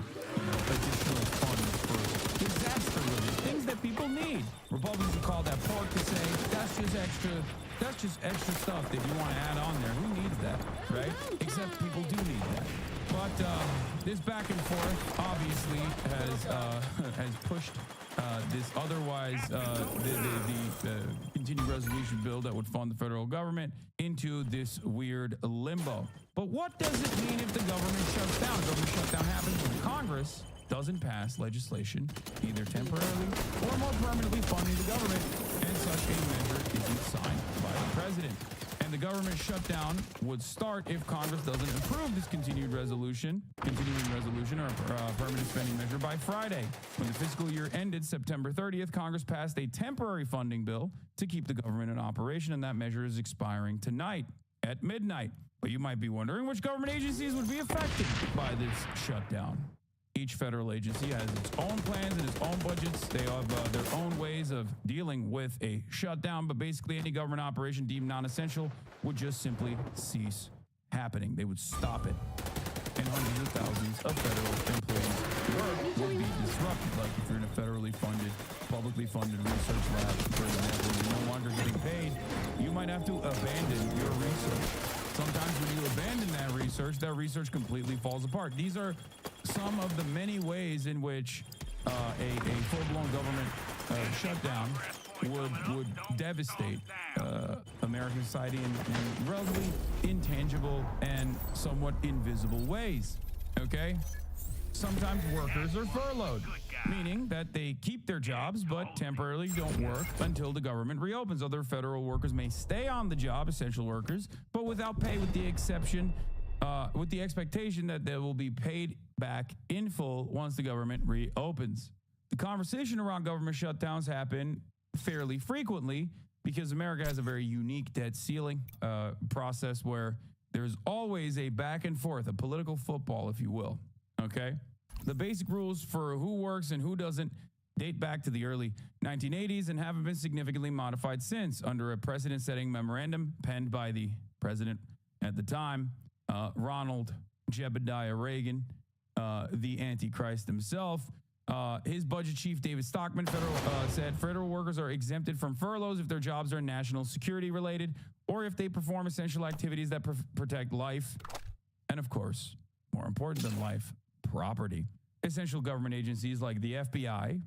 additional funds for disaster relief, things that people need. Republicans will call that pork to say, that's just extra stuff that you want to add on there. Who needs that, right? Except people do need that. But this back and forth obviously has pushed this otherwise the continued resolution bill that would fund the federal government into this weird limbo. But what does it mean if the government shuts down? Government shutdown happens when Congress doesn't pass legislation, either temporarily or more permanently funding the government, and such a measure isn't signed by the president. And the government shutdown would start if Congress doesn't approve this continuing resolution or permanent spending measure by Friday. When the fiscal year ended September 30th, Congress passed a temporary funding bill to keep the government in operation, and that measure is expiring tonight at midnight. But you might be wondering which government agencies would be affected by this shutdown. Each federal agency has its own plans and its own budgets. They have their own ways of dealing with a shutdown, but basically any government operation deemed non-essential would just simply cease happening. They would stop it. And hundreds of thousands of federal employees' work would be disrupted. Like if you're in a federally funded, publicly funded research lab, for example, you're no longer getting paid, you might have to abandon your research. Sometimes when you abandon that research completely falls apart. These are some of the many ways in which a full-blown government shutdown would devastate American society in relatively intangible and somewhat invisible ways, okay? Sometimes workers are furloughed, meaning that they keep their jobs but temporarily don't work until the government reopens. Other federal workers may stay on the job, essential workers, but without pay, with the expectation that they will be paid back in full once the government reopens. The conversation around government shutdowns happen fairly frequently because America has a very unique debt ceiling process where there's always a back and forth, a political football, if you will. Okay? The basic rules for who works and who doesn't date back to the early 1980s and haven't been significantly modified since under a precedent-setting memorandum penned by the president at the time, Ronald Jebediah Reagan, the Antichrist himself. His budget chief, David Stockman, said federal workers are exempted from furloughs if their jobs are national security related or if they perform essential activities that protect life and, of course, more important than life, property. Essential government agencies like the FBI,